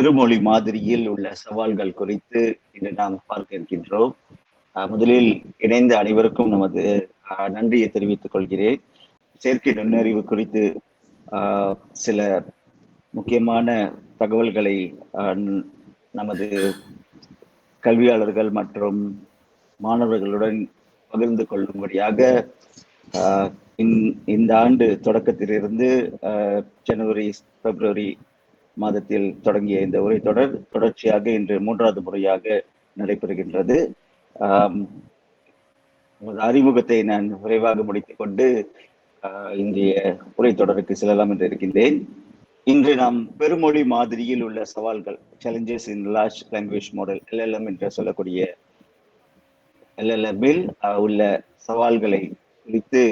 பெருமொழி மாதிரியில் உள்ள சவால்கள் குறித்து இன்று நாம் பார்க்க இருக்கின்றோம். முதலில் இணைந்த அனைவருக்கும் நமது நன்றியை தெரிவித்துக் கொள்கிறேன். செயற்கை நுண்ணறிவு குறித்து சில முக்கியமான தகவல்களை நமது கல்வியாளர்கள் மற்றும் மாணவர்களுடன் பகிர்ந்து கொள்ளும்படியாக இந்த ஆண்டு தொடக்கத்திலிருந்து ஜனவரி பிப்ரவரி மாதத்தில் தொடங்கிய இந்த உரைத்தொடர் தொடர்ச்சியாக இன்று 3வது முறையாக நடைபெறுகின்றது. அறிமுகத்தை நான் விரைவாக முடித்துக் கொண்டு இன்றைய உரைத்தொடருக்கு செல்லலாம் என்று இருக்கின்றேன். இன்று நாம் பெருமொழி மாதிரியில் உள்ள சவால்கள், challenges in large language model, LLM என்று சொல்லக்கூடிய LLM-இல் உள்ள சவால்களை குறித்து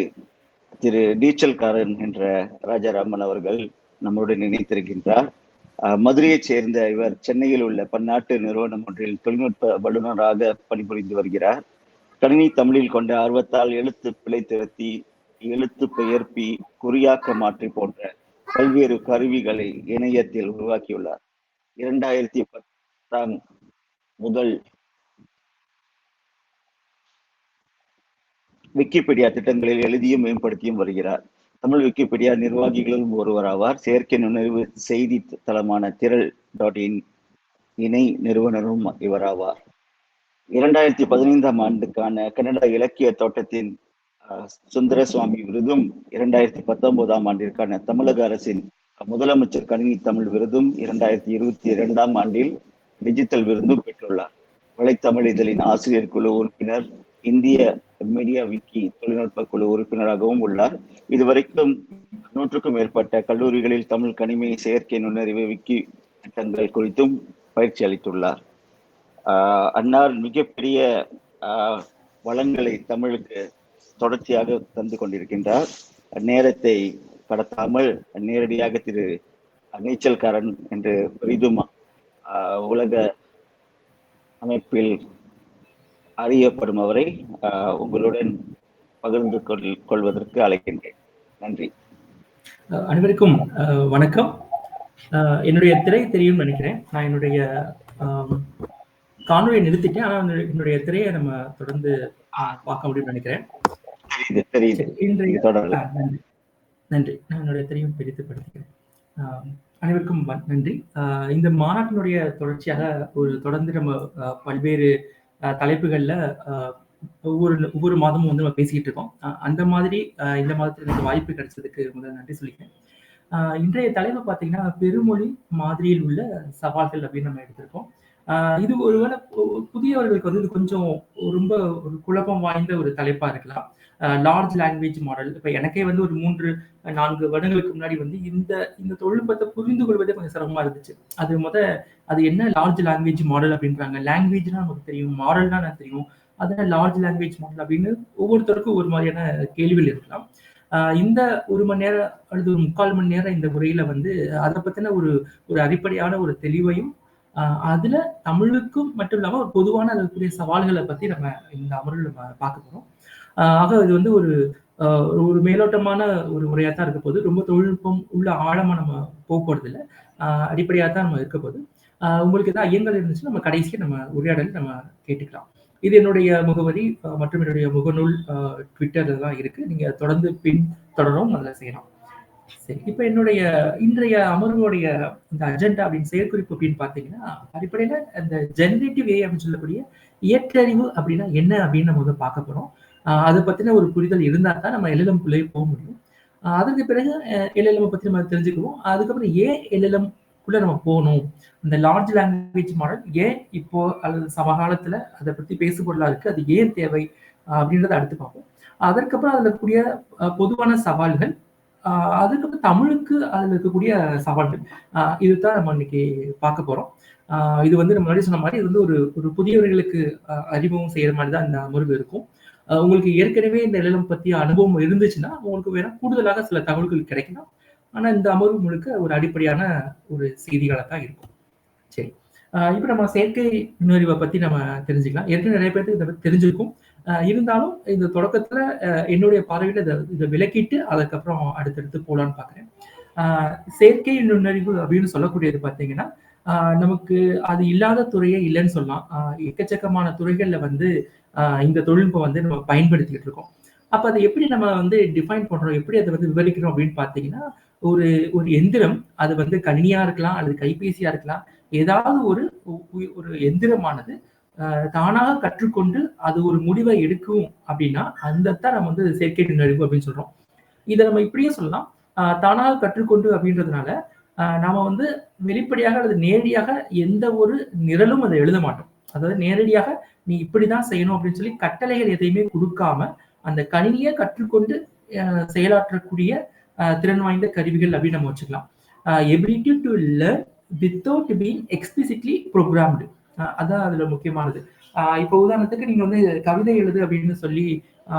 திரு நீச்சல்காரன் என்ற ராஜாராமன் அவர்கள் நம்முடன் இணைத்திருக்கின்றார். மதுரையைச் சேர்ந்த இவர் சென்னையில் உள்ள பன்னாட்டு நிறுவனம் ஒன்றில் தொழில்நுட்ப வல்லுநராக பணிபுரிந்து வருகிறார். கணினி தமிழில் கொண்ட ஆர்வத்தால் எழுத்து பிழை திருத்தி, எழுத்து பெயர்ப்பி, குறியாக்க மாற்றி போன்ற பல்வேறு கருவிகளை இணையத்தில் உருவாக்கியுள்ளார். 2010 முதல் விக்கிபீடியா திட்டங்களில் எழுதியும் மேம்படுத்தியும் வருகிறார். தமிழ் விக்கிபீடியா நிர்வாகிகளும் ஒருவராவார். செயற்கை நுண்ணறிவு செய்தி தளமான திரள்.in இணை நிறுவனரும் இவராவார். 2015 ஆண்டுக்கான கன்னட இலக்கிய தோட்டத்தின் சுந்தரசுவாமி விருதும், 2019 ஆண்டிற்கான தமிழக அரசின் முதலமைச்சர் கணினி தமிழ் விருதும், 2022 ஆண்டில் டிஜிட்டல் விருதும் பெற்றுள்ளார். வலைத்தமிழ் இதழின் ஆசிரியர் குழு உறுப்பினர், இந்திய மீடியா விக்கி தொழில்நுட்ப குழு உறுப்பினராகவும் உள்ளார். இதுவரைக்கும் 100க்கும் மேற்பட்ட கல்லூரிகளில் தமிழ் கணினி செயற்கை நுண்ணறிவு விக்கி திட்டங்கள் குறித்தும் பயிற்சி அளித்துள்ளார். அன்னார் மிகப்பெரிய வளங்களை தமிழுக்கு தொடர்ச்சியாக தந்து கொண்டிருக்கின்றார். நேரத்தை கடத்தாமல் நேரடியாக திரு நீச்சல்காரன் என்று பெரிதும் உலக அமைப்பில் அறியப்படும் அவரை உங்களுடன் பகிர்ந்து கொள்வதற்கு அழைக்கின்றேன். நன்றி. அனைவருக்கும் வணக்கம். என்னுடைய திரை தெரியும் நினைக்கிறேன். நான் என்னுடைய காணொலியை நிறுத்திட்டேன். ஆனா என்னுடைய திரையை நம்ம தொடர்ந்து பார்க்க முடியும்னு நினைக்கிறேன். நன்றி. நான் என்னுடைய திரையும் பிரித்துப்படுத்துகிறேன். அனைவருக்கும் நன்றி. இந்த மாநாட்டினுடைய தொடர்ச்சியாக தொடர்ந்து நம்ம பல்வேறு தலைப்புகள்ல ஒவ்வொரு மாதமும் வந்து நம்ம பேசிக்கிட்டு இருக்கோம். அந்த மாதிரி இந்த மாதத்துல எனக்கு வாய்ப்பு கிடைச்சதுக்கு முதல்ல நன்றி சொல்லிக்கிறேன். இன்றைய தலைப்பு பார்த்தீங்கன்னா பெருமொழி மாதிரியில் உள்ள சவால்கள் அப்படின்னு நம்ம எடுத்திருக்கோம். இது ஒருவேளை புதியவர்களுக்கு வந்து இது கொஞ்சம் ரொம்ப ஒரு குழப்பம் வாய்ந்த ஒரு தலைப்பா இருக்கலாம். லார்ஜ் லாங்குவேஜ் மாடல், இப்ப எனக்கே வந்து ஒரு 3-4 வருடங்களுக்கு முன்னாடி வந்து இந்த தொழில்நுட்பத்தை புரிந்து கொள்வதே கொஞ்சம் சிரமமா இருந்துச்சு. அது என்ன லார்ஜ் லாங்குவேஜ் மாடல் அப்படின்றாங்க. லாங்குவேஜ்னா நமக்கு தெரியும், மாடல்னா எனக்கு தெரியும், அதனால லார்ஜ் லாங்குவேஜ் மாடல் அப்படின்னு ஒவ்வொருத்தருக்கும் ஒரு மாதிரியான கேள்விகள் இருக்கலாம். இந்த 1 மணி நேரம் அல்லது ஒரு 3/4 மணி நேரம் இந்த முறையில வந்து அதை பத்தின ஒரு அடிப்படையான ஒரு தெளிவையும், அதுல தமிழுக்கும் மட்டும் இல்லாம ஒரு பொதுவான அதற்குரிய சவால்களை பத்தி நம்ம இந்த அமர்வில் நம்ம பார்க்க போறோம். ஆக இது வந்து ஒரு மேலோட்டமான ஒரு முறையா தான் இருக்க போகுது. ரொம்ப தொழில்நுட்பம் உள்ள ஆழமா நம்ம போக்குவரத்து இல்லை, அடிப்படையா தான் நம்ம இருக்க போகுது. உங்களுக்கு ஏதாவது ஐயங்கள் இருந்துச்சுன்னா நம்ம கடைசியா நம்ம உரையாடல் நம்ம கேட்டுக்கலாம். இது என்னுடைய முகவரி மற்றும் என்னுடைய முகநூல், ட்விட்டர் இதெல்லாம் இருக்கு. நீங்க தொடர்ந்து தொடரவும் அதில் செய்யலாம். சரி, இப்ப என்னுடைய இன்றைய அமர்வுடைய இந்த அஜெண்டா அப்படின்னு செயற்குறிப்பு அப்படின்னு பாத்தீங்கன்னா, அடிப்படையில இந்த ஜெனரேட்டிவ் ஏஐ அப்படின்னு சொல்லக்கூடிய இயற்றறிவு அப்படின்னா என்ன அப்படின்னு நம்ம வந்து பார்க்க போறோம். அதை பத்தின ஒரு புரிதல் இருந்தா தான் நம்ம LLM குள்ளேயே போக முடியும். அதற்கு பிறகு LLM பத்தி நம்ம தெரிஞ்சுக்குவோம். அதுக்கப்புறம் ஏன் LLM குள்ள நம்ம போகணும், இந்த லார்ஜ் லாங்குவேஜ் மாடல் ஏன் இப்போ அல்லது சமகாலத்துல அதை பத்தி பேசுபொருளா இருக்கு, அது ஏன் தேவை அப்படின்றத அடுத்து பார்ப்போம். அதற்கப்புறம் அதுல கூடிய பொதுவான சவால்கள், அதுக்கப்புறம் தமிழுக்கு அதுல இருக்கக்கூடிய சவால்கள், இதுதான் நம்ம இன்னைக்கு பார்க்க போறோம். இது வந்து நம்ம முன்னாடி சொன்ன மாதிரி இது வந்து ஒரு புதியவர்களுக்கு அறிமுகம் செய்யற மாதிரி தான் இந்த அமர்வு இருக்கும். உங்களுக்கு ஏற்கனவே இந்த LLM பத்தி அனுபவம் இருந்துச்சுன்னா உங்களுக்கு வேணா கூடுதலாக சில தகவல்கள் கிடைக்கலாம். ஆனா இந்த அமர்வு முழுக்க ஒரு அடிப்படையான ஒரு செய்திகளை தான் இருக்கும். சரி, இப்ப நம்ம செயற்கை நுண்ணறிவை பத்தி நம்ம தெரிஞ்சுக்கலாம். ஏற்கனவே நிறைய பேருக்கு இதை பத்தி தெரிஞ்சிருக்கும். இருந்தாலும் இந்த தொடக்கத்துல என்னுடைய பார்வையில இதை விளக்கிட்டு அதுக்கப்புறம் அடுத்தடுத்து போலான்னு பாக்குறேன். செயற்கை நுண்ணறிவு அப்படின்னு சொல்லக்கூடியது பார்த்தீங்கன்னா, நமக்கு அது இல்லாத துறையே இல்லன்னு சொல்லலாம். எக்கச்சக்கமான துறைகள்ல வந்து இந்த தொழில்நுட்பம் வந்து நம்ம பயன்படுத்திக்கிட்டு இருக்கோம். அப்ப அத எப்படி நம்ம வந்து டிஃபைன் பண்றோம்? எப்படி அத வந்து விவரிக்கிறோம் அப்படின்னு பார்த்தீங்கன்னா, ஒரு ஒரு எந்திரம், அது வந்து கணினியா இருக்கலாம், அல்லது கைபேசியா இருக்கலாம். ஏதாவது ஒரு எந்திரமானது தானாக கற்றுக்கொண்டு அது ஒரு முடிவை எடுக்கும் அப்படின்னா, அதத்தான் நம்ம வந்து செயற்கை நுண்ணறிவு அப்படின்னு சொல்றோம். இத நம்ம இப்படியும் சொல்லலாம். தானாக கற்றுக்கொண்டு அப்படின்றதுனால, நாம வந்து வெளிப்படையாக அல்லது நேரடியாக எந்த ஒரு நிரலும் அத எழுத மாட்டோம். அதாவது நேரடியாக நீ இப்படிதான் செய்யணும் அப்படின்னு சொல்லி கட்டளைகள் எதையுமே குடுக்காம, அந்த கணினியே கற்றுக்கொண்டு அ செயலாற்றக்கூடிய திறன் வாய்ந்த கருவிகள் அப்படின்னு நம்ம வச்சுக்கலாம். Ability to learn without being explicitly programmed. அதான் அதுல முக்கியமானது. இப்போ உதாரணத்துக்கு நீங்க வந்து கவிதை எழுது அப்படின்னு சொல்லி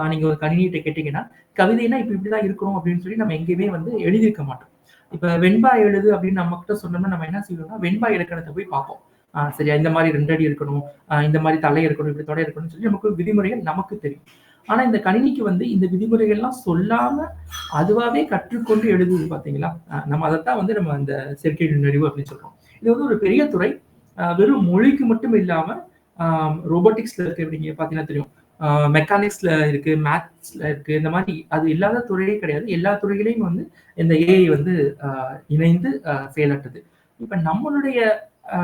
நீங்க ஒரு கணினிட்ட கேட்டீங்கன்னா, கவிதைன்னா இப்ப இப்படிதான் இருக்கணும் அப்படின்னு சொல்லி நம்ம எங்கேயுமே வந்து எழுதியிருக்க மாட்டோம். இப்ப வெண்பா எழுது அப்படின்னு நம்மகிட்ட சொன்னோம்னா, நம்ம என்ன செய்வோம்னா, வெண்பா இலக்கணத்த போய் பார்ப்போம். சரியா இந்த மாரி 2 அடி இருக்கணும், இந்த மாரி தலை இருக்கணும், இப்படி தொடை இருக்கணும்னு சொல்லி நமக்கு விதிமுறைகள் நமக்கு தெரியும். ஆனா இந்த கணினிக்கு வந்து இந்த விதிமுறைகள்லாம் சொல்லாம, அதுவாவே கற்றுக்கொண்டு எழுதுது பார்த்தீங்களா? நம்ம அதத்தான் வந்து நம்ம அந்த செயற்கை நுண்ணறிவு அப்படின்னு சொல்றோம். இது வந்து ஒரு பெரிய துறை. வெறும் மொழிக்கு மட்டும் இல்லாம, ஆ ரோபோட்டிக்ஸ்ல இருக்கு நீங்க பார்த்தீங்கன்னா தெரியும். மெக்கானிக்ஸ்ல இருக்கு, மேத்ஸ்ல இருக்கு. இந்த மாரி அது இல்லாத துறையே கிடையாது. எல்லா துறைகளையும் வந்து இந்த ஏஐ வந்து அ இணைந்து செயலாற்றுது. இப்ப அ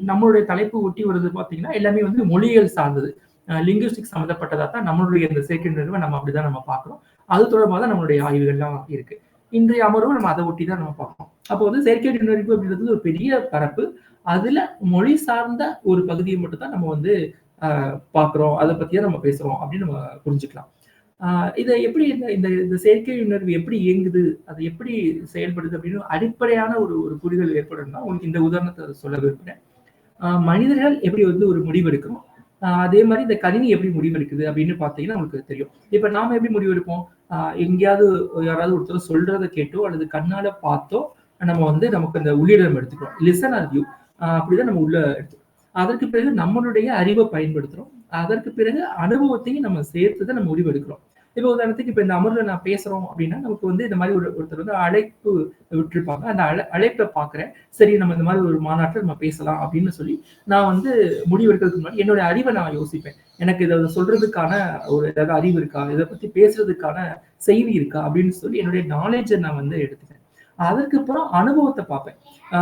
நம்மளுடைய தலைப்பு ஒட்டி வருது பார்த்தீங்கன்னா, எல்லாமே வந்து மொழியியல் சார்ந்தது. லிங்குயிஸ்டிக்ஸ் சம்மந்தப்பட்டதா தான் நம்மளுடைய இந்த செயற்கை நுண்ணறிவ நம்ம அப்படிதான் நம்ம பார்க்கிறோம். அது தொடர்பா தான் நம்மளுடைய ஆய்வுகள்லாம் இருக்கு. இன்றைய அமர்வும் நம்ம அத ஒட்டி தான் நம்ம பார்க்கிறோம். அப்போ வந்து செயற்கை நுண்ணறிவு அப்படின்றது ஒரு பெரிய பரப்பு. அதுல மொழி சார்ந்த ஒரு பகுதிய மட்டும் தான் நம்ம வந்து அ பார்க்கிறோம். அத பத்தி தான் நம்ம பேசுறோம் அப்படின்னு நம்ம புரிஞ்சுக்கலாம். ஆ இத எப்படி இந்த இந்த இந்த செயற்கை நுண்ணறிவு எப்படி இயங்குது? அது எப்படி செயல்படுது? அப்படின்னு அடிப்படையான ஒரு ஒரு புரிதல் ஏற்படணும்னா, உங்களுக்கு இந்த உதாரணத்த சொல்ல விரும்புறேன். மனிதர்கள் எப்படி வந்து ஒரு முடிவெடுக்கிறோம்? அதே மாரி இந்த கணினி எப்படி முடிவெடுக்குது அப்படின்னு பார்த்தீங்கன்னா, உங்களுக்கு தெரியும். இப்ப நாம எப்படி முடிவெடுப்போம்? அ எங்கேயாவது யாராவது ஒருத்தர் சொல்றத கேட்டோ, அல்லது கண்ணால பார்த்தோ, நம்ம வந்து நமக்கு அந்த உள்ளீட நம்ம எடுத்துக்கிறோம். Listen R view. அப்படிதான் நம்ம உள்ள எடுத்துக்கிறோம். அதற்கு பிறகு நம்மளுடைய அறிவ பயன்படுத்துறோம். அதற்கு பிறகு அனுபவத்தையும் நம்ம சேர்த்து தான் நம்ம முடிவெடுக்கிறோம். இப்ப உதாரணத்துக்கு இப்ப இந்த அமர்வுல நான் பேசுறோம் அப்படின்னா, நமக்கு வந்து இந்த மாரி ஒருத்தர் வந்து அழைப்பு விட்டிருப்பாங்க. அந்த அழைப்ப பார்க்கிறேன். சரி நம்ம இந்த மாரி ஒரு மாநாட்டுல நம்ம பேசலாம் அப்படின்னு சொல்லி, நான் வந்து முடிவெடுக்கிறதுக்கு முன்னாடி என்னுடைய அறிவ நான் யோசிப்பேன். எனக்கு இத சொல்றதுக்கான ஒரு ஏதாவது அறிவு இருக்கா? இத பத்தி பேசுறதுக்கான செய்தி இருக்கா? அப்படின்னு சொல்லி என்னுடைய நாலேட்ஜ நான் வந்து எடுத்துப்பேன். அதற்கப்புறம் அனுபவத்த பார்ப்பேன்.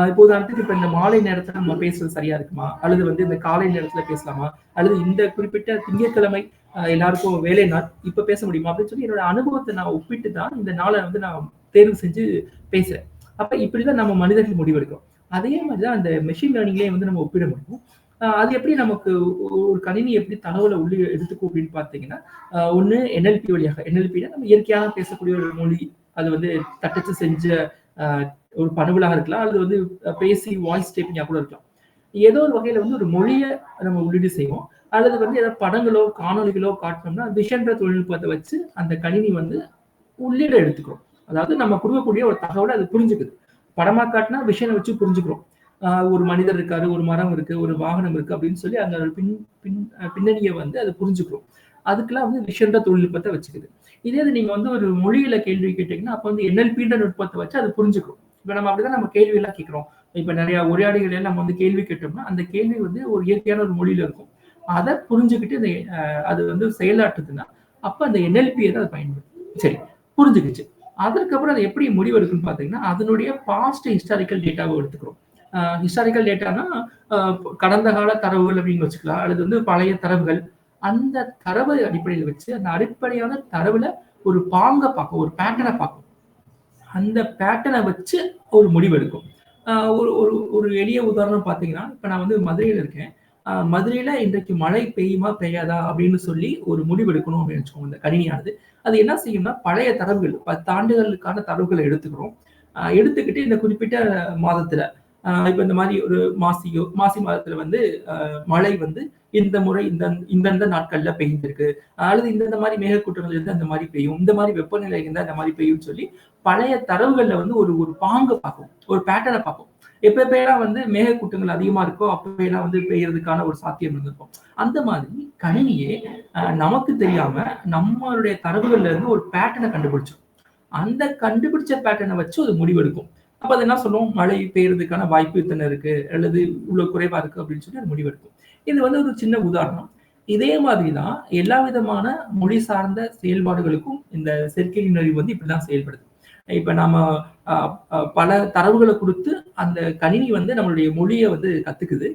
இப்போ உதாரணத்துக்கு இப்ப இந்த மாலை நேரத்துல நம்ம பேசுறது சரியா இருக்குமா? அல்லது வந்து இந்த காலை நேரத்துல பேசலாமா? அல்லது இந்த குறிப்பிட்ட திங்கட்கிழமை எல்லாருக்கும் வேலை நாள். இப்ப பேச முடியுமா? அப்படின்னு சொல்லி என்னோட அனுபவத்த நான் ஒப்பிட்டு தான் இந்த நாள வந்து நான் தேர்வு செஞ்சு பேசுறேன். அப்ப இப்படிதான் நம்ம மனிதர்கள் முடிவெடுக்கிறோம். அதே மாரி தான் அந்த மெஷின் லேர்னிங்லயே வந்து நம்ம ஒப்பிட முடியும். அது எப்படி நமக்கு ஒரு கணினி எப்படி தகவல எடுத்துக்கும் அப்படின்னு பார்த்தீங்கன்னா, ஒண்ணு NLP வழியாக. NLPனா நம்ம இயற்கையாக பேசக்கூடிய ஒரு மொழி. அது வந்து தட்டச்சு செஞ்ச அ ஒரு பணுவலாக இருக்கலாம். அல்லது வந்து பேசி வாய்ஸ் டைப்பிங்கா கூட இருக்கலாம். ஏதோ ஒரு வகையில வந்து ஒரு மொழிய நம்ம உள்ளீடு செய்வோம். அல்லது வந்து ஏதாவது படங்களோ, காணொளிகளோ காட்டுனோம்னா, விஷன்ற தொழில்நுட்பத்த வச்சு அந்த கணினி வந்து உள்ளீட எடுத்துக்கும். அதாவது நம்ம குடுக்கக்கூடிய ஒரு தகவல அது புரிஞ்சுக்குது. படமா காட்டுனா விஷன வச்சு புரிஞ்சுக்கிறோம். ஒரு மனிதர் இருக்காரு, ஒரு மரம் இருக்கு, ஒரு வாகனம் இருக்கு அப்படின்னு சொல்லி அந்த பின் பின் பின்னணிய வந்து அது புரிஞ்சுக்கிறோம். அதுக்கெல்லாம் வந்து விஷன்ற தொழில்நுட்பத்த வச்சுக்குது. இதே இது நீங்க வந்து ஒரு மொழியில கேள்வி கேட்டீங்கன்னா, அப்ப வந்து NLPன்ற நுட்பத்த வச்சு அது புரிஞ்சுக்கும். இப்ப நம்ம அப்படிதான் நம்ம கேள்வி எல்லாம் கேட்கிறோம். இப்ப நெறைய உரையாடல்கள் எல்லாம் நம்ம வந்து கேள்வி கேட்டோம்னா, அந்த கேள்வி வந்து ஒரு இயற்கையான ஒரு மொழியில இருக்கும். அத புரிஞ்சுகிட்டு அந்த அது வந்து செயலாற்றுதுன்னா, அப்ப அந்த NLP தான் அது பயன்படுது. சரி, புரிஞ்சுக்கிச்சு. அதற்கப்புறம் அது எப்படி முடிவெடுக்கும்ன்னு பார்த்தீங்கன்னா, அதனுடைய பாஸ்ட் ஹிஸ்டாரிக்கல் டேட்டாவ எடுத்துக்கிறோம். ஹிஸ்டாரிக்கல் டேட்டான்னா, அ கடந்த கால தரவுகள் அப்படின்னு வச்சுக்கலாம். அல்லது வந்து பழைய தரவுகள். அந்த தரவை அடிப்படையில வச்சு, அந்த அடிப்படையான தரவுல ஒரு பாங்க பார்க்கும். ஒரு பேட்டர்ன பார்க்கும். அந்த பேட்டர்ன வச்சு ஒரு முடிவு எடுக்கும். ஒரு ஒரு ஒரு எளிய உதாரணம் பார்த்தீங்கன்னா, இப்ப நான் வந்து மதுரையில இருக்கேன். மதுரையில இன்றைக்கு மழை பெய்யுமா? பெய்யாதா? அப்படின்னு சொல்லி ஒரு முடிவு எடுக்கணும் அப்படின்னு வச்சுக்கோங்க இந்த கணினியானது. அது என்ன செய்யும்னா, பழைய தரவுகள் 10 ஆண்டுகளுக்கான தரவுகள எடுத்துக்கிறோம். எடுத்துக்கிட்டு இந்த குறிப்பிட்ட மாதத்துல, இப்ப இந்த மாரி ஒரு மாசி மாதத்துல வந்து மழை வந்து இந்த முறை இந்தந்த நாட்கள்ல பெய்திருக்கு. அல்லது இந்தந்த மாரி மேகக்கூட்டங்கள் இருந்தா இந்த மாரி பெய்யும். இந்த மாரி வெப்பநிலை இருந்தா இந்த மாரி பெய்யும்னு சொல்லி, பழைய தரவுகள்ல வந்து ஒரு ஒரு பாங்க பார்க்கும். ஒரு பேட்டர்ன பார்க்கும். எப்பலாம் வந்து மேகக்கூட்டங்கள் அதிகமா இருக்கோ, அப்பலாம் வந்து பெய்யறதுக்கான ஒரு சாத்தியம் இருந்திருக்கும். அந்த மாதிரி கணினியே நமக்கு தெரியாம நம்மளுடைய தரவுகள்ல இருந்து ஒரு பேட்டர்ன கண்டுபிடிச்சுரும். அந்த கண்டுபிடிச்ச பேட்டர்ன வச்சு ஒரு முடிவெடுக்கும். அப்ப அது என்ன சொல்லும், மழை பெய்யறதுக்கான வாய்ப்பு இத்தனை இருக்கு, அல்லது இவ்வளவு குறைவா இருக்கு அப்படின்னு சொல்லி அது முடிவெடுக்கும். இது வந்து ஒரு சின்ன உதாரணம். இதே மாதிரி தான் எல்லா விதமான மொழி சார்ந்த செயல்பாடுகளுக்கும் இந்த செயற்கை நுண்ணறிவு வந்து இப்படிதான் செயல்படுது. இப்ப நாம அ அ பல தரவுகள குடுத்து அந்த கணினி வந்து நம்மளுடைய மொழிய வந்து கத்துக்குது.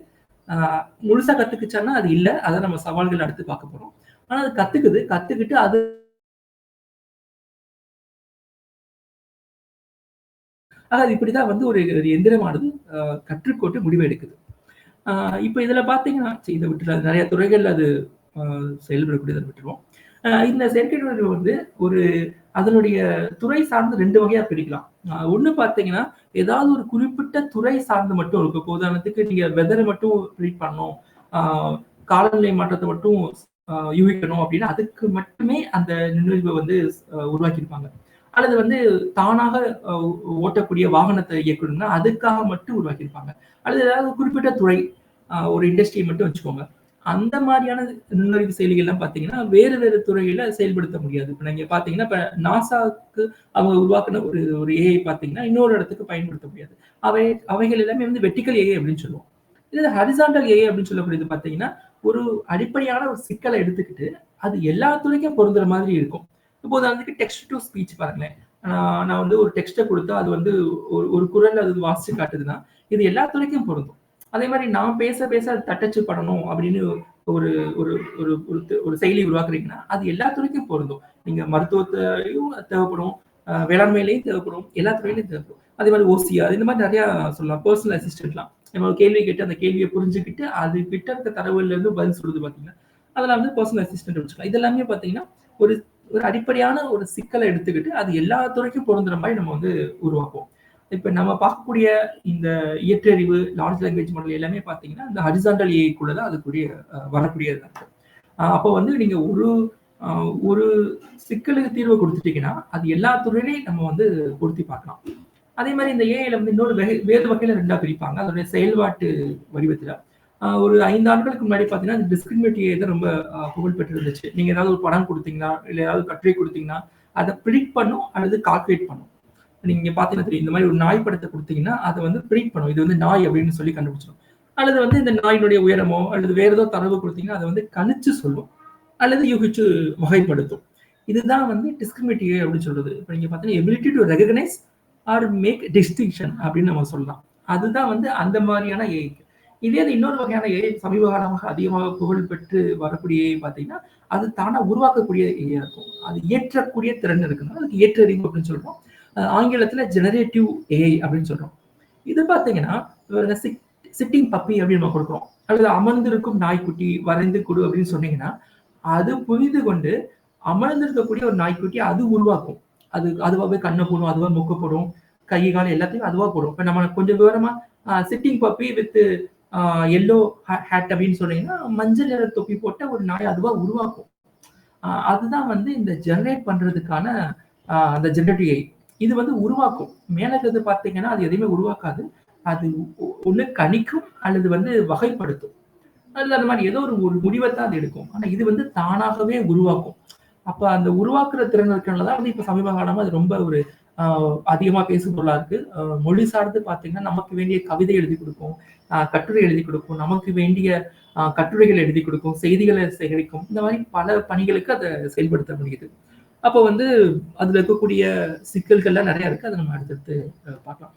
அ முழுசா கத்துக்குச்சான்னா அது இல்ல. அத நம்ம சவால்கள் அடுத்து பார்க்க போறோம். ஆனா அது கத்துக்குது. கத்துக்கிட்டு அது அது இப்படிதான் வந்து ஒரு ஒரு எந்திரமானது கற்றுக்கொண்டு முடிவு எடுக்குது. ஆ இப்ப இதுல பார்த்தீங்கன்னா, சரி இத விட்டுறலாம். நெறைய துறைகள்ல அது அ செயல்படக்கூடியத விட்டுருவோம். இந்த செயற்கை நுண்ணறிவு வந்து ஒரு அதனுடைய துறை சார்ந்து 2 வகையா பிரிக்கலாம். ஒண்ணு பார்த்தீங்கன்னா, ஏதாவது ஒரு குறிப்பிட்ட துறை சார்ந்து மட்டும் இருக்கும். இப்போ உதாரணத்துக்கு நீங்க வெதர மட்டும் ரீட் பண்ணணும். ஆ காலநிலை மாற்றத்த மட்டும் யூகிக்கணும் அப்டின்னா, அதுக்கு மட்டுமே அந்த நுண்ணறிவ வந்து உருவாக்கியிருப்பாங்க. அல்லது வந்து தானாக அ ஓட்டக்கூடிய வாகனத்த இயக்கணும்னா, அதுக்காக மட்டும் உருவாக்கியிருப்பாங்க. அல்லது ஏதாவது குறிப்பிட்ட துறை, ஒரு இண்டஸ்ட்ரி மட்டும் வச்சுக்கோங்க. அந்த மாரியான நுண்ணறிவு செயலிகள்லாம் பார்த்தீங்கன்னா, வேறு வேறு துறையில செயல்படுத்த முடியாது. இப்ப நீங்க பார்த்தீங்கன்னா, இப்ப நாசாக்கு அவங்க உருவாக்குன ஒரு ஒரு ஏஐ பார்த்தீங்கன்னா, இன்னொரு இடத்துக்கு பயன்படுத்த முடியாது. அவை அவைகள் எல்லாமே வந்து வெர்டிகல் ஏஐ அப்படின்னு சொல்லுவோம். இது ஹாரிசான்டல் ஏஐ அப்படின்னு சொல்லக்கூடியது பார்த்தீங்கன்னா, ஒரு அடிப்படையான ஒரு சிக்கல எடுத்துக்கிட்டு, அது எல்லா துறைக்கும் பொருந்துற மாதிரி இருக்கும். இப்போ உதாரணத்துக்கு டெக்ஸ்ட் டூ ஸ்பீச் பாருங்களேன். நான் வந்து ஒரு டெக்ஸ்ட்ட குடுத்தா, அது வந்து ஒரு குரல்ல அது வாசிச்சு காட்டுதுன்னா, இது எல்லா துறைக்கும் பொருந்தும். அதே மாரி நான் பேச பேச அது தட்டச்சு பண்ணணும் அப்படின்னு ஒரு ஒரு ஒரு ஒரு ஒரு செயலி உருவாக்குறீங்கன்னா, அது எல்லா துறைக்கும் பொருந்தும். நீங்க மருத்துவத்திலயும் தேவைப்படும், வேளாண்மையிலயும் தேவைப்படும், எல்லா துறையிலயும் தேவைப்படும். அதே மாரி ஓசிஆர் இந்த மாரி நெறையா சொல்லலாம். பெர்சனல் அசிஸ்டன்ட்லாம். நம்ம ஒரு கேள்வி கேட்டு அந்த கேள்விய புரிஞ்சுகிட்டு, அது கிட்ட இருக்க தரவுகள்ல இருந்து பதில் சொல்லுது பார்த்தீங்கன்னா, அதெல்லாம் வந்து பெர்சனல் அசிஸ்டன்ட் வச்சுக்கலாம். இது எல்லாமே பார்த்தீங்கன்னா, ஒரு ஒரு அடிப்படையான ஒரு சிக்கல எடுத்துக்கிட்டு, அது எல்லா துறைக்கும் பொருந்துற மாரி நம்ம வந்து உருவாக்குவோம். இப்ப நம்ம பார்க்கக்கூடிய இந்த இயற்றறிவு, லார்ஜ் லாங்குவேஜ் மாடல் எல்லாமே பார்த்தீங்கன்னா, இந்த ஹாரிசான்டல் ஏஐக்குள்ள தான் அதுக்குரிய வரக்கூடியது தான். அப்போ வந்து நீங்க அ ஒரு சிக்கலுக்கு தீர்வு குடுத்துட்டீங்கன்னா, அது எல்லா துறையிலயும் நம்ம வந்து பொருத்தி பார்க்கலாம். அதே மாரி இந்த ஏஐல வந்து இன்னொரு வேறு வகையில 2ஆ பிரிப்பாங்க. அதோடைய செயல்பாட்டு வடிவத்தில. ஒரு 5 ஆண்டுகளுக்கு முன்னாடி பார்த்தீங்கன்னா, இந்த டிஸ்கிரிமினேட் ஏஐ தான் ரொம்ப புகழ் பெற்று இருந்துச்சு. நீங்க ஏதாவது ஒரு படம் குடுத்தீங்கன்னா, இல்ல ஏதாவது கட்டுரை குடுத்தீங்கன்னா, அத பிரிடிக்ட் பண்ணும் அல்லது கால்குலேட் பண்ணும். நீங்க பார்த்தீங்கன்னா தெரியும். இந்த மாரி ஒரு நாய் படத்த குடுத்தீங்கன்னா, அத வந்து பிரிடிக்ட் பண்ணும். இது வந்து நாய் அப்படின்னு சொல்லி கண்டுபிடிச்சிரும். அல்லது வந்து இந்த நாயினுடைய உயரமோ, அல்லது வேற ஏதோ தரவு குடுத்தீங்கன்னா, அத வந்து கணிச்சு சொல்லும். அல்லது யூகிச்சு வகைப்படுத்தும். இதுதான் வந்து டிஸ்கிரிமினேட் அப்படின்னு சொல்றது. இப்ப நீங்க பார்த்தீங்கன்னா, ability to recognise or make distinction அப்படின்னு நம்ம சொல்லலாம். அதுதான் வந்து அந்த மாரியான ஏஐ. இதே இது இன்னொரு வகையான ஏஐ சமீப காலமாக அதிகமாக புகழ் பெற்று வரக்கூடிய ஏஐ பார்த்தீங்கன்னா, அது தானா உருவாக்கக்கூடிய ஏஐயா இருக்கும். அது இயற்றக்கூடிய திறன் இருக்குன்னா, அதுக்கு இயற்றறிவு அப்படின்னு சொல்றோம். ஆங்கிலத்தில ஜெனரேட்டிவ் ஏஐ அப்படின்னு சொல்றோம். இது பார்த்தீங்கன்னா, ஒரு சிட்டிங் பப்பி அப்படின்னு நம்ம குடுக்குறோம். அல்லது அமர்ந்திருக்கும் நாய்க்குட்டி வரைந்து குடு அப்படின்னு சொன்னீங்கன்னா, அது புரிந்து கொண்டு அமர்ந்திருக்கக்கூடிய ஒரு நாய்க்குட்டி அது உருவாக்கும். அது அதுவாவே கண்ண போடும், அதுவா மொக்க போடும், கை, கால் எல்லாத்தையும் அதுவா போடும். இப்ப நம்ம கொஞ்சம் விவரமா sitting puppy with a yellow had அப்படின்னு சொன்னீங்கன்னா, மஞ்சள் நிற தொப்பி போட்ட ஒரு நாய் அதுவா உருவாக்கும். அதுதான் வந்து இந்த ஜெனரேட் பண்றதுக்கான அந்த ஜெனரேட்டிவ் ஏஐ. இது வந்து உருவாக்கும். மேல இருக்கிறது பார்த்தீங்கன்னா, அது எதையுமே உருவாக்காது. அது ஒண்ணு கணிக்கும் அல்லது வந்து வகைப்படுத்தும். அல்ல அந்த மாரி ஏதோ ஒரு ஒரு முடிவத்தான் அது எடுக்கும். ஆனா இது வந்து தானாகவே உருவாக்கும். அப்ப அந்த உருவாக்குற திறன் இருக்கிறனால தான் வந்து இப்ப சமீப காலமா அது ரொம்ப ஒரு அ அதிகமா பேசும் பொருளா இருக்கு. மொழி சார்ந்து பார்த்தீங்கன்னா, நமக்கு வேண்டிய கவிதை எழுதிக் குடுக்கும், கட்டுரை எழுதிக் குடுக்கும், நமக்கு வேண்டிய கட்டுரைகள் எழுதிக் குடுக்கும், செய்திகள சேகரிக்கும். இந்த மாரி பல பணிகளுக்கு அத செயல்படுத்த முடியுது. அப்போ வந்து அதுல இருக்கக்கூடிய சிக்கல்கள்லாம் நெறைய இருக்கு. அத நம்ம அடுத்தடுத்து பார்க்கலாம்.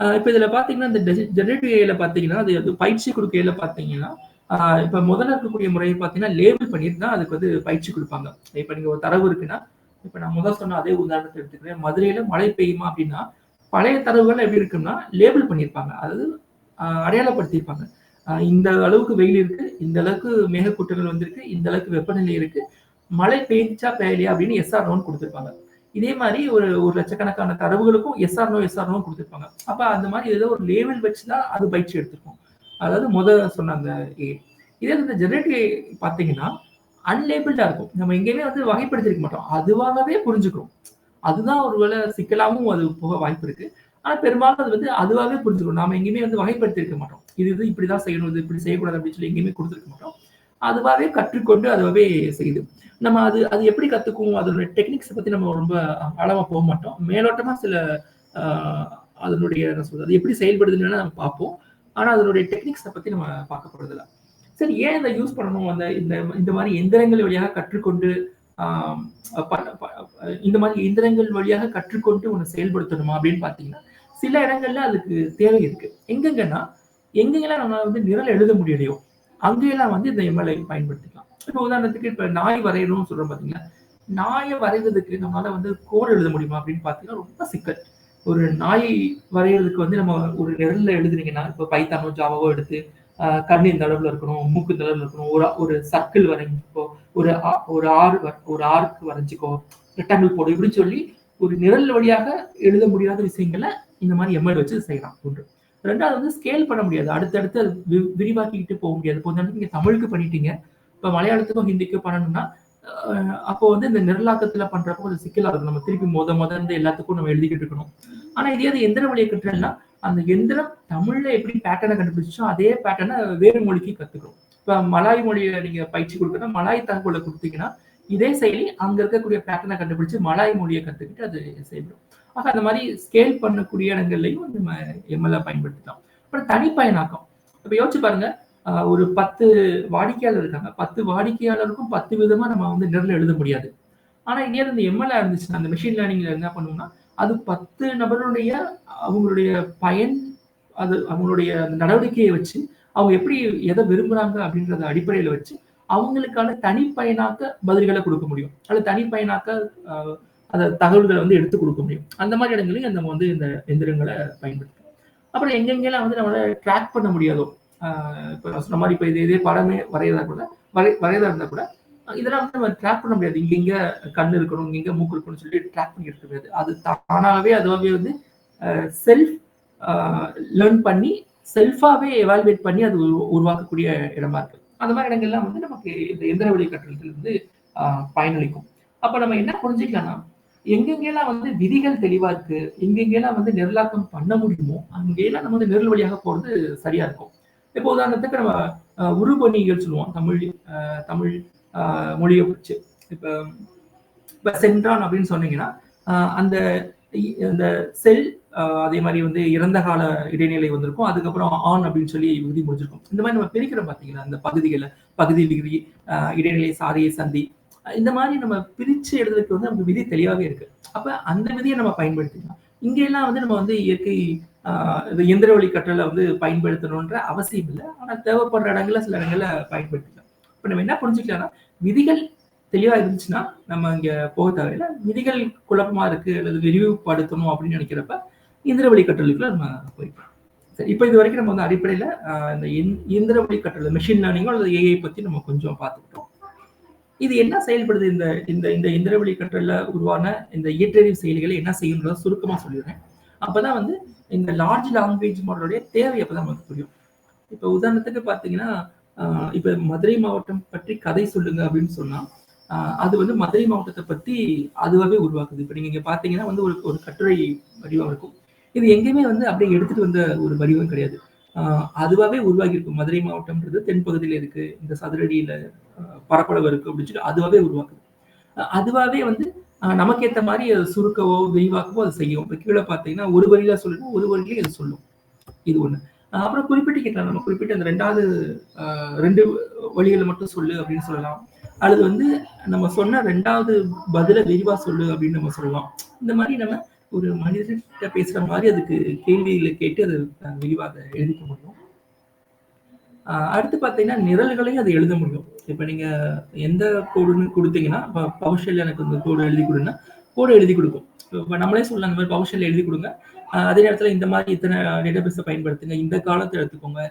இப்ப இதுல பார்த்தீங்கன்னா, இந்த ஜெனரேட்டிவ் ஏஐல பார்த்தீங்கன்னா, அது அது பயிற்சி குடுக்கையில பார்த்தீங்கன்னா, ஆ இப்ப முதல்ல இருக்கக்கூடிய முறை பார்த்தீங்கன்னா, லேபிள் பண்ணிட்டு தான் அதுக்கு வந்து பயிற்சி குடுப்பாங்க. இப்ப நீங்க ஒரு தரவு இருக்குன்னா, இப்ப நான் முதல் சொன்ன அதே உதாரணத்த எடுத்துக்கிறேன். மதுரையில மழை பெய்யுமா அப்டின்னா, பழைய தரவுகள் எப்படி இருக்குன்னா, லேபிள் பண்ணியிருப்பாங்க. அதாவது அடையாளப்படுத்தியிருப்பாங்க. இந்த அளவுக்கு வெயில் இருக்கு, இந்த அளவுக்கு மேகக்கூட்டங்கள் வந்திருக்கு, இந்த அளவுக்கு வெப்பநிலை இருக்கு. மழை பெய்ஞ்சுச்சா பெய்யலையா அப்படின்னு எஸ் ஆர் நோன்னு குடுத்திருப்பாங்க. இதே மாரி ஒரு ஒரு லட்சக்கணக்கான தரவுகளுக்கும் yes or no, yes or நோன்னு குடுத்திருப்பாங்க. அப்ப அந்த மாரி ஏதோ ஒரு லேபிள் வச்சு தான் அது பயிற்சி எடுத்திருக்கும். அதாவது சொன்ன அந்த ஏஐ. இதே இந்த ஜெனரேட்டிவ் ஏஐ பார்த்தீங்கன்னா, அன்லேபிள்டா இருக்கும். நம்ம எங்கேயுமே வந்து வகைப்படுத்தியிருக்க மாட்டோம். அதுவாகவே புரிஞ்சுக்கும். அதுதான் ஒரு வேள சிக்கலாவும் அது போக வாய்ப்பு இருக்கு. ஆனா பெரும்பாலும் அது வந்து அதுவாவே புரிஞ்சுக்கும். நாம எங்கேயுமே வந்து வகைப்படுத்தியிருக்க மாட்டோம். இது இப்படிதான் செய்யணும், இது இப்படி செய்யக்கூடாது அப்படின்னு சொல்லி எங்கேயுமே குடுத்திருக்க மாட்டோம். அதுவாவே கற்றுக்கொண்டு அதுவாவே செய்யுது. நம்ம அது அது எப்படி கத்துக்கும்? அதோட டெக்னிக்ஸ பத்தி நம்ம ரொம்ப ஆழமா போ மாட்டோம். மேலோட்டமா சில அ அதனுடைய என்ன சொல்றது, அது எப்படி செயல்படுதுன்னு நம்ம பார்ப்போம். ஆனா அதனுடைய டெக்னிக்ஸை பத்தி நம்ம பார்க்க போறதில்ல. சரி, ஏன் இதை யூஸ் பண்ணணும்? அந்த இந்த இந்த மாதிரி எந்திரங்கள் வழியாக கற்றுக்கொண்டு ஆஹ் இந்த மாதிரி எந்திரங்கள் வழியாக கற்றுக்கொண்டு ஒன்று செயல்படுத்தணுமா அப்படின்னு பார்த்தீங்கன்னா, சில இடங்கள்ல அதுக்கு தேவை இருக்கு. எங்கெங்கன்னா, எங்கெங்கெல்லாம் நம்ம வந்து நிரல் எழுத முடியலையோ அங்கெல்லாம் வந்து இந்த எம்எல்ஐ பயன்படுத்திக்கலாம். இப்போ உதாரணத்துக்கு இப்ப நாய் வரையணும்னு சொல்றோம் பாத்தீங்களா, நாயை வரைவதற்கு நம்மளால வந்து கோடு எழுத முடியுமா அப்படின்னு பாத்தீங்கன்னா ரொம்ப சிக்கல். ஒரு நாய் வரைகிறதுக்கு வந்து நம்ம ஒரு நிரல்ல எழுதுனீங்கன்னா, இப்போ பைத்தானோ ஜாவாவோ எடுத்து கண் இந்த அளவுல இருக்கணும், மூக்கு இந்த அளவுல இருக்கணும், ஒரு ஒரு சர்க்கிள் வரைஞ்சிக்கோ, ஒரு ஒரு ஆர்க் வரைஞ்சிக்கோ, ரெக்டாங்கிள் போடு இப்படின்னு சொல்லி ஒரு நிரல் வழியாக எழுத முடியாத விஷயங்களை இந்த மாதிரி எம்எல் வச்சு செய்யலாம். ஒன்று. ரெண்டாவது வந்து ஸ்கேல் பண்ண முடியாது. அடுத்தடுத்து அது விரிவாக்கிக்கிட்டு போக முடியாது. இப்போ வந்து நீங்க தமிழுக்கு பண்ணிட்டீங்க, இப்போ மலையாளத்துக்கும் ஹிந்திக்கும் பண்ணணும்னா அப்போ வந்து இந்த நிரலாக்கத்துல பண்றப்போ கொஞ்சம் சிக்கலா இருக்கும். நம்ம திருப்பி இருந்து எல்லாத்துக்கும் நம்ம எழுதிக்கிட்டு இருக்கணும். ஆனா இதே அது எந்திர வழியை கற்றல்னா அந்த எந்திரம் தமிழ்ல எப்படி பேட்டர்னை கண்டுபிடிச்சோ அதே பேட்டர்னை வேறு மொழிக்கு கத்துக்கணும். இப்ப மலாய் மொழியை நீங்க பயிற்சி கொடுக்கணும், மலாய் தகவலை கொடுத்தீங்கன்னா இதே செயலி அங்க இருக்கக்கூடிய பேட்டர்னை கண்டுபிடிச்சு மலாய் மொழியை கத்துக்கிட்டு அது செயல்படும். ஆக அந்த மாதிரி ஸ்கேல் பண்ணக்கூடிய இடங்கள்லையும் நம்ம எம்எல்ஏ பயன்படுத்திக்கலாம். அப்புறம் தனிப்பயனாக்கம். இப்ப யோசிச்சு பாருங்க, ஒரு 10 வாடிக்கையாளர் இருக்காங்க. 10 வாடிக்கையாளருக்கும் 10 விதமா நம்ம வந்து நிரல் எழுத முடியாது. ஆனா இதே இந்த எம்எல்ஏ இருந்துச்சுன்னா, அந்த மெஷின் லேர்னிங்ல என்ன பண்ணுவோம்னா, அது 10 நபருடைய அவங்களுடைய பயன், அது அவங்களுடைய நடவடிக்கையை வச்சு அவங்க எப்படி எதை விரும்புறாங்க அப்படின்றத அடிப்படையில வச்சு அவங்களுக்கான தனிப்பயனாக்க பதில்களை கொடுக்க முடியும். அல்லது தனிப்பயனாக்க அந்த தகவல்களை வந்து எடுத்து கொடுக்க முடியும். அந்த மாதிரி இடங்களையும் நம்ம வந்து இந்த எந்திரங்களை பயன்படுத்தலாம். அப்புறம் எங்கெங்கெல்லாம் வந்து நம்மளால ட்ராக் பண்ண முடியாதோ, இப்போ சொன்ன மாதிரி இப்போ இதே படமே வரையறதா கூட வரையறதா இருந்தா கூட இதெல்லாம் வந்து நம்ம ட்ராக் பண்ண முடியாது. இங்க கண் இருக்கணும், இங்க மூக்கு இருக்கணும்னு சொல்லி ட்ராக் பண்ணி இருக்க முடியாது. அது தானாகவே அதுவாகவே வந்து செல்ஃப் லேர்ன் பண்ணி செல்ஃபாவே எவால்வேட் பண்ணி அது உருவாக்கக்கூடிய இடமா இருக்கு. அந்த மாதிரி இடங்கள்லாம் வந்து நமக்கு இந்த எந்திர வழி கற்றல்கள் வந்து பயனளிக்கும். அப்ப நம்ம என்ன புரிஞ்சுக்கலாம்னா, எங்கெங்கெல்லாம் வந்து விதிகள் தெளிவா இருக்கு, எங்கெங்கெல்லாம் வந்து நிரலாக்கம் பண்ண முடியுமோ அங்கெல்லாம் நம்ம வந்து நிரல் வழியாக போறது சரியா இருக்கும். இப்போ உதாரணத்துக்கு நம்ம உருபணிகள் சொல்லுவோம் தமிழ் மொழியை வச்சு. இப்ப சென்றான் அப்படின்னு சொன்னீங்கன்னா அந்த அந்த செல் அதே மாதிரி வந்து இறந்த கால இடைநிலை வந்திருக்கும், அதுக்கப்புறம் ஆன் அப்படின்னு சொல்லி விதி முடிஞ்சிருக்கும். இந்த மாதிரி நம்ம பிரிக்கிறோம் பார்த்தீங்களா அந்த பகுதிகளை, பகுதி விகுதி, இடைநிலை, சாரிய, சந்தி, இந்த மாதிரி நம்ம பிரிச்சு எழுதுறதுக்கு வந்து நமக்கு விதி தெளிவாகவே இருக்கு. அப்ப அந்த விதியை நம்ம பயன்படுத்திக்கலாம். இங்க எல்லாம் வந்து நம்ம வந்து இயற்கை எந்திர வழி கற்றலை வந்து பயன்படுத்தணும்ன்ற அவசியம் இல்லை. ஆனா தேவைப்படுற இடங்கள்ல சில இடங்கள்ல பயன்படுத்திக்கலாம். இப்ப நம்ம என்ன புரிஞ்சுக்கலாம்னா, விதிகள் தெளிவா இருந்துச்சுன்னா நம்ம இங்க போக தேவையில்லை. விதிகள் குழப்பமா இருக்கு அல்லது விரிவுபடுத்தணும் அப்படின்னு நினைக்கிறப்ப இயந்திர வழி கற்றலுக்குள்ள நம்ம போய்க்கலாம். சரி, இப்போ இது வரைக்கும் நம்ம வந்து அடிப்படையில இந்த இயந்திர வழி கற்றல், மெஷின் லேர்னிங்கோ அல்லது ஏஐ பத்தி நம்ம கொஞ்சம் பார்த்துக்கிட்டோம். இது என்ன செயல்படுது? இந்த இந்த இந்த இயந்திர வழி கற்றல்ல உருவான இந்த இயற்றறிவு செயலிகளை என்ன செய்யுன்றத சுருக்கமா சொல்லிடுறேன். அப்பதான் வந்து இந்த லார்ஜ் லாங்குவேஜ் மாடலுடைய தேவை அப்பதான் நமக்கு புரியும். இப்ப உதாரணத்துக்கு பாத்தீங்கன்னா, இப்ப மதுரை மாவட்டம் பற்றி கதை சொல்லுங்க அப்படின்னு சொன்னா, அது வந்து மதுரை மாவட்டத்தை பத்தி அதுவாகவே உருவாக்குது. இப்ப நீங்க இங்க பாத்தீங்கன்னா வந்து ஒரு கட்டுரை வடிவம் இருக்கும். இது எங்கேயுமே வந்து அப்படியே எடுத்துட்டு வந்த ஒரு வடிவம் கிடையாது. அதுவாகவே உருவாகி இருக்கும். மதுரை மாவட்டம்ன்றது தென்பகுதியில இருக்கு, இந்த சதுரடியில பரப்பளவு இருக்கு அப்படின்னு சொல்லி அதுவாகவே உருவாக்குது. அதுவாகவே வந்து நமக்கு ஏற்ற மாதிரி அது சுருக்கவோ விரிவாக்கவோ அது செய்யும். இப்ப கீழே பார்த்தீங்கன்னா ஒரு வரியில சொல்லணும், ஒரு வரியிலே அது சொல்லும். இது ஒண்ணு. அப்புறம் குறிப்பிட்டு கேட்கலாம். நம்ம குறிப்பிட்ட அந்த 2வது 2 வழிகளை மட்டும் சொல்லு அப்படின்னு சொல்லலாம். அல்லது வந்து நம்ம சொன்ன 2வது பதில விரிவா சொல்லு அப்படின்னு நம்ம சொல்லலாம். இந்த மாதிரி நம்ம ஒரு மனிதர்கிட்ட பேசுற மாதிரி அதுக்கு கேள்விகளை கேட்டு அது விரிவாக எழுதிக்க முடியும். அடுத்து பார்த்தீங்கன்னா நிரல்களையும் அது எழுத முடியும். இப்ப நீங்க எந்த கோடுன்னு கொடுத்தீங்கன்னா, இப்போ பவர்ஷெல் எனக்கு இந்த கோடு எழுதி கொடுன்னா கோடு எழுதி கொடுக்கும். இப்போ நம்மளே சொல்லலாம், இந்த மாதிரி பவர்ஷெல் எழுதி கொடுங்க, அதே நேரத்தில் இந்த மாதிரி இத்தனை டேட்டாபேஸை பயன்படுத்துங்க, இந்த காலத்தை எடுத்துக்கோங்க,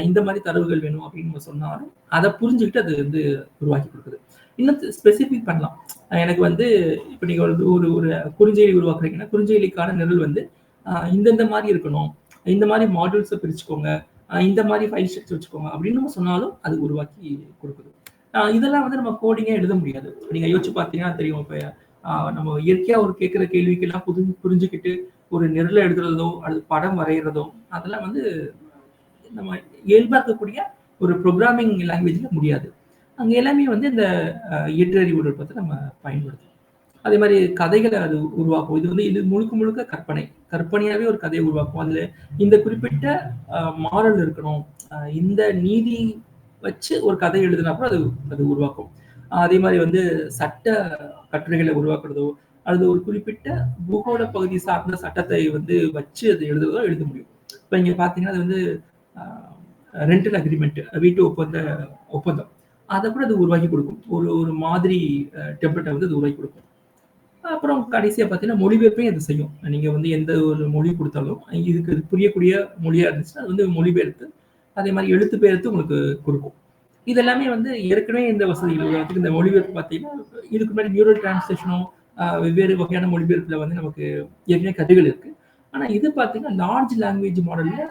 இந்த மாதிரி தரவுகள் வேணும் அப்படின்னு நம்ம சொன்னாலும் அதை புரிஞ்சுக்கிட்டு அது வந்து உருவாக்கி கொடுக்குது. இன்னும் ஸ்பெசிஃபிக் பண்ணலாம். எனக்கு வந்து இப்போ நீங்கள் ஒரு ஒரு குறுஞ்செய்தி உருவாக்குறீங்கன்னா குறுஞ்செய்திக்கான நிரல் வந்து இந்தந்த மாதிரி இருக்கணும், இந்த மாதிரி மாடியூல்ஸை பிரிச்சுக்கோங்க, இந்த மாதிரி ஃபைல் ஸ்ட்ரக்சர் வச்சுக்கோங்க அப்படின்னு நம்ம சொன்னாலும் அது உருவாக்கி கொடுக்குது. இதெல்லாம் வந்து நம்ம கோடிங்கே எழுத முடியாது. நீங்க யோசிச்சு பார்த்தீங்கன்னா தெரியும். இப்போ நம்ம இயற்கையா ஒரு கேட்குற கேள்விக்கெல்லாம் புரிஞ்சுக்கிட்டு ஒரு நிரல் எழுதுறதோ அல்லது படம் வரைகிறதோ அதெல்லாம் வந்து நம்ம இயல்பா இருக்கக்கூடிய ஒரு ப்ரோக்ராமிங் லாங்குவேஜ்ல முடியாது. அங்க எல்லாமே வந்து இந்த இயற்றறிவு நுட்பத்தை நம்ம பயன்படுத்தணும். அதே மாதிரி கதைகளை அது உருவாக்கும். இது முழுக்க முழுக்க கற்பனையாவே ஒரு கதையை உருவாக்கும். அதுல இந்த குறிப்பிட்ட மாரல் இருக்கணும், இந்த நீதி வச்சு ஒரு கதை எழுதினா கூட அது அது உருவாக்கும். அதே மாதிரி வந்து சட்ட கட்டுரைகளை உருவாக்குறதோ, அல்லது ஒரு குறிப்பிட்ட பூகோள பகுதி சார்ந்த சட்டத்தை வந்து வச்சு அது எழுதுறதோ எழுத முடியும். இப்ப இங்க பாத்தீங்கன்னா அது வந்து ரெண்டல் அக்ரிமெண்ட், வீட்டு ஒப்பந்தம் அதை கூட அது உருவாக்கி கொடுக்கும். ஒரு ஒரு மாதிரி டெம்ப்ளேட்டை வந்து அது உருவாக்கி கொடுக்கும். அப்புறம் கடைசியா பார்த்தீங்கன்னா மொழிபெயர்ப்பையும் அது செய்யும். நீங்க வந்து எந்த ஒரு மொழி கொடுத்தாலும் இதுக்கு புரியக்கூடிய மொழியா இருந்துச்சுன்னா அது வந்து மொழிபெயர்த்து அதே மாதிரி எழுத்து பெயர்த்து உங்களுக்கு கொடுக்கும். இது எல்லாமே வந்து ஏற்கனவே இந்த வசதிகள் உதாரணத்துக்கு இந்த மொழிபெயர்ப்பு பார்த்தீங்கன்னா இதுக்கு முன்னாடி நியூரல் டிரான்ஸ்லேஷனும் வெவ்வேறு வகையான மொழிபெயர்ப்புல வந்து நமக்கு ஏற்கனவே கதைகள் இருக்கு. ஆனா இது பார்த்தீங்கன்னா லார்ஜ் லாங்குவேஜ் மாடல்ல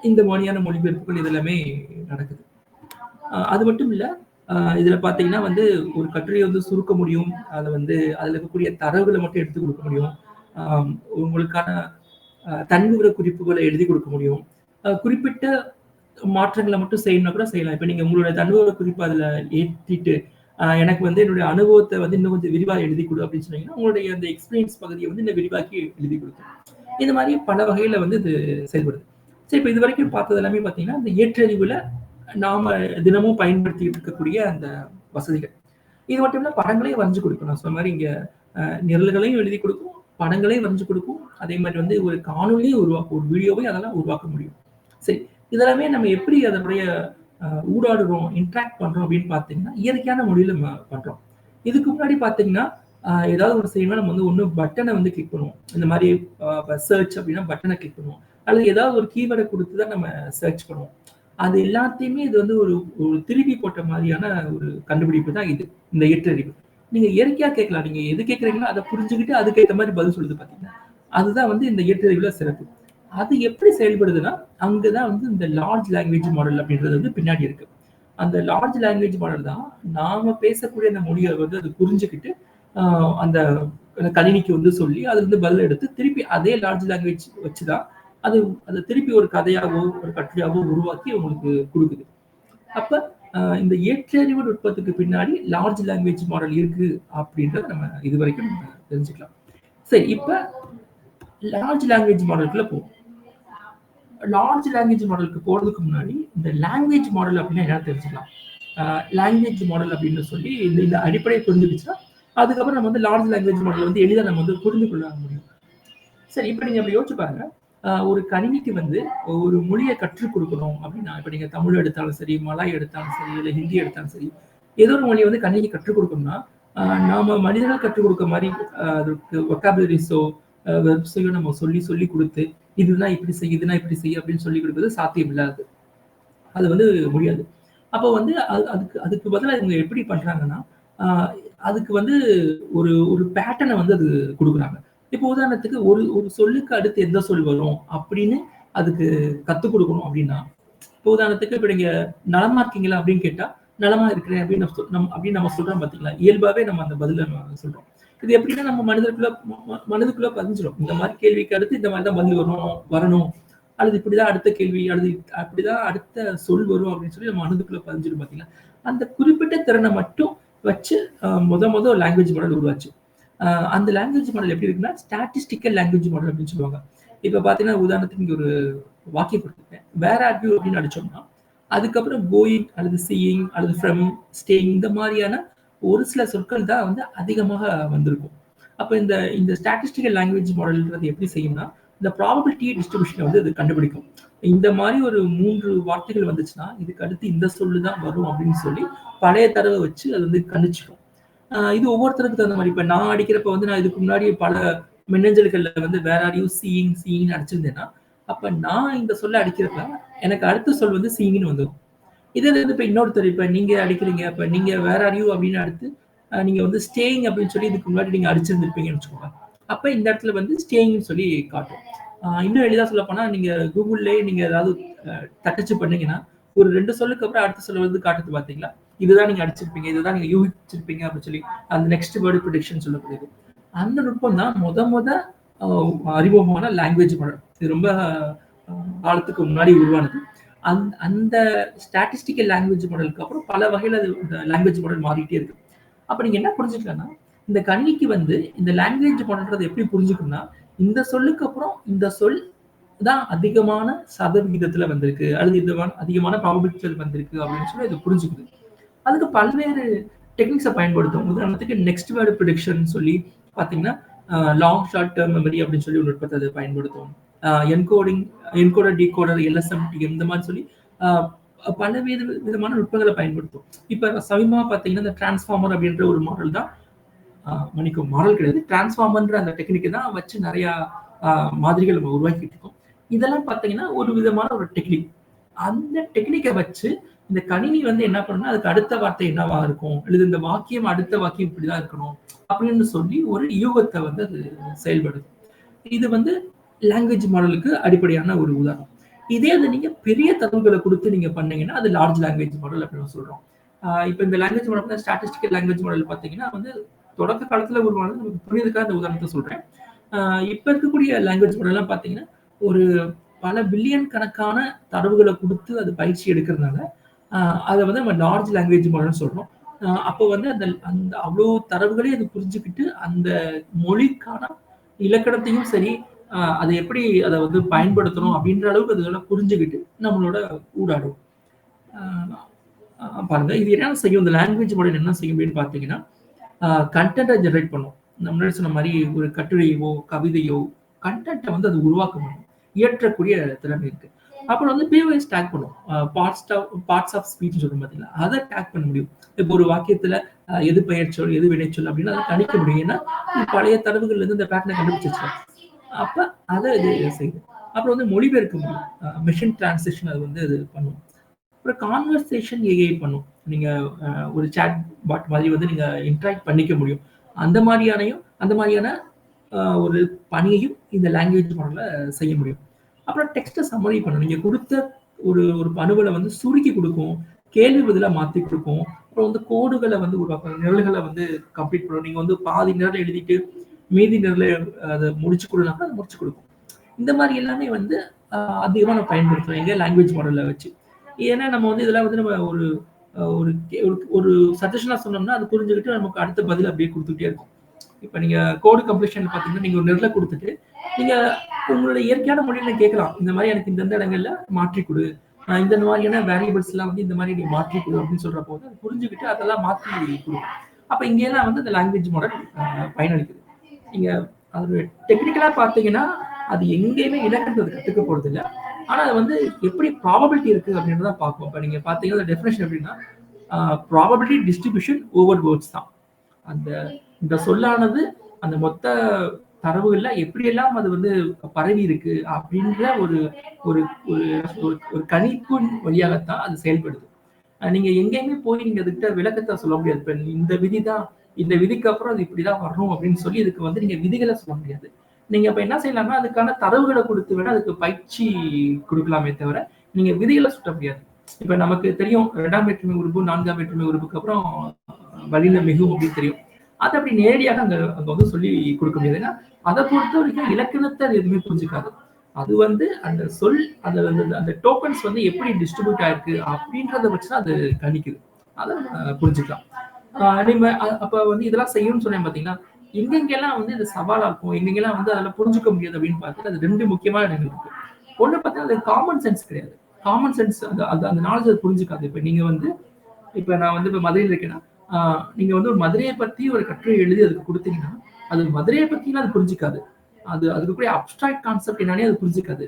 இந்த மாதிரியான மொழிபெயர்ப்புகள் இது எல்லாமே நடக்குது. அது மட்டும் இல்ல, இதுல பாத்தீங்கன்னா வந்து ஒரு கட்டுரையை வந்து சுருக்க முடியும். அதை வந்து அதுல இருக்கக்கூடிய தரவுகளை மட்டும் எடுத்து கொடுக்க முடியும். உங்களுக்கான தன்விவர குறிப்புகளை எழுதி கொடுக்க முடியும். குறிப்பிட்ட மாற்றங்களை மட்டும் செய்யணும்னா கூட செய்யலாம். இப்ப நீங்க உங்களோட தன்விவர குறிப்பு அதுல ஏற்றிட்டு எனக்கு வந்து என்னுடைய அனுபவத்தை வந்து இன்னும் கொஞ்சம் விரிவா எழுதி கொடு அப்படின்னு சொன்னீங்கன்னா உங்களுடைய அந்த எக்ஸ்பீரியன்ஸ் பகுதியை வந்து இன்னும் விரிவாக்கி எழுதி கொடுக்கும். இந்த மாதிரி பல வகையில வந்து இது செயல்படுது. சரி, இப்ப இது வரைக்கும் பார்த்தது எல்லாமே பாத்தீங்கன்னா இந்த ஏற்றறிவுல நாம தினமும் பயன்படுத்திட்டு இருக்கக்கூடிய அந்த வசதிகள். இது மட்டும் இல்ல, படங்களையும் வரைஞ்சு கொடுக்கும். நான் சொன்ன மாதிரி இங்க நிரல்களையும் எழுதி கொடுக்கும், படங்களையும் வரைஞ்சு கொடுக்கும். அதே மாதிரி வந்து ஒரு காணொலியும் உருவாக்கும், ஒரு வீடியோவையும் அதெல்லாம் உருவாக்க முடியும். சரி, இதெல்லாமே நம்ம எப்படி அதனுடைய ஊடாடுறோம், இன்ட்ராக்ட் பண்றோம் அப்படின்னு பாத்தீங்கன்னா இயற்கையான மொழியில நம்ம பண்றோம். இதுக்கு முன்னாடி பாத்தீங்கன்னா ஏதாவது ஒரு செய்யணும்னா நம்ம வந்து ஒண்ணு பட்டனை வந்து கிளிக் பண்ணுவோம். இந்த மாதிரி சர்ச் அப்படின்னா பட்டனை கிளிக் பண்ணுவோம், அல்லது ஏதாவது ஒரு கீவேர்டை கொடுத்து தான் நம்ம சர்ச் பண்ணுவோம். அது எல்லாத்தையுமே இது வந்து ஒரு ஒரு திருப்பி போட்ட மாதிரியான ஒரு கண்டுபிடிப்பு தான் இது, இந்த ஏற்றறிவு. நீங்க இயற்கையா கேட்கலாம், நீங்க எது கேட்கறீங்களோ அதை புரிஞ்சுக்கிட்டு அதுக்கேற்ற மாதிரி பதில் சொல்லுது பாத்தீங்கன்னா, அதுதான் வந்து இந்த ஏற்றறிவுல சிறப்பு. அது எப்படி செயல்படுதுன்னா அங்கதான் வந்து இந்த லார்ஜ் லாங்குவேஜ் மாடல் அப்படின்றது வந்து பின்னாடி இருக்கு. அந்த லார்ஜ் லாங்குவேஜ் மாடல் தான் நாம பேசக்கூடிய அந்த மொழியை வந்து அது புரிஞ்சுக்கிட்டு அந்த கணினிக்கு வந்து சொல்லி அதுல இருந்து பதில் எடுத்து திருப்பி அதே லார்ஜ் லாங்குவேஜ் வச்சுதான் அது அதை திருப்பி ஒரு கதையாவோ ஒரு கட்டுரையாவோ உருவாக்கி உங்களுக்கு கொடுக்குது. அப்ப இந்த ஏற்றறிவு நுட்பத்துக்கு பின்னாடி லார்ஜ் லாங்குவேஜ் மாடல் இருக்கு அப்படின்றத நம்ம இது வரைக்கும் நம்ம தெரிஞ்சுக்கலாம். சரி, இப்ப லார்ஜ் லாங்குவேஜ் மாடலுக்குள்ள போவோம். லார்ஜ் லாங்குவேஜ் மாடலுக்கு போறதுக்கு முன்னாடி இந்த லாங்குவேஜ் மாடல் அப்படின்னா என்ன தெரிஞ்சுக்கலாம். லாங்குவேஜ் மாடல் அப்படின்னு சொல்லி இந்த அடிப்படையை புரிஞ்சுக்கிச்சுன்னா அதுக்கப்புறம் நம்ம வந்து லார்ஜ் லாங்குவேஜ் மாடல் வந்து எளிதாக நம்ம வந்து புரிந்து கொள்ள முடியும். சரி, இப்ப நீங்க அப்படி யோசிச்சு பாருங்க. ஒரு கணினிக்கு வந்து ஒரு மொழியை கற்றுக் கொடுக்கணும் அப்படின்னா, இப்ப நீங்க தமிழ் எடுத்தாலும் சரி, மலாய் எடுத்தாலும் சரி, இல்லை ஹிந்தி எடுத்தாலும் சரி, ஏதோ ஒரு மொழியை வந்து கணினிக்கு கற்றுக் கொடுக்கணும்னா நாம மனிதர்கள் கற்றுக் கொடுக்க மாதிரி அதுக்கு ஒக்காபுலரிஸோ வெப்ஸையோ நம்ம சொல்லி சொல்லி கொடுத்து இதுதான் இப்படி செய், இதுதான் இப்படி செய் அப்படின்னு சொல்லி கொடுக்கிறது சாத்தியம் இல்லாது. அது வந்து முடியாது. அப்போ வந்து அதுக்கு அதுக்கு பதிலாக இவங்க எப்படி பண்றாங்கன்னா அதுக்கு வந்து ஒரு ஒரு பேட்டர்னை வந்து அது கொடுக்குறாங்க. இப்போ உதாரணத்துக்கு ஒரு ஒரு சொல்லுக்கு அடுத்து எந்த சொல் வரும் அப்படின்னு அதுக்கு கத்துக் கொடுக்கணும் அப்படின்னா, இப்போ உதாரணத்துக்கு இப்ப நீங்க நலமா இருக்கீங்களா அப்படின்னு கேட்டா நலமா இருக்கிறேன் அப்படின்னு நம்ம சொல்றோம் பாத்தீங்களா, இயல்பாவே நம்ம அந்த பதில நம்ம சொல்றோம். இது எப்படின்னா நம்ம மனதுக்குள்ள பதிஞ்சிடும். இந்த மாதிரி கேள்விக்கு அடுத்து இந்த மாதிரிதான் பதில் வரணும், அல்லது இப்படிதான் அடுத்த கேள்வி, அல்லது அப்படிதான் அடுத்த சொல் வரும் அப்படின்னு சொல்லி நம்ம மனதுக்குள்ள பதிஞ்சிடும் பாத்தீங்களா. அந்த குறிப்பிட்ட திறனை மட்டும் வச்சு முத லாங்குவேஜ் மாடல் உருவாச்சு. அந்த லாங்குவேஜ் மாடல் எப்படி இருக்குன்னா ஸ்டாட்டிஸ்டிக்கல் லாங்குவேஜ் மாடல் அப்படின்னு சொல்லுவாங்க. இப்ப பாத்தீங்கன்னா உதாரணத்துக்கு இங்க ஒரு வாக்கியம் கொடுத்துருக்கேன், வேர் ஆர் யூ அப்படின்னு அடிச்சோம்னா அதுக்கப்புறம் கோயிங் அல்லது சீயிங் அல்லது ஃப்ரம், ஸ்டேயிங் இந்த மாதிரியான ஒரு சில சொற்கள் தான் வந்து அதிகமாக வந்திருக்கும். அப்ப இந்த இந்த ஸ்டாட்டிஸ்டிக்கல் லாங்குவேஜ் மாடல்ன்றது எப்படி செய்யும்னா இந்த ப்ராபபிலிட்டி டிஸ்ட்ரிபியூஷனை வந்து அது கண்டுபிடிக்கும். இந்த மாதிரி ஒரு 3 வார்த்தைகள் வந்துச்சுன்னா இதுக்கு அடுத்து இந்த சொல்லு தான் வரும் அப்படின்னு சொல்லி பழைய தரவை வச்சு அது வந்து கணிச்சுக்கும். இது ஒவ்வொருத்தருக்கு தகுந்த மாதிரி. இப்ப நான் அடிக்கிறப்ப வந்து நான் இதுக்கு முன்னாடி பல மின்னஞ்சல்கள்ல வந்து வேர் ஆர் யூ சீயிங் அடிச்சிருந்தேன்னா அப்ப நான் இந்த சொல்ல அடிக்கிறப்ப எனக்கு அடுத்த சொல் வந்து சீயிங்னு வந்துடும். இதே வந்து இப்ப இன்னொருத்தர் இப்ப நீங்க அடிக்கிறீங்க, இப்ப நீங்க வேர் ஆர் யூ அப்படின்னு அடுத்து நீங்க வந்து ஸ்டேயிங் அப்படின்னு சொல்லி இதுக்கு முன்னாடி நீங்க அடிச்சிருந்திருப்பீங்கன்னு வச்சுக்கோங்க. அப்ப இந்த இடத்துல வந்து ஸ்டேயிங்னு சொல்லி காட்டும். இன்னும் எளிதா சொல்ல போனா நீங்க கூகுள்லயே நீங்க ஏதாவது தட்டச்சு பண்ணீங்கன்னா ஒரு 2 சொல்லுக்கு அப்புறம் அடுத்த சொல்ல வந்து காட்டுது பாத்தீங்களா, இதுதான் நீங்க அடிச்சிருப்பீங்க, இதுதான் நீங்க யூகிச்சிருப்பீங்க அப்படின்னு சொல்லி அந்த நெக்ஸ்ட் வேர்டு ப்ரெடிக்ஷன் சொல்லக்கூடியது. அந்த நுட்பம் தான் முத அறிமுகமான லாங்குவேஜ் மாடல். இது ரொம்ப காலத்துக்கு முன்னாடி உருவானது. அந்த ஸ்டாட்டிஸ்டிக்கல் லாங்குவேஜ் மாடலுக்கு அப்புறம் பல வகையில லாங்குவேஜ் மாடல் மாறிட்டே இருக்கு. அப்ப நீங்க என்ன புரிஞ்சுக்கலாம்னா இந்த கணினிக்கு வந்து இந்த லாங்குவேஜ் மாடல்ன்றது எப்படி புரிஞ்சுக்கணும்னா, இந்த சொல்லுக்கு அப்புறம் இந்த சொல் தான் அதிகமான சதவிகிதத்துல வந்திருக்கு. அல்லது இது அதிகமான ப்ராபபிலிட்டில வந்திருக்கு அப்படின்னு சொல்லி அது புரிஞ்சுக்குது. அதுக்கு பல்வேறு டெக்னிக்ஸ பயன்படுத்தும். உதாரணத்துக்கு நெக்ஸ்ட் வேர்ட் ப்ரிடிக்ஷன் சொல்லி பார்த்தீங்கன்னா, லாங் ஷார்ட் டெர்ம் மெமரி அப்படின்னு சொல்லி ஒரு நுட்பத்த அது பயன்படுத்தும். என்கோடிங், என்கோடர், டிகோடர், எல்எஸ்எம்டிஎம் இந்த மாதிரி சொல்லி அ பல விதமான நுட்பங்கள பயன்படுத்தும். இப்ப சமீபமா பார்த்தீங்கன்னா, இந்த டிரான்ஸ்ஃபார்மர் அப்படின்ற ஒரு மாடல் தான் மன்னிக்கவும் மாடல் கிடையாது. டிரான்ஸ்ஃபார்மர்ன்ற அந்த டெக்னிக்க தான் வச்சு நெறையா அ மாதிரிகள் நம்ம உருவாக்கிட்டு இருக்கோம். இதெல்லாம் பார்த்தீங்கன்னா, ஒரு விதமான ஒரு டெக்னிக். அந்த டெக்னிக்க வச்சு இந்த கணினி வந்து என்ன பண்ணும்னா, அதுக்கு அடுத்த வார்த்தை என்னவா இருக்கும்? அல்லது இந்த வாக்கியம் அடுத்த வாக்கியம் இப்படிதான் இருக்கணும். அப்படின்னு சொல்லி ஒரு யூகத்த வந்து அது செயல்படுது. இது வந்து லாங்குவேஜ் மாடலுக்கு அடிப்படையான ஒரு உதாரணம். இதே இது நீங்க பெரிய தரவுகள குடுத்து நீங்க பண்ணீங்கன்னா, அது லார்ஜ் லாங்குவேஜ் மாடல் அப்படின்னு சொல்றோம். இப்ப இந்த language model statistical language model பார்த்தீங்கன்னா வந்து, தொடக்க காலத்துல உருவானது நமக்கு புரியுறதுக்காக இந்த உதாரணத்த சொல்றேன். அ இப்ப இருக்கக்கூடிய லாங்குவேஜ் மாடல்லாம் பார்த்தீங்கன்னா, ஒரு பல பில்லியன் கணக்கான தரவுகள குடுத்து அது பயிற்சி எடுக்கிறதுனால, அ அத வந்து நம்ம லார்ஜ் லாங்குவேஜ் மாடல்னு சொல்றோம். அப்போ வந்து அந்த அந்த அவ்ளோ தரவுகளையும் அது புரிஞ்சுக்கிட்டு, அந்த மொழிக்கான இலக்கணத்தையும் சரி, அத எப்படி அத வந்து பயன்படுத்தணும் அப்படின்ற அளவுக்கு அதெல்லாம் புரிஞ்சுகிட்டு நம்மளோட ஊடாடும். அ பாருங்க. இது என்ன செய்யும்? இந்த லாங்குவேஜ் மாடல் என்ன செய்யும் அப்படின்னு பார்த்தீங்கன்னா, கன்டென்ட்ட ஜெனரேட் பண்ணும். நான் முன்னாடி சொன்ன மாரி ஒரு கட்டுரையவோ, கவிதையோ, கன்டென்ட்ட வந்து அது உருவாக்க முடியும். இயற்றக்கூடிய திறமை இருக்கு. அப்புறம் வந்து பிஓஎஸ் டேக் பண்ணும். பார்ட்ஸ் ஆஃப் ஸ்பீச்ன்னு சொல்றோம் பார்த்தீங்களா? அத டேக் பண்ண முடியும். இப்போ ஒரு வாக்கியத்துல எது பெயர்ச்சொல், எது வினைச்சொல் அப்படின்னு அத கணிக்க முடியும். ஏன்னா, இது பழைய தரவுகள்ல இருந்து இந்த பேட்டர்ன கண்டுபிடிச்சிருச்சு. அப்ப அத இது செய்யுது. அப்புறம் வந்து மொழிபெயர்க்க முடியும். மெஷின் டிரான்ஸ்லேஷன் அது வந்து அது பண்ணும். அப்புறம் கான்வர்சேஷன் ஏஐ பண்ணும். நீங்க அ ஒரு சாட் பாட் மாதிரி வந்து நீங்க இன்டராக்ட் பண்ணிக்க முடியும். அந்த மாரியான ஒரு பணியையும் இந்த லாங்குவேஜ் மாடல்ல செய்ய முடியும். அப்புறம் டெக்ஸ்ட்ட சம்மரி பண்ணும். நீங்க குடுத்த ஒரு ஒரு பணுவல வந்து சுருக்கி குடுக்கும். கேள்வி பதிலா மாத்தி குடுக்கும். அப்புறம் வந்து கோடுகள வந்து உருவாக்கும். நிரல்கள வந்து கம்ப்ளீட் பண்ணும். நீங்க வந்து பாதி நிரல் எழுதிட்டு, மீதி நிரல அத முடிச்சு குடுனா கூட அது முடிச்சு குடுக்கும். இந்த மாரி எல்லாமே வந்து அதிகமா நான் பயன்படுத்துவேன் எங்க லாங்குவேஜ் மாடல்ல வச்சு. ஏன்னா நம்ம வந்து இதெல்லாம் வந்து நம்ம ஒரு அ ஒரு ஒரு ஒரு சஜஷனா சொன்னோம்னா, அது புரிஞ்சுகிட்டு நமக்கு அடுத்த பதில் அப்படியே குடுத்துக்கிட்டே இருக்கும். இப்ப நீங்க கோட் கம்ப்ளீஷன்ல பார்த்தீங்கன்னா, நீங்க ஒரு நிரல குடுத்துட்டு, நீங்க உங்களுடைய இயற்கையான மொழியில கேட்கலாம். இந்த மாரி எனக்கு இந்தந்த இடங்கள்ல மாற்றி குடு. இந்த மாரியான வேரியபிள்ஸ்லாம் வந்து இந்த மாரி நீ மாற்றி குடு அப்படின்னு சொல்றப்போ வந்து, அது புரிஞ்சுகிட்டு அதெல்லாம் மாத்தி குடுக்கும். அப்ப இங்கேல்லாம் வந்து இந்த லாங்குவேஜ் மாடல் பயனளிக்குது. நீங்க அது டெக்னிக்கலா பார்த்தீங்கன்னா, அது எங்கேயுமே இலக்கணத்த அது கத்துக்க போறதில்ல. ஆனா அது வந்து எப்படி ப்ராபபிலிட்டி இருக்கு அப்படின்றத பார்க்கும். இப்ப நீங்க பார்த்தீங்கன்னா, டெஃபினிஷன் எப்படின்னா, ப்ராபபிலிட்டி டிஸ்ட்ரிபியூஷன் ஓவர் வேர்ட்ஸ் தான். அந்த இந்த சொல்லானது அந்த மொத்த தரவுகள்ல எப்படியெல்லாம் அது வந்து பரவி இருக்கு அப்படின்ற ஒரு ஒரு ஒரு ஒரு கணிப்பின் வழியாகத்தான் அது செயல்படுது. நீங்க எங்கேயுமே போய் நீங்க அதுகிட்ட விளக்கத்த சொல்ல முடியாது. இப்ப இந்த விதி தான், இந்த விதிக்கு அப்புறம் அது இப்படிதான் வரணும் அப்படின்னு சொல்லி இதுக்கு வந்து நீங்க விதிகள சொல்ல முடியாது. நீங்க அப்ப என்ன செய்யலாம்னா, அதுக்கான தரவுகள குடுத்து வேணா அதுக்கு பயிற்சி குடுக்கலாமே தவிர, நீங்க விதிகள சுட்ட முடியாது. இப்ப நமக்கு தெரியும் 2ஆம் வேற்றுமை உறுப்பு, 4ஆம் வேற்றுமை உறுப்புக்கு அப்புறம் வழியில மிகும் அப்படின்னு தெரியும். அத அப்படி நேரடியாக அங்க அங்க வந்து சொல்லி குடுக்க முடியாது. ஏன்னா, அத பொறுத்தவரைக்கும் இலக்கணத்த அது எதுவுமே புரிஞ்சுக்காது. அது வந்து அந்த சொல் அந்த அந்த அந்த டோக்கன்ஸ் வந்து எப்படி டிஸ்ட்ரிபியூட் ஆயிருக்கு அப்படின்றத வச்சு தான் அது கணிக்குது. அத நம்ம புரிஞ்சுக்கலாம். நீங்க அப்ப வந்து இதெல்லாம் செய்யும்னு சொன்னேன் பார்த்தீங்களா? எங்கெங்கெல்லாம் வந்து இது சவாலா இருக்கும், எங்கெங்கெல்லாம் வந்து அதெல்லாம் புரிஞ்சுக்க முடியாது அப்படின்னு பார்த்தா, அது 2 முக்கியமான இடங்கள் இருக்கு. ஒண்ணு பார்த்தீங்கன்னா, அது காமன் சென்ஸ் கிடையாது. காமன் சென்ஸ் அந்த அந்த அந்த நாலேட்ஜ் அது புரிஞ்சுக்காது. இப்ப நீங்க வந்து இப்ப நான் வந்து இப்ப மதுரையில இருக்கேன்னா, ஆ நீங்க வந்து ஒரு மதுரைய பத்தி ஒரு கட்டுரை எழுதி அதுக்கு குடுத்தீங்கன்னா, அது மதுரைய பத்திலாம் அது புரிஞ்சுக்காது. அதுக்குரிய அப்ஸ்ட்ராக்ட் கான்செப்ட் என்னன்னே அது புரிஞ்சுக்காது.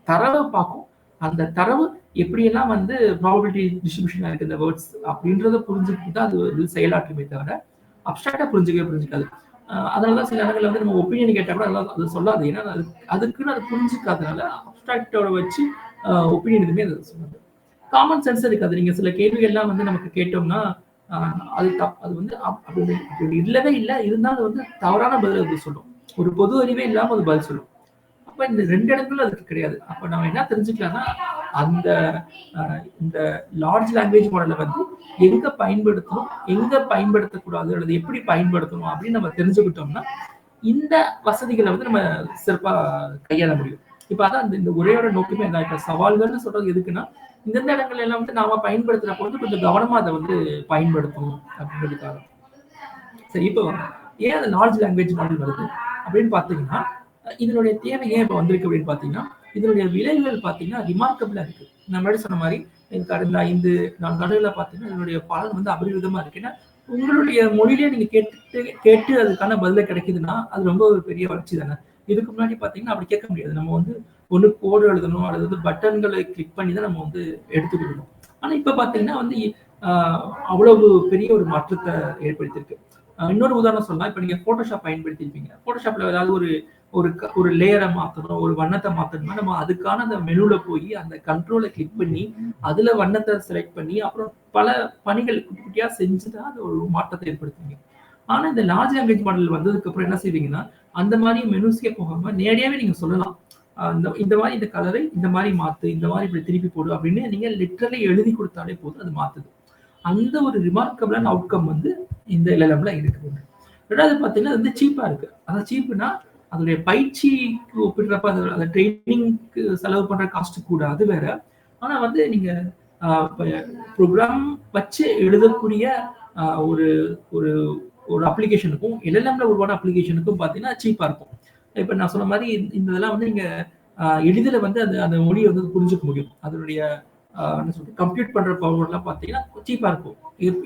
தரவ பார்க்கும். அந்த தரவு எப்படியெல்லாம் வந்து ப்ராபபிலிட்டி டிஸ்ட்ரிபியூஷன் இருக்கு இந்த வேர்ட்ஸ் அப்படின்றத புரிஞ்சுக்கிட்டு தான் அது வந்து செயலாற்றுமே தவிர, அப்ஸ்ட்ராக்ட்டா புரிஞ்சுக்காது. அதனால தான் சில நேரங்கள்ல வந்து நம்ம ஒப்பீனியன் கேட்டா கூட அதெல்லாம் அது சொல்லாது. ஏன்னா, அதுக்குன்னு அது புரிஞ்சுக்காதனால அப்ஸ்ட்ராக்ட்டோட வச்சு ஒப்பீனியன் எதுவுமே அது சொல்லாது. காமன் சென்ஸ் இருக்காது. நீங்க சில கேள்விகள்லாம் வந்து நமக்கு கேட்டோம்னா, அ அது வந்து அப்படி அப்படி இல்லவே இல்ல. இருந்தாலும் அது வந்து தவறான பதில் அது சொல்லும். ஒரு பொது அறிவே இல்லாம அது பதில் சொல்லும். அப்ப இந்த 2 இடங்களும் அதுக்கு கிடையாது. அப்ப நம்ம என்ன தெரிஞ்சுக்கலாம்னா, அந்த அ இந்த லார்ஜ் லாங்குவேஜ் மாடல வந்து எங்க பயன்படுத்தணும், எங்க பயன்படுத்தக்கூடாது அல்லது எப்படி பயன்படுத்தணும் அப்படின்னு நம்ம தெரிஞ்சுக்கிட்டோம்னா, இந்த வசதிகள வந்து நம்ம சிறப்பா கையாள முடியும். இப்ப அதான் இந்த உரையோட நோக்கமே அதான். இப்ப சவால்கள்னு சொல்றது எதுக்குன்னா, இந்தந்த இடங்கள்ல எல்லாம் வந்து நாம பயன்படுத்துறப்போ வந்து கொஞ்சம் கவனமா அத வந்து பயன்படுத்தணும் அப்படின்றதுக்காக. சரி இப்போ ஏன் அந்த லார்ஜ் லாங்குவேஜ் மாடல் வருது அப்படின்னு பார்த்தீங்கன்னா, இதனுடைய தேவை ஏன் இப்போ வந்திருக்கு அப்படின்னு பார்த்தீங்கன்னா, இதனுடைய விளைவுகள் பார்த்தீங்கன்னா ரிமார்க்கபிளா இருக்கு. நான் முன்னாடி சொன்ன மாரி கடந்த 5, 4 ஆண்டுகளா பார்த்தீங்கன்னா, இதனுடைய பலன் வந்து அபரிவிதமா இருக்கு. ஏன்னா, உங்களுடைய மொழியிலேயே நீங்க கேட்டு அதுக்கான பதில் கிடைக்குதுன்னா, அது ரொம்ப ஒரு பெரிய வளர்ச்சி தானே. இதுக்கு முன்னாடி பார்த்தீங்கன்னா, அப்படி கேட்க முடியாது. நம்ம வந்து ஒண்ணு கோடு எழுதணும், அல்லது வந்து பட்டன்களை கிளிக் பண்ணி தான் நம்ம வந்து எடுத்துக்கிடணும். ஆனா இப்ப பார்த்தீங்கன்னா வந்து அ அவ்வளவு பெரிய ஒரு மாற்றத்த ஏற்படுத்தியிருக்கு. இன்னொரு உதாரணம் சொல்லலாம். இப்ப நீங்க Photoshop பயன்படுத்தியிருப்பீங்க. Photoshopல ஏதாவது ஒரு ஒரு ஒரு லேயர மாத்தணும், ஒரு வண்ணத்த மாத்தணும்னா, நம்ம அதுக்கான அந்த மெனுல போயி அந்த கண்ட்ரோல கிளிக் பண்ணி, அதுல வண்ணத்த செலக்ட் பண்ணி, அப்புறம் பல பணிகள் குட்டி குட்டியா செஞ்சு தான் அது ஒரு மாற்றத்த ஏற்படுத்துவீங்க. ஆனா இந்த லார்ஜ் லாங்குவேஜ் மாடல் வந்ததுக்கு அப்புறம் என்ன செய்வீங்கன்னா, அந்த மாரி மெனுஸ்க்கே போகாம நேரடியாவே நீங்க சொல்லலாம். இந்த மாரி இந்த கலரை இந்த மாரி மாத்து, இந்த மாரி இப்படி திருப்பி போடு அப்படின்னு நீங்க லிட்டரலி எழுதி குடுத்தாலே போதும் அது மாத்துது. அந்த ஒரு ரிமார்க்கபிளான அவுட்கம் வந்து இந்த LLMல இருக்குது. 2வது பார்த்தீங்கன்னா, அது வந்து சீப்பா இருக்கு. அதாவது சீப்னா அதனுடைய பயிற்சிக்கு ஒப்பிடுறப்ப அந்த ட்ரெய்னிங்க்கு செலவு பண்ற காஸ்ட் கூட அது வேற. ஆனா வந்து நீங்க இப்ப ப்ரோகிராம் வச்சு எழுதக்கூடிய அ ஒரு ஒரு ஒரு அப்ளிகேஷனுக்கும் LLMல உருவான அப்ளிகேஷனுக்கும் பார்த்தீங்கன்னா சீப்பா இருக்கும். இப்ப நான் சொன்ன மாரி இந்த இதெல்லாம் வந்து நீங்க எளிதில வந்து அந்த அந்த மொழிய வந்து புரிஞ்சுக்க முடியும். அதனுடைய என்ன சொல்றது கம்ப்யூட் பண்ற பவர்லாம் பார்த்தீங்கன்னா சீப்பா இருக்கும்.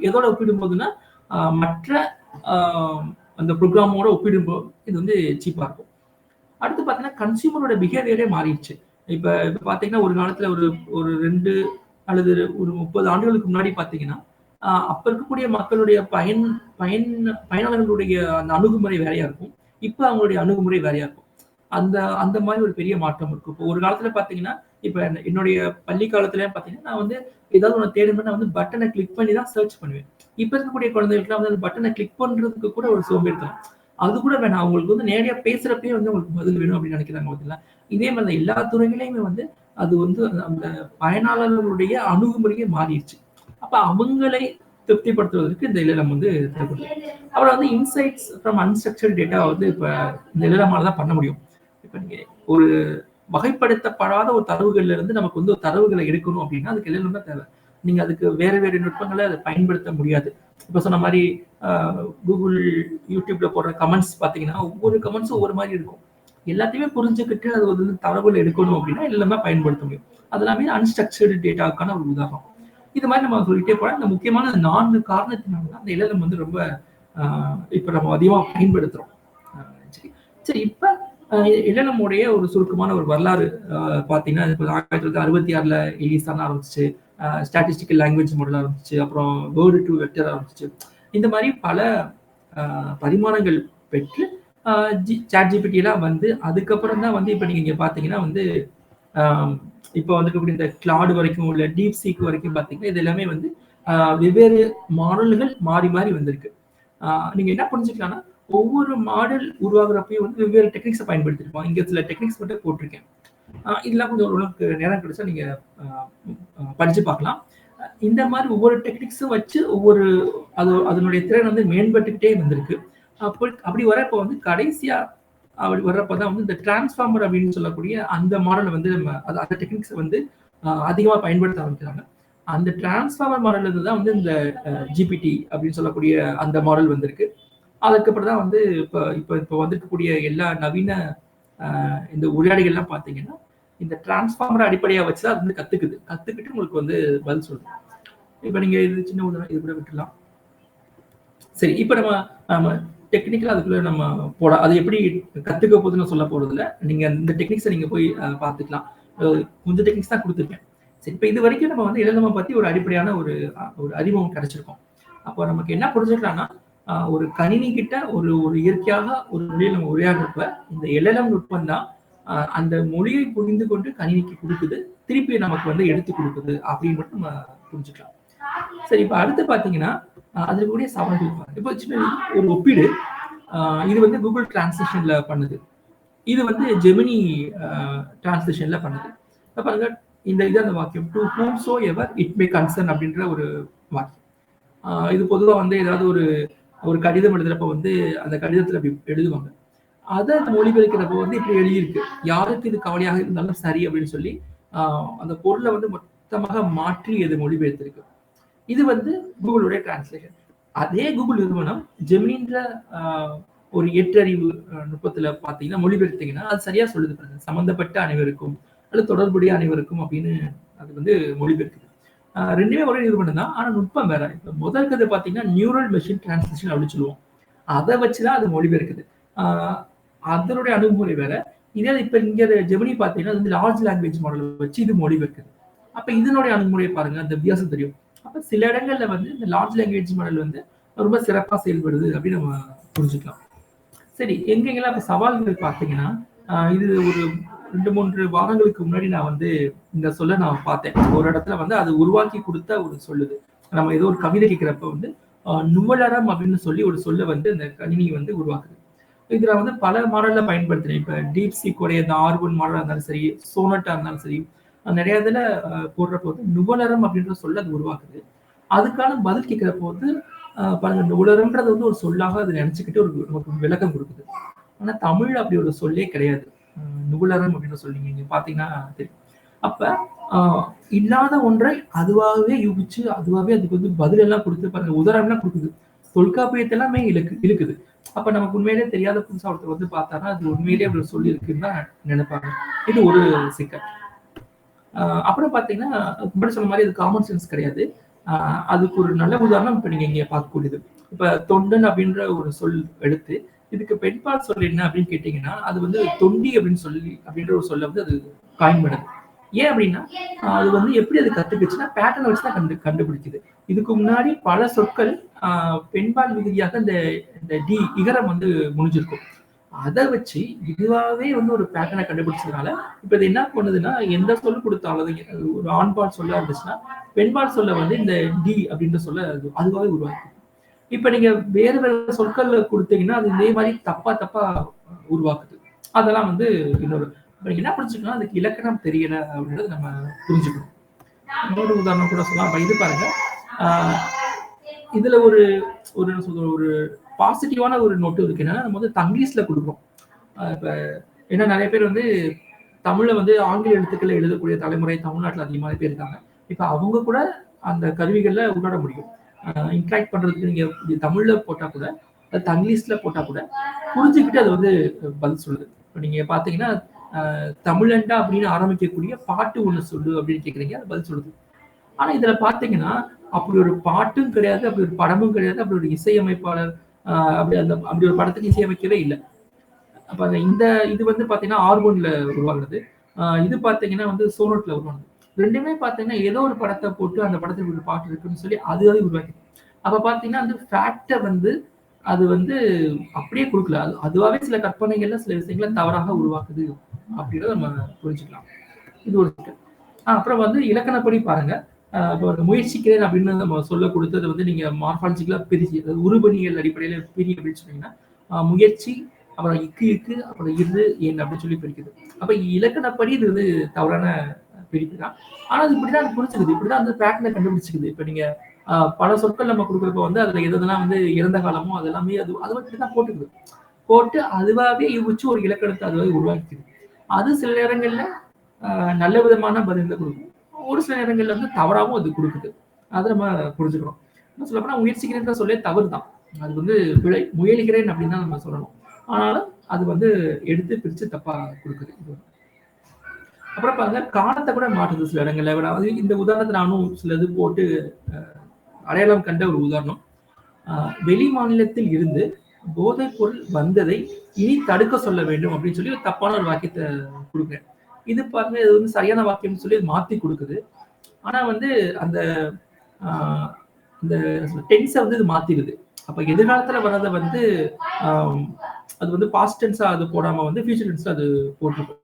எதோட ஒப்பிடும்போதுன்னா, மற்ற அ அந்த ப்ரோகிராமோட ஒப்பிடும்போது இது வந்து சீப்பா இருக்கும். அடுத்து பார்த்தீங்கன்னா, கன்சியூமரோட பிஹேவியரே மாறிடுச்சு. இப்ப இப்ப பார்த்தீங்கன்னா, ஒரு காலத்துல ஒரு ஒரு 2 அல்லது ஒரு 30 ஆண்டுகளுக்கு முன்னாடி பார்த்தீங்கன்னா, அப்ப இருக்கக்கூடிய மக்களுடைய பயன் பயனாளர்களுடைய அந்த அணுகுமுறை வேறையா இருக்கும். இப்ப அவங்களுடைய அணுகுமுறை வேறையா இருக்கும். அந்த அந்த மாரி ஒரு பெரிய மாற்றம் இருக்கும். இப்போ ஒரு காலத்துல பார்த்தீங்கன்னா, இப்ப என்னுடைய பள்ளி காலத்திலலாம் பார்த்தீங்கன்னா, நான் வந்து ஏதாவது ஒண்ணு தேடணும்னா நான் வந்து பட்டன கிளிக் பண்ணி தான் சர்ச் பண்ணுவேன். இப்ப இருக்கக்கூடிய குழந்தைகளுக்குலாம் வந்து அந்த பட்டன கிளிக் பண்றதுக்கு கூட ஒரு சோம்பேறித்தனம். அது கூட வேணாம். அவங்களுக்கு வந்து நேரடியா பேசுறப்பயே வந்து அவங்களுக்கு பதில் வேணும் அப்படின்னு நினைக்கிறாங்க பார்த்தீங்களா? இதே மாரி தான் எல்லா துறைகளையுமே வந்து அது வந்து அந்த பயனாளர்களுடைய அணுகுமுறையே மாறிருச்சு. அப்ப அவங்களை திருப்திப்படுத்துவதற்கு இந்த LLM வந்து தேவைப்படுது. அப்புறம் வந்து இன்சைட்ஸ் ஃப்ரம் அன்ஸ்ட்ரக்சர்ட் டேட்டா வந்து இப்ப இந்த LLMால தான் பண்ண முடியும். இப்ப நீங்க ஒரு வகைப்படுத்தப்படாத ஒரு தரவுகள்ல இருந்து நமக்கு வந்து ஒரு தரவுகள எடுக்கணும் அப்படின்னா, அதுக்கு LLM தான் தேவை. நீங்க அதுக்கு வேற வேற நுட்பங்கள அத பயன்படுத்த முடியாது. இப்ப சொன்ன மாரி அ Google, YouTubeல போடுற கமெண்ட்ஸ் பார்த்தீங்கன்னா, ஒவ்வொரு கமெண்ட்ஸும் ஒவ்வொரு மாரி இருக்கும். எல்லாத்தையுமே புரிஞ்சுகிட்டு அது வந்து தரவுகள் எடுக்கணும் அப்படின்னா LLM தான் பயன்படுத்த முடியும். அது எல்லாமே அன்ஸ்ட்ரக்சர்டு டேட்டாவுக்கான ஒரு உதாரணம். இது மாரி நம்ம சொல்லிட்டே போலாம். இந்த முக்கியமான 4 காரணத்தினால தான் அந்த LLM வந்து ரொம்ப அ இப்ப நம்ம அதிகமா பயன்படுத்துறோம். அ சரி. சரி இப்ப அ LLM உடைய ஒரு சுருக்கமான ஒரு வரலாறு பார்த்தீங்கன்னா, இப்ப 1966ல எலிசான்னு ஆரம்பிச்சுச்சு. ஸ்டாட்டிஸ்டிக்கல் லாங்குவேஜ் மாடல் ஆரம்பிச்சுச்சு. அப்புறம் வேர்ட் டூ வெக்டர் ஆரம்பிச்சுச்சு. இந்த மாரி பல அ பரிமாணங்கள் பெற்று அ ChatGPTலாம் வந்து அதுக்கப்புறம் தான் வந்து இப்ப நீங்க இங்க பார்த்தீங்கன்னா வந்து ஆம், இப்போ வந்துருக்கக்கூடிய இந்த கிளாட் வரைக்கும் உள்ள டீப் சீக் வரைக்கும் பார்த்தீங்கன்னா, இது எல்லாமே வந்து வெவ்வேறு மாடல்கள் மாறி, மாறி வந்திருக்கு. ஆ நீங்க என்ன புரிஞ்சுக்கலாம்னா, ஒவ்வொரு மாடல் உருவாகுறப்பயும் வந்து வெவ்வேறு டெக்னிக்ஸ பயன்படுத்தியிருப்போம். இங்க சில டெக்னிக்ஸ் மட்டும் போட்டிருக்கேன். இதெல்லாம் கொஞ்சம் ஓரளவுக்கு நேரம் கிடைச்சா நீங்க அ படிச்சு பார்க்கலாம். இந்த மாரி ஒவ்வொரு டெக்னிக்ஸும் வச்சு ஒவ்வொரு அதனுடைய திறன் வந்து மேம்பட்டுக்கிட்டே வந்திருக்கு. அப்படி வரப்போ வந்து கடைசியா அப்படி வர்றப்ப தான் வந்து இந்த டிரான்ஸ்ஃபார்மர் அப்படின்னு சொல்லக்கூடிய அந்த மாடல வந்து நம்ம அந்த டெக்னிக்ஸ வந்து அதிகமா பயன்படுத்த ஆரம்பிக்கிறாங்க. அந்த டிரான்ஸ்ஃபார்மர் மாடல்ல இருந்து தான் வந்து இந்த ஜிபிடி அப்படின்னு சொல்லக்கூடிய அந்த மாடல் வந்திருக்கு. அதுக்கப்புறம் தான் வந்து இப்ப இப்ப இப்ப வந்திருக்கக்கூடிய எல்லா நவீன இந்த உரையாடிகள்லாம் பார்த்தீங்கன்னா, இந்த டிரான்ஸ்ஃபார்மர அடிப்படையா வச்சு தான் அது வந்து கத்துக்குது. கத்துக்கிட்டு உங்களுக்கு வந்து பதில் சொல்லுது. இப்ப நீங்க இது சின்ன உதாரணம் இது கூட விட்டுறலாம். சரி. இப்ப நம்ம நம்ம டெக்னிக்கலா அதுக்குள்ள நம்ம அது எப்படி கத்துக்க போதுன்னு சொல்ல போறதில்ல. நீங்க இந்த டெக்னிக்ஸ நீங்க போய் பார்த்துக்கலாம். அ கொஞ்சம் டெக்னிக்ஸ் தான் குடுத்துருக்கேன். சரி. இப்ப இதுவரைக்கும் நம்ம வந்து இளங்கம பத்தி ஒரு அடிப்படையான ஒரு அறிமுகம் கிடைச்சிருக்கும். அப்போ நமக்கு என்ன புரிஞ்சுக்கலாம்னா, ஒரு கணினி கிட்ட ஒரு ஒரு இயற்கையாக ஒரு மொழியில நம்ம உரையாடுறப்ப, இந்த LLM நுட்பம் தான் அந்த மொழியை புரிந்து கொண்டு கணினிக்கு குடுக்குது. திருப்பி நமக்கு வந்து எடுத்துக் குடுக்குது அப்படின்னு மட்டும் நம்ம புரிஞ்சுக்கலாம். சரி. இப்ப அடுத்து பார்த்தீங்கன்னா, அதில இருக்கக்கூடிய சவால்கள் பாருங்க. இப்போ சின்ன ஒரு ஒப்பீடு. அ இது வந்து Google Translationல பண்ணுது. இது வந்து Gemini அ டிரான்ஸ்லேஷன்ல பண்ணுது. இப்ப பாருங்க, இது அந்த வாக்கியம். "To whomsoever it may concern" அப்படின்ற ஒரு வாக்கியம். இது பொதுவா வந்து ஏதாவது ஒரு ஒரு கடிதம் எழுதுறப்ப வந்து, அந்த கடிதத்தில இப்படி எழுதுவாங்க. அத மொழிபெயர்க்கிறப்போ வந்து இப்படி எழுதியிருக்கு. "யாருக்கு இது கவலையாக இருந்தாலும் சரி" அப்படின்னு சொல்லி, அ அந்த பொருள வந்து மொத்தமாக மாற்றி அது மொழிபெயர்த்திருக்கு. இது வந்து கூகுளுடைய டிரான்ஸ்லேஷன். அதே கூகுள் நிறுவனம் ஜெமினின்ற ஒரு ஏற்றறிவு நுட்பத்துல பாத்தீங்கன்னா மொழிபெயர்த்தீங்கன்னா அது சரியா சொல்லுது பாருங்க. சம்பந்தப்பட்ட அனைவருக்கும் அல்லது தொடர்புடைய அனைவருக்கும் அப்படின்னு அது வந்து மொழிபெயர்க்குது. ரெண்டுமே ஒரே நிறுவனம் தான். ஆனா நுட்பம் வேற. இப்ப முதல் கதை பாத்தீங்கன்னா நியூரல் மெஷின் டிரான்ஸ்லேஷன் அப்படின்னு சொல்லுவோம். அதை வச்சுதான் அது மொழிபெயர்க்குது. அதனுடைய அணுகுமுறை வேற. இதே இப்ப இங்க ஜெமினி பாத்தீங்கன்னா வந்து லார்ஜ் லாங்குவேஜ் மாடல் வச்சு இது மொழிபெயர்க்குது. அப்ப இதனுடைய அணுகுமுறையை பாருங்க, அந்த வித்தியாசம் தெரியும். அப்ப சில இடங்கள்ல வந்து இந்த லார்ஜ் லாங்குவேஜ் மாடல் வந்து ரொம்ப சிறப்பா செயல்படுது அப்படின்னு நம்ம புரிஞ்சுக்கலாம். சரி, எங்கெங்கெல்லாம் இப்ப சவால்கள் பாத்தீங்கன்னா, இது ஒரு 2, 3 வாரங்களுக்கு முன்னாடி நான் வந்து இந்த சொல்ல நான் பார்த்தேன். ஒரு இடத்துல வந்து அது உருவாக்கி கொடுத்த ஒரு சொல்லுது. நம்ம ஏதோ ஒரு கவிதை கேட்கிறப்ப வந்து நுவலறம் அப்படின்னு சொல்லி ஒரு சொல்ல வந்து இந்த கணினி வந்து உருவாக்குது. இதுல வந்து பல மாடல்ல பயன்படுத்துறேன். இப்ப டீப் சீக்கோடைய இந்த R1 மாடலா இருந்தாலும் சரி, சோனட்டா இருந்தாலும் சரி, நிறைய இதுல போடுறப்போ வந்து நுவலரம் அப்படின்ற சொல்ல அது உருவாக்குது. அதுக்கான பதில் கேட்கிறப்போ வந்து பாருங்க, நுவலரம்ன்றது வந்து ஒரு சொல்லாக அது நினைச்சுக்கிட்டு ஒரு நமக்கு விளக்கம் கொடுக்குது. ஆனா தமிழ்ல அப்படி ஒரு சொல்லே கிடையாது. நுவலரம் அப்படின்னு சொல்லி நீங்க பாத்தீங்கன்னா தெரியும். அப்ப இல்லாத ஒன்றை அதுவாகவே யூகிச்சு அதுவாகவே அதுக்கு வந்து பதில் எல்லாம் கொடுத்து பாருங்க, உதாரணம்லாம் கொடுக்குது. தொல்காப்பியத்தை எல்லாமே இழுக்குது. அப்ப நமக்கு உண்மையிலே தெரியாத புதுசா ஒருத்தர் வந்து பார்த்தாருன்னா அது உண்மையிலேயே அப்படி சொல்லி இருக்குன்னு தான் நினைப்பாங்க. இது ஒரு சிக்கல். அப்புறம் பாத்தீங்கன்னா முன்னாடி சொன்ன மாதிரி அது காமன் சென்ஸ் கிடையாது. அதுக்கு ஒரு நல்ல உதாரணம் இப்ப நீங்க இங்க பார்க்கக்கூடியது. இப்ப தொண்டன் அப்படின்ற ஒரு சொல் எடுத்து இதுக்கு பெண்பால் சொல் என்ன அப்படின்னு கேட்டீங்கன்னா அது வந்து தொண்டி அப்படின்னு சொல்லி அப்படின்ற ஒரு சொல்ல வந்து அது காயின் பண்ணுது. ஏன் அப்படின்னா அது வந்து எப்படி அது கத்துக்குச்சுன்னா பேட்டர்ன் வச்சுதான் கண்டுபிடிக்குது. இதுக்கு முன்னாடி பல சொற்கள் பெண்பால் விகுதியாக இந்த டி இகரம் வந்து முடிஞ்சிருக்கும். அதை வச்சு இதுவாகவே வந்து ஒரு பேட்டர்னை கண்டுபிடிச்சதுனால இப்ப இது என்ன பண்ணுதுன்னா எந்த சொல் கொடுத்தாலும் ஒரு ஆண்பால் சொல்ல இருந்துச்சுன்னா பெண்பால் சொல்ல வந்து இந்த டி அப்படின்ற சொல்ல அதுவாகவே உருவாக்கும். இப்ப நீங்க வேற வேற சொற்கள் கொடுத்தீங்கன்னா அது இதே மாதிரி தப்பா உருவாக்குது. அதெல்லாம் வந்து இன்னொரு என்ன புரிஞ்சுக்கலாம், அதுக்கு இலக்கணம் தெரியல அப்படின்றது நம்ம புரிஞ்சுக்கணும். இன்னொரு உதாரணம் கூட சொல்லலாம். இது பாருங்க, இதுல ஒரு ஒரு பாசிட்டிவான ஒரு நோட்டு இருக்கு. என்னன்னா நம்ம வந்து தங்கிலீஷ்ல கொடுக்குறோம். இப்ப ஏன்னா நிறைய பேர் வந்து தமிழ்ல வந்து ஆங்கில எழுத்துக்களை எழுதக்கூடிய தலைமுறை தமிழ்நாட்டுல அதிகமாக பேர் இருக்காங்க. இப்ப அவங்க கூட அந்த கருவிகள்ல உண்டாட முடியும். இன்ட்ராக்ட் பண்றதுக்கு நீங்க தமிழ்ல போட்டா கூட அது தங்கிலீஷ்ல போட்டா கூட புரிஞ்சுக்கிட்டு அது வந்து பதில் சொல்லுது. இப்ப நீங்க பாத்தீங்கன்னா தமிழண்டா அப்படின்னு ஆரம்பிக்கக்கூடிய பாட்டு ஒண்ணு சொல்லு அப்படின்னு கேக்குறீங்க, அது பதில் சொல்லுது. ஆனா இதுல பாத்தீங்கன்னா அப்படி ஒரு பாட்டும் கிடையாது, அப்படி ஒரு படமும் கிடையாது, அப்படி ஒரு இசையமைப்பாளர் அப்படி ஒரு படத்துக்கு இசையமைக்கவே இல்லை. அப்ப இது வந்து பாத்தீங்கன்னா R1ல உருவாகுது. இது பாத்தீங்கன்னா வந்து சோனோட்ல உருவாகுது. ரெண்டுமே பாத்தீங்கன்னா ஏதோ ஒரு படத்தை போட்டு அந்த படத்துக்கு ஒரு பாட்டு இருக்குன்னு சொல்லி அதுவே உருவாக்கி. அப்ப பாத்தீங்கன்னா அந்த ஃபேக்ட வந்து அது வந்து அப்படியே கொடுக்கல. அதுவாவே சில கற்பனைகள்ல சில விஷயங்களை தவறாக உருவாக்குது அப்படின்றத நம்ம புரிஞ்சுக்கலாம். இது ஒரு சிக்கல். அப்புறம் வந்து இலக்கணப்படி பாருங்க. இப்போ முயற்சிக்கிறேன் அப்படின்னு நம்ம சொல்ல கொடுத்தது வந்து நீங்க மார்பாலஜிக்கலா பிரிச்சு, அதாவது உருபணிகள் அடிப்படையில பிரி அப்படின்னு சொன்னீங்கன்னா முயற்சி, அப்புறம் இக்கு, அப்புறம் என் அப்படின்னு சொல்லி பிரிக்குது. அப்ப இலக்கணப்படி இது வந்து தவறான பிரிப்பு தான். ஆனா அது இப்படிதான் அது புரிஞ்சுக்குது. இப்படிதான் அந்த பேட்டர்னை கண்டுபிடிச்சுக்குது. இப்ப நீங்க பல சொற்கள் நம்ம கொடுக்குறப்ப வந்து அதுல எதெல்லாம் வந்து இறந்த காலமோ அது எல்லாமே அது மட்டும் போட்டுக்குது. போட்டு அதுவாகவே யூகிச்சு ஒரு இலக்கணத்தை அதுவாக உருவாக்கிக்குது. அது சில நேரங்கள்ல நல்ல விதமான பதில்களை கொடுக்கும். ஒரு சில நேரங்கள்ல வந்து தவறாவும் அது கொடுக்குது. அதை நம்ம புரிஞ்சுக்கணும். என்ன சொல்லப்போனா முயற்சிக்கிறேன்ற சொல்லே தவறு தான். அது வந்து பிழை. முயலுகிறேன் அப்படின்னு தான் நம்ம சொல்லணும். ஆனாலும் அது வந்து எடுத்து பிரிச்சு தப்பா கொடுக்குது. அப்புறம் பாருங்க, காலத்தை கூட மாற்றுது சில இடங்கள்ல. அதாவது இந்த உதாரணத்தை நானும் சிலது போட்டு அடையாளம் கண்ட ஒரு உதாரணம். வெளி மாநிலத்தில் இருந்து போதைப் பொருள் வந்ததை இனி தடுக்க சொல்ல வேண்டும் அப்படின்னு சொல்லி ஒரு தப்பான ஒரு வாக்கியத்தை கொடுக்குறேன். இது பாருங்க, இது வந்து சரியான வாக்கியம் சொல்லி மாத்தி கொடுக்குது. ஆனா வந்து அந்த இந்த டென்ஸை வந்து இது மாத்திடுது. அப்ப எதிர்காலத்துல வர்றதை வந்து அது வந்து பாஸ்ட் டென்ஸா அது போடாம வந்து ஃபியூச்சர் டென்ஸ்ல அது போட்டிருக்கும்.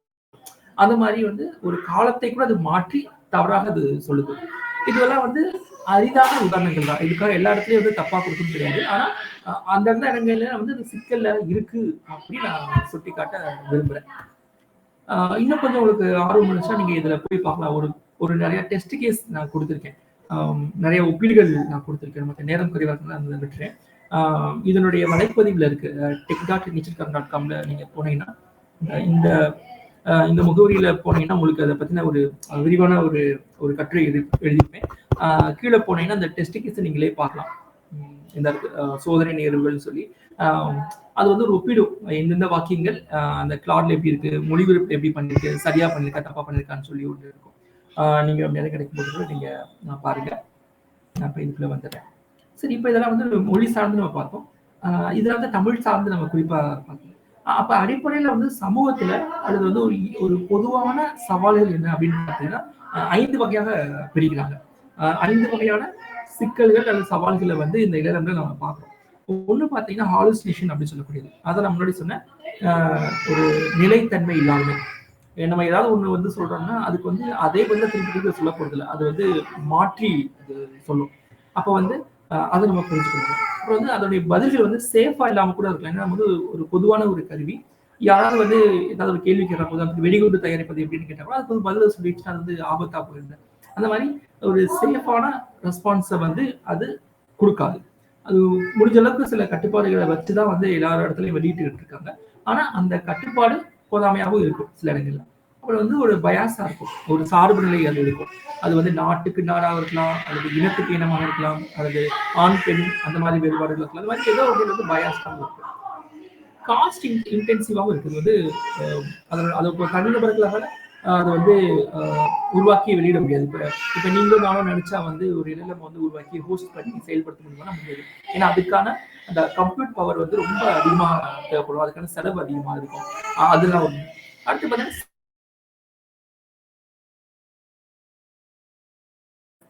அந்த மாதிரி வந்து ஒரு காலத்தை கூட அது மாற்றி தவறாக அது சொல்லுது. இதுவெல்லாம் வந்து அரிதான உதாரணங்கள் தான். இதுக்காக எல்லா இடத்துலயும் வந்து தப்பா கொடுக்கும் கிடையாது. ஆனா அந்தந்த இடங்கள்ல வந்து அது சிக்கல்ல இருக்கு அப்படின்னு நான் சுட்டி காட்ட விரும்புறேன். இன்னும் கொஞ்சம் உங்களுக்கு ஆர்வம் இருந்துச்சுன்னா நீங்க இதுல போய் பார்க்கலாம். ஒரு நிறைய டெஸ்ட் கேஸ் நான் கொடுத்துருக்கேன். நிறைய ஒப்பீடுகள் நான் கொடுத்துருக்கேன். நமக்கு நேரம் குறைவா இருந்தா அந்த விட்டுறேன். இதனுடைய வலைப்பதிவுல இருக்கு. tech.teacherkaran.comல நீங்க போனீங்கன்னா இந்த முகவரியில போனீங்கன்னா உங்களுக்கு அதை பத்தின ஒரு விரிவான ஒரு கட்டுரை எழுதியிருப்பேன். கீழே போனீங்கன்னா அந்த டெஸ்ட் கேஸ் நீங்களே பார்க்கலாம். இந்த சோதனை நேர்வுகள்னு சொல்லி அது வந்து ஒரு ஒப்பிடும் எந்தெந்த வாக்கியங்கள் அந்த கிளாட்ல எப்படி இருக்கு, மொழிபெயர்ப்பு எப்படி பண்ணிருக்கு, சரியா பண்ணிருக்கா தப்பா பண்ணிருக்கான்னு சொல்லி ஒன்று இருக்கும். நீங்க நேரம் கிடைக்கும் போது நீங்க பாருங்க. நான் இப்போ இதுக்குள்ள வந்துடுறேன். சரி, இப்போ இதெல்லாம் வந்து மொழி சார்ந்து நம்ம பார்த்தோம். இதுல வந்து தமிழ் சார்ந்து நம்ம குறிப்பா பார்த்தோம். அப்ப அடிப்படையில வந்து சமூகத்துல அல்லது வந்து ஒரு பொதுவான சவால்கள் என்ன அப்படின்னு பார்த்தீங்கன்னா 5 வகையாக பிரிக்கிறாங்க. 5 வகையான சிக்கல்கள் அல்லது சவால்களை வந்து இந்த இளையராஜால நம்ம பார்க்கிறோம். ஒண்ணு பார்த்தீங்கன்னா ஹாலுசினேஷன் அப்படின்னு சொல்லக்கூடியது. அதை நான் முன்னாடி சொன்னேன். ஒரு நிலைத்தன்மை இல்லாமை. நம்ம ஏதாவது ஒண்ணு வந்து சொல்றோம்னா அதுக்கு வந்து அதே பதில திருப்பி திருப்பி சொல்ல போறது இல்லை. அது வந்து மாற்றி அது சொல்லும். அப்ப வந்து அதை நம்ம புரிஞ்சுக்கணும். அப்புறம் வந்து அதனுடைய பதில்கள் வந்து சேஃபா இல்லாம கூட இருக்கலாம். ஏன்னா வந்து ஒரு பொதுவான ஒரு கருவி. யாராவது வந்து ஏதாவது ஒரு கேள்வி கேட்கிற போது வெடிகுண்டு தயாரிப்பது எப்படின்னு கேட்டா கூட அதுக்கு வந்து பதில சொல்லிட்டு அது வந்து ஆபத்தா போயிருந்தேன். அந்த மாதிரி ஒரு சேஃபான ரெஸ்பான்ஸை வந்து அது கொடுக்காது. அது முடிஞ்ச அளவுக்கு சில கட்டுப்பாடுகளை வச்சுதான் வந்து எல்லா இடத்துலயும் வெளியிட்டு இருக்காங்க. ஆனா அந்த கட்டுப்பாடு போதாமையாகவும் இருக்கும் சில இடங்கள்ல. அப்புறம் வந்து ஒரு பயாஸா இருக்கும், ஒரு சார்பு நிலை அது இருக்கும். அது வந்து நாட்டுக்கு நாடாக இருக்கலாம், அல்லது இனத்துக்கு இனமாக இருக்கலாம், அல்லது ஆண் பெண் அந்த மாதிரி வேறுபாடுகள் இருக்கலாம். அந்த மாதிரி ஏதோ ஒரு வந்து பயாஸாகவும் இருக்கும். காஸ்ட் இன்டென்சிவாகவும் இருக்குது. வந்து அது தனிநபர்களாக அதை வந்து உருவாக்கி வெளியிட முடியாது. இப்போ நீங்களும் நானும் நினைச்சா வந்து ஒரு இடம் வந்து உருவாக்கி ஹோஸ்ட் பண்ணி செயல்படுத்த முடியுமா முடியாது. ஏன்னா அதுக்கான அந்த கம்ப்யூட் பவர் வந்து ரொம்ப அதிகமா தேவைப்படும். அதுக்கான செலவு அதிகமா இருக்கும். அதெல்லாம் ஒண்ணு. அடுத்து பார்த்தீங்கன்னா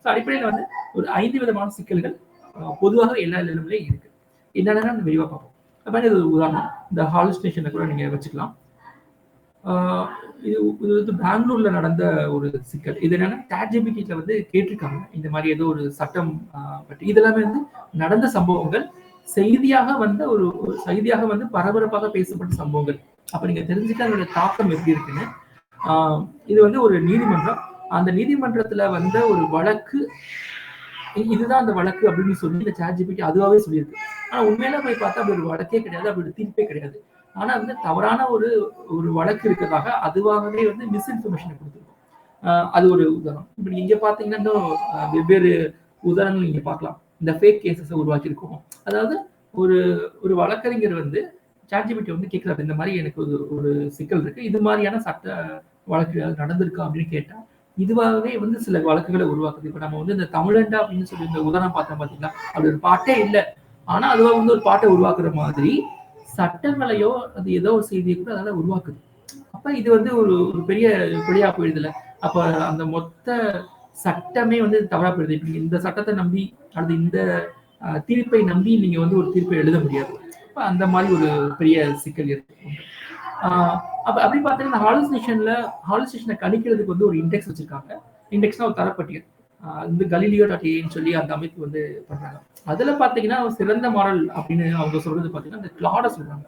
அடிப்படையில் வந்து ஒரு 5 விதமான சிக்கல்கள் பொதுவாக எல்லா நிலைமையிலும் இருக்கு. என்னென்ன விரிவா பார்ப்போம். அது ஒரு உதாரணம் இந்த ஹாலுசினேஷனை கூட நீங்க வச்சுக்கலாம். இது வந்து பெங்களூர்ல நடந்த ஒரு சிக்கல். இது என்னன்னா ChatGPT வந்து கேட்டிருக்காங்க இந்த மாதிரி ஏதோ ஒரு சட்டம் பற்றி. இதெல்லாமே வந்து நடந்த சம்பவங்கள், செய்தியாக வந்து பரபரப்பாக பேசப்பட்ட சம்பவங்கள். அப்ப நீங்க தெரிஞ்சுக்க அதோட தாக்கம் எப்படி இருக்குன்னு. இது வந்து ஒரு நீதிமன்றம், அந்த நீதிமன்றத்துல வந்த ஒரு வழக்கு, இதுதான் அந்த வழக்கு அப்படின்னு சொல்லி இந்த ChatGPT அதுவாகவே சொல்லியிருக்கு. ஆனா உண்மையில போய் பார்த்தா அப்படி ஒரு வழக்கே கிடையாது, அப்படி ஒரு தீர்ப்பே கிடையாது. ஆனா வந்து தவறான ஒரு வழக்கு இருக்கிறதாக அதுவாகவே வந்து மிஸ்இன்ஃபர்மேஷனை கொடுத்துருக்கோம். அது ஒரு உதாரணம். இப்ப நீங்க பாத்தீங்கன்னா இன்னும் வெவ்வேறு உதாரணங்கள் நீங்க பார்க்கலாம். இந்த ஃபேக் கேசஸை உருவாக்கியிருக்கோம். அதாவது ஒரு வழக்கறிஞர் வந்து ChatGPT வந்து கேட்கிறாரு, இந்த மாதிரி எனக்கு ஒரு சிக்கல் இருக்கு, இது மாதிரியான சட்ட வழக்கு நடந்திருக்கா அப்படின்னு கேட்டா இதுவாகவே வந்து சில வழக்குகளை உருவாக்குது. இப்ப நம்ம வந்து இந்த தமிழண்டா அப்படின்னு சொல்லி இந்த உதாரணம் பார்த்தோம் பாத்தீங்களா, அப்படி ஒரு பாட்டே இல்லை. ஆனா அதுவா வந்து ஒரு பாட்டை உருவாக்குற மாதிரி சட்டங்களையோ அது ஏதோ ஒரு செய்தியை கூட அதனால உருவாக்குது. அப்ப இது வந்து ஒரு பெரிய பிழையா போயிடுதுல. அப்ப அந்த மொத்த சட்டமே வந்து தவறா போயிடுது. இப்ப இந்த சட்டத்தை நம்பி அல்லது இந்த தீர்ப்பை நம்பி நீங்க வந்து ஒரு தீர்ப்பை எழுத முடியாது. அப்ப அந்த மாதிரி ஒரு பெரிய சிக்கல் இருக்கு. அப்ப அப்படி பார்த்தீங்கன்னா ஹாலுசினேஷனை கணிக்கிறதுக்கு வந்து ஒரு இண்டெக்ஸ் வச்சிருக்காங்க. இண்டெக்ஸ்னா ஒரு தரப்பட்டியல். இந்த galileo.ai சொல்லி அந்த அமைப்பு வந்து பண்றாங்க. அதுல பாத்தீங்கன்னா சிறந்த மாடல் அப்படின்னு அவங்க சொல்றது பாத்தீங்கன்னா இந்த கிளாட சொல்றாங்க.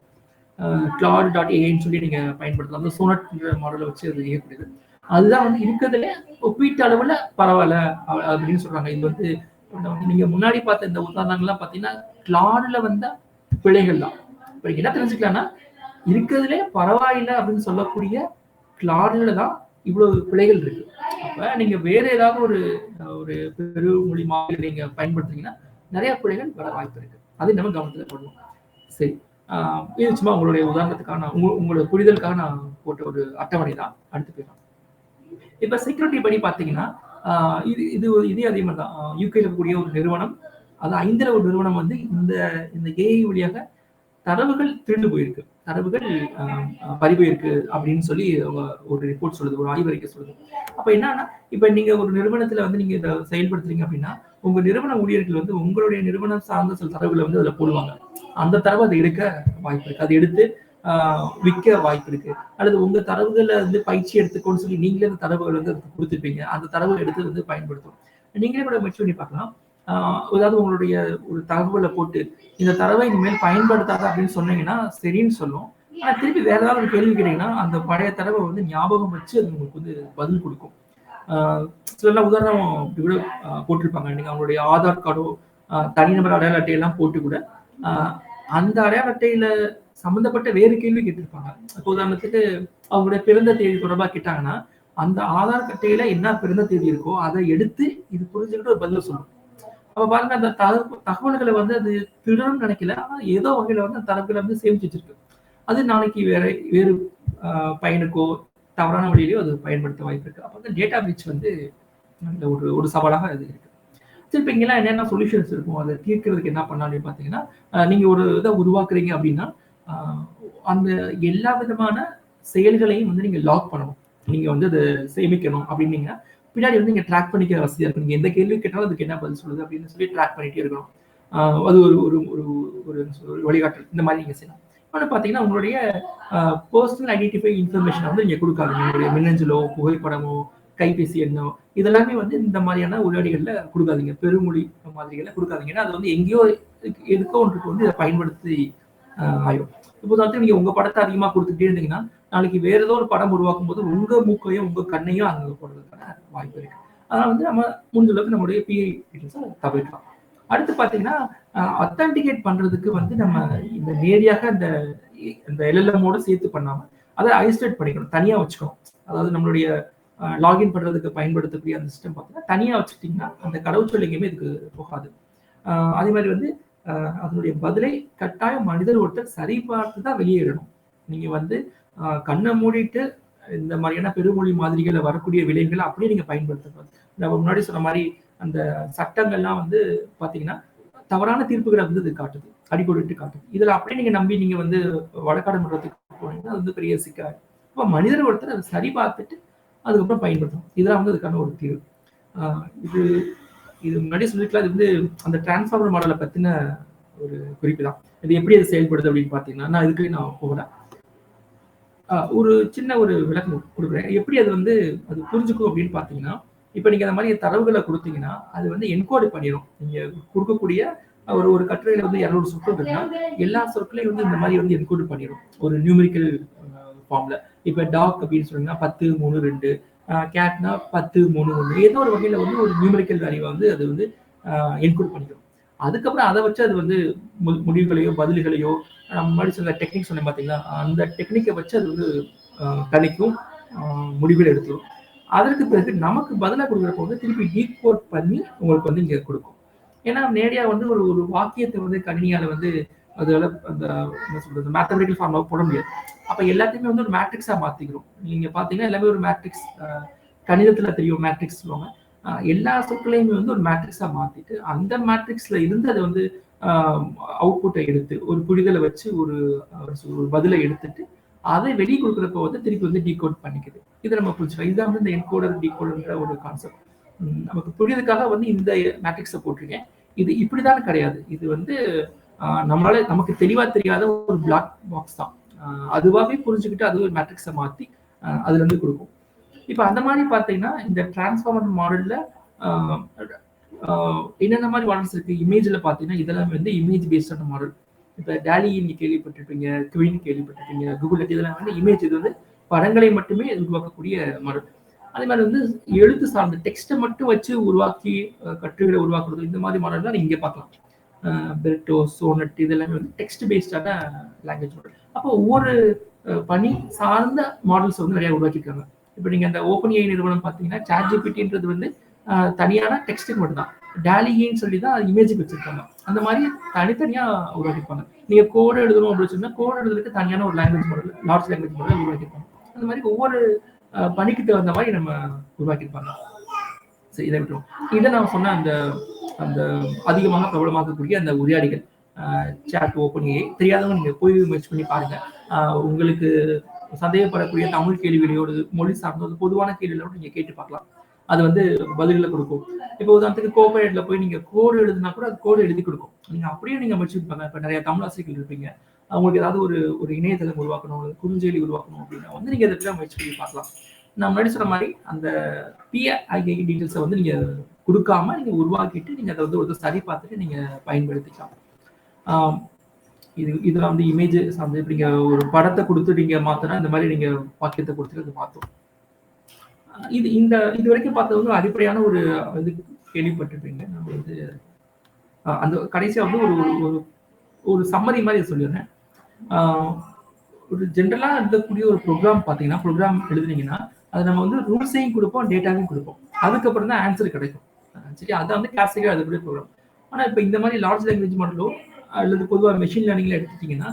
claude.ai சொல்லி நீங்க பயன்படுத்தலாம். அந்த சோனட் மாடலை வச்சு அது இயக்கக்கூடியது. அதுதான் வந்து இருக்கிறதுல ஒப்பீட்டு அளவுல பரவாயில்ல அப்படின்னு சொல்றாங்க. இது வந்து நீங்க முன்னாடி பார்த்த இந்த உதாரணங்கள்லாம் பாத்தீங்கன்னா கிளாடுல வந்த பிழைகள் தான். இப்ப என்ன தெரிஞ்சுக்கலாம்னா இருக்கிறதுலே பரவாயில்லை அப்படின்னு சொல்லக்கூடிய கிளாடுல தான் இவ்வளவு பிழைகள் இருக்கு. அப்ப நீங்க வேற ஏதாவது ஒரு பெரு மொழி மாதிரி நீங்க பயன்படுத்துறீங்கன்னா நிறைய பிழைகள் வர வாய்ப்பு இருக்கு. அது நம்ம கவனத்துல கொள்ளணும். சரி, இது சும்மா உங்களுடைய உதாரணத்துக்காக உங்களோட புரிதலுக்காக நான் போட்ட ஒரு அட்டவணை தான். அடுத்து போயிடலாம். இப்ப செக்யூரிட்டி படி பாத்தீங்கன்னா இதே அதே மாதிரி தான். யூகேல இருக்கக்கூடிய ஒரு நிறுவனம், அது 5ல ஒரு நிறுவனம் வந்து இந்த ஏஐ வழியாக தரவுகள் திருண்டு போயிருக்கு, தரவுகள் பறிபோயிருக்கு அப்படின்னு சொல்லி ஒரு ரிப்போர்ட் சொல்லுது, ஒரு ஆய்வறிக்கை சொல்லுது. அப்ப என்னன்னா இப்ப நீங்க ஒரு நிறுவனத்துல வந்து நீங்க இதை செயல்படுத்துறீங்க அப்படின்னா உங்க நிறுவன ஊழியர்கள் வந்து உங்களுடைய நிறுவனம் சார்ந்த சில தரவுகளை வந்து அதுல போடுவாங்க. அந்த தரவை அதை எடுக்க வாய்ப்பு இருக்கு, அதை எடுத்து விற்க வாய்ப்பு இருக்கு. அல்லது உங்க தரவுகளை வந்து பயிற்சி எடுத்துக்கோன்னு சொல்லி நீங்களே அந்த தரவுகள் வந்து அதுக்கு கொடுத்துருப்பீங்க. அந்த தரவுகளை எடுத்து வந்து பயன்படுத்தும். நீங்களே கூட முயற்சி பண்ணி பார்க்கலாம். அதாவது உங்களுடைய ஒரு தகவலை போட்டு இந்த தரவை இனிமேல் பயன்படுத்தாத அப்படின்னு சொன்னீங்கன்னா சரின்னு சொல்லும். ஆனா திருப்பி வேற ஏதாவது ஒரு கேள்வி கேட்டீங்கன்னா அந்த பழைய தரவை வந்து ஞாபகம் வச்சு அது உங்களுக்கு வந்து பதில் கொடுக்கும். சில உதாரணம் இப்படி கூட போட்டிருப்பாங்க. நீங்க அவங்களுடைய ஆதார் கார்டோ தனிநபர் அடையாள அட்டையெல்லாம் போட்டு கூட அந்த அடையாள அட்டையில சம்பந்தப்பட்ட வேறு கேள்வி கேட்டிருப்பாங்க. இப்போ உதாரணத்துக்கு அவங்களுடைய பிறந்த தேதி தொடர்பா கேட்டாங்கன்னா அந்த ஆதார் அட்டையில என்ன பிறந்த தேதி இருக்கோ அதை எடுத்து இது புரிஞ்சுக்கிட்டு ஒரு பதில சொல்லும். அப்ப பாருங்க அந்த தகவல்களை வந்து அது திருடணும்னு நினைக்கல. ஆனா ஏதோ வகையில வந்து அந்த தரவுகள வந்து சேமிச்சு வச்சிருக்கு. அது நாளைக்கு வேறு பயனுக்கோ, தவறான வழியிலயோ அது பயன்படுத்த வாய்ப்பு இருக்கு. அப்ப வந்து டேட்டா பிரீச் வந்து அந்த ஒரு ஒரு சவாலாக அது இருக்கு. சரி இப்ப இங்கலாம் என்னென்ன சொல்யூஷன்ஸ் இருக்கும்? அத தீர்க்கிறதுக்கு என்ன பண்ணலாம் அப்படின்னு பார்த்தீங்கன்னா, நீங்க ஒரு இத உருவாக்குறீங்க அப்படின்னா, அ அந்த எல்லா விதமான செயல்களையும் வந்து நீங்க லாக் பண்ணணும். நீங்க வந்து அத சேமிக்கணும் அப்படின்னீங்கன்னா, பின்னாடி வந்து நீங்க ட்ராக் பண்ணிக்க வசதியா இருக்கும். நீங்க எந்த கேள்வி கேட்டாலும் அதுக்கு என்ன பதில் சொல்லுது அப்படின்னு சொல்லி ட்ராக் பண்ணிட்டே இருக்கணும். அ அது ஒரு ஒரு ஒரு ஒரு என்ன சொல்றது? ஒரு வழிகாட்டல். இந்த மாரி நீங்க செய்யலாம். இன்னொன்னு பார்த்தீங்கன்னா, உங்களுடைய அ பெர்சனல் ஐடென்டிஃபை இன்ஃபர்மேஷன வந்து நீங்க குடுக்காதீங்க. உங்களுடைய மின்னஞ்சலோ, புகைப்படமோ, கைபேசி எண்ணோ இதெல்லாமே வந்து இந்த மாதிரியான உரையாடிகள்ல குடுக்காதீங்க. பெருமொழி மாதிரிகள குடுக்காதீங்க. ஏன்னா, அது வந்து எங்கேயோ எதுக்கோ ஒன்றுக்கு வந்து இத பயன்படுத்தி ஆயிரும். இப்போ உதாரணத்துக்கு நீங்க உங்க படத்த அதிகமா குடுத்துட்டே இருந்தீங்கன்னா, நாளைக்கு வேற ஏதோ ஒரு படம் உருவாக்கும்போது உங்க மூக்கையும், உங்க கண்ணையும் அங்க போடுறதுக்கான வாய்ப்பு இருக்கு. அதனால வந்து நம்ம முடிஞ்ச அளவுக்கு நம்முடைய பிஐ டீட்டெயில்ஸ தவிர்க்கலாம். அடுத்து பார்த்தீங்கன்னா, ஆத்தென்டிகேட் பண்றதுக்கு வந்து நம்ம இந்த நேரடியாக இந்த எல்எல்எம்மோட சேர்த்து பண்ணாம, அத ஐசோலேட் பண்ணிக்கணும். தனியா வச்சுக்கணும். அதாவது நம்மளுடைய லாகின் பண்றதுக்கு பயன்படுத்தக்கூடிய அந்த சிஸ்டம் பார்த்தீங்கன்னா, தனியா வச்சுக்கிட்டீங்கன்னா, அந்த கடவுச்சொல் எங்கேயுமே இதுக்கு போகாது. அதே மாரி வந்து அ அதனுடைய பதிலை கட்டாயம் மனிதர் ஒருத்தர் சரிபார்த்து தான் வெளியிடணும். நீங்க வந்து கண்ண மூடிட்டு இந்த மாரியான பெருமொழி மாதிரிகள்ல வரக்கூடிய விளைவுகள அப்படியே நீங்க பயன்படுத்தக்கூடாது. நம்ம முன்னாடி சொன்ன மாரி அந்த சட்டங்கள்லாம் வந்து பார்த்தீங்கன்னா, தவறான தீர்ப்புகள வந்து இது காட்டுது. அடிக்கோடிட்டு காட்டுது. இதுல அப்படியே நீங்க நம்பி நீங்க வந்து வழக்காடு மன்றத்துக்கு போனீங்கன்னா, அது வந்து பெரிய சிக்கல். அப்ப மனிதர் ஒருத்தர் அத சரி பார்த்துட்டு அதுக்கப்புறம் பயன்படுத்தணும். இதெல்லாம் வந்து அதுக்கான ஒரு தீர்வு. ஆ இது இது முன்னாடியே சொல்லியிருக்கலாம். இது வந்து அந்த டிரான்ஸ்ஃபார்மர் மாடல பத்தின ஒரு குறிப்பு தான். இது எப்படி அது செயல்படுது அப்படின்னு பார்த்தீங்கன்னா, நான் இதுக்கு போகல. ஒரு சின்ன ஒரு விளக்கம் குடுக்குறேன். எப்படி அது வந்து அது புரிஞ்சுக்கும் அப்படின்னு பார்த்தீங்கன்னா, இப்ப நீங்க அந்த மாரி தரவுகள குடுத்தீங்கன்னா, அது வந்து என்கோடு பண்ணிரும். நீங்க குடுக்கக்கூடிய ஒரு ஒரு கட்டுரையில வந்து 200 சொற்கள் இருக்குன்னா, எல்லா சொற்களையும் வந்து இந்த மாரி வந்து என்கோடு பண்ணிரும். ஒரு நியூமெரிக்கல் ஃபார்ம்ல. இப்ப டாக் அப்படின்னு சொன்னீங்கன்னா 10, 3, 2 கேட்னா 10, 3, 1 ஏதோ ஒரு வகையில வந்து ஒரு நியூமெரிக்கல் வேல்யூவ வந்து அது வந்து அ என்கோட் பண்ணிக்கும். அதுக்கப்புறம் அத வச்சு அது வந்து முடிவுகளையோ, பதில்களையோ முன்னாடி சொன்ன டெக்னிக் சொன்னேன் பார்த்தீங்களா? அந்த டெக்னிக்க வச்சு அது வந்து கணிக்கும், அ முடிவுகள் எடுத்துரும். அதற்கு பிறகு நமக்கு பதிலா குடுக்குறப்போ வந்து திருப்பி டீகோட் பண்ணி உங்களுக்கு வந்து இங்க குடுக்கும். ஏன்னா நேரடியா வந்து ஒரு ஒரு வாக்கியத்த வந்து கணினியால வந்து அதால அந்த என்ன சொல்றது? மேத்தமேட்டிக்கல் ஃபார்முலா போட முடியாது. அப்ப எல்லாத்தையுமே வந்து ஒரு மேட்ரிக்ஸா மாத்திக்கிறோம். நீங்க பார்த்தீங்கன்னா, எல்லாமே ஒரு மேட்ரிக்ஸ் கணிதத்துல தெரியும் மேட்ரிக்ஸ் சொல்லுவாங்க. எல்லா சொற்களையுமே வந்து ஒரு மேட்ரிக்ஸா மாத்திட்டு, அந்த மேட்ரிக்ஸ்ல இருந்து அத வந்து அ அவுட்புட்ட எடுத்து, ஒரு புரிதல வச்சு ஒரு பதில எடுத்துட்டு, அதை வெளிய குடுக்குறப்போ வந்து திருப்பி வந்து டீகோட் பண்ணிக்குது. இத நம்ம புரிஞ்சுக்கலாம். இதுதான் வந்து இந்த என்கோடர், டீகோடர்ன்ற ஒரு கான்செப்ட். நமக்கு புரிதலுக்காக வந்து இந்த மேட்ரிக்ஸ போட்டிருக்கேன். இது இப்படிதான் கிடையாது. இது வந்து நம்மளால நமக்கு தெளிவா தெரியாத ஒரு பிளாக் பாக்ஸ் தான். அ அதுவாவே புரிஞ்சுகிட்டு அது ஒரு மேட்ரிக்ஸ மாத்தி அதுலருந்து குடுக்கும். இப்ப அந்த மாரி பார்த்தீங்கன்னா, இந்த டிரான்ஸ்ஃபார்மர் மாடல்ல அ அ என்னென்ன மாரி மாடல்ஸ் இருக்கு? இமேஜ்ல பார்த்தீங்கன்னா, இதெல்லாம் வந்து இமேஜ் பேஸ்டான மாடல். இப்ப DALL-E நீங்க கேள்விப்பட்டிருப்பீங்க, Quinn கேள்விப்பட்டிருப்பீங்க, Google இதெல்லாம் வந்து இமேஜ் இது வந்து படங்களை மட்டுமே உருவாக்கக்கூடிய மாடல். அதே மாரி வந்து எழுத்து சார்ந்த டெக்ஸ்ட்ட மட்டும் வச்சு உருவாக்கி கட்டுரைகள உருவாக்குறது, இந்த மாரி மாடல்லாம் நீங்க இங்க பார்க்கலாம். பெர்டோ, சோனட் இது எல்லாமே வந்து டெக்ஸ்ட் பேஸ்டான லாங்குவேஜ் மாடல். அப்போ ஒவ்வொரு பணி சார்ந்த மாடல்ஸ் வந்து நெறைய உருவாக்கியிருக்காங்க. இப்ப நீங்க அந்த OpenAI நிறுவனம் பார்த்தீங்கன்னா, ChatGPTன்றது வந்து தனியான டெக்ஸ்ட்டுக்கு மட்டும் தான். DALL-Eன்னு சொல்லி தான் இமேஜ்க்கு வச்சிருக்காங்க. அந்த மாரி தனித்தனியா உருவாக்கியிருப்பாங்க. நீங்க கோட் எழுதணும் அப்படின்னு சொன்னா, கோட் எழுதுறதுக்கு தனியான ஒரு language model, large language model உருவாக்கியிருப்பாங்க. அந்த மாரி ஒவ்வொரு பணிக்கு தகுந்த மாரி நம்ம உருவாக்கியிருப்பாங்க. சரி இத விட்டுருவோம். இத நான் சொன்ன அந்த அந்த அதிகமாக பிரபலமாக்கக்கூடிய அந்த உரையாடிகள். சாட் OpenAI தெரியாதவங்க நீங்க போய் முயற்சி பண்ணி பாருங்க. அ உங்களுக்கு சந்தேகப்படக்கூடிய தமிழ் கேள்விகளோடு, மொழி சார்ந்த ஒரு பொதுவான கேள்விகளோட நீங்க கேட்டு பார்க்கலாம். அது வந்து பதில்கள குடுக்கும். இப்போ உதாரணத்துக்கு கோபைலட்ல போய் நீங்க கோடு எழுதுனா கூட அது கோடு எழுதி குடுக்கும். நீங்க அப்படியே நீங்க முயற்சி பண்ணி பாருங்க. இப்ப நெறைய தமிழ் ஆசிரியர்கள் இருப்பீங்க. அவங்களுக்கு ஏதாவது ஒரு ஒரு இணையதளம் உருவாக்கணும், ஒரு குறுஞ்செய்தி உருவாக்கணும் அப்படின்னா வந்து நீங்க இதுல முயற்சி பண்ணி பார்க்கலாம். நான் முன்னாடி சொன்ன மாரி அந்த PII டீட்டெயில்ஸ வந்து நீங்க குடுக்காம நீங்க உருவாக்கிட்டு, நீங்க அத வந்து ஒரு சரி பார்த்துட்டு நீங்க பயன்படுத்திக்கலாம். ஆம். இதெல்லாம் வந்து இமேஜ் சார்ந்து இப்ப நீங்க ஒரு படத்த குடுத்து நீங்க மாத்துனா, இந்த மாரி நீங்க வாக்கியத்த குடுத்துட்டு அது மாத்தும். இதுவரைக்கும் பார்த்தது வந்து அடிப்படையான ஒரு இது கேள்விப்பட்டிருப்பீங்க. நான் வந்து அந்த கடைசியா வந்து ஒரு ஒரு ஒரு சம்மரி மாரி சொல்லிர்றேன். ஆ ஒரு ஜெனரலா எழுதக்கூடிய ஒரு ப்ரோகிராம் பார்த்தீங்கன்னா, ப்ரோகிராம் எழுதுனீங்கன்னா, அத நம்ம வந்து ரூல்ஸையும் குடுப்போம், டேட்டாவையும் குடுப்போம். அதுக்கப்புறம் தான் ஆன்ஸர் கிடைக்கும். சரி அதான் வந்து கிளாசிக்கலா எழுதக்கூடிய ப்ரோகிராம். ஆனா இப்ப இந்த மாதிரி லார்ஜ் லாங்குவேஜ் மாடலோ அல்லது பொதுவா மெஷின் லேர்னிங்ல எடுத்துட்டீங்கன்னா,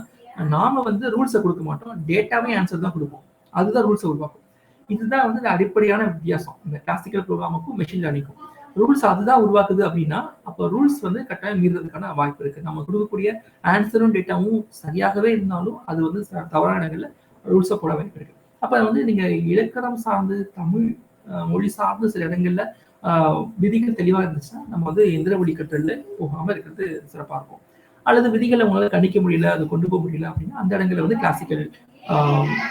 நாம வந்து ரூல்ஸ குடுக்க மாட்டோம். டேட்டாவே ஆன்சர் தான் குடுப்போம். அதுதான் ரூல்ஸ உருவாக்கும். இதுதான் வந்து இந்த அடிப்படையான வித்தியாசம். இந்த கிளாசிக்கல் ப்ரோகிராமுக்கும், மெஷின் லேர்னிங்க்கும். ரூல்ஸ் அதுதான் உருவாக்குது அப்படின்னா, அப்ப ரூல்ஸ் வந்து கட்டாயம் மீறுறதுக்கான வாய்ப்பு இருக்கு. நம்ம குடுக்கக்கூடிய ஆன்சரும், டேட்டாவும் சரியாகவே இருந்தாலும், அது வந்து தவறான இடங்கள்ல ரூல்ஸ போட வாய்ப்பு இருக்கு. அப்ப வந்து நீங்க இலக்கணம் சார்ந்து, தமிழ் மொழி சார்ந்த சில இடங்கள்ல அ விதிகள் தெளிவா இருந்துச்சுன்னா, நம்ம வந்து எந்திர வழி கற்றல்ல போகாம இருக்கிறது சிறப்பா இருக்கும். அல்லது விதிகள உங்களால கணிக்க முடியல, அத கொண்டு போக முடியல அப்படின்னா, அந்த இடங்கள்ல வந்து கிளாசிக்கல் ஆ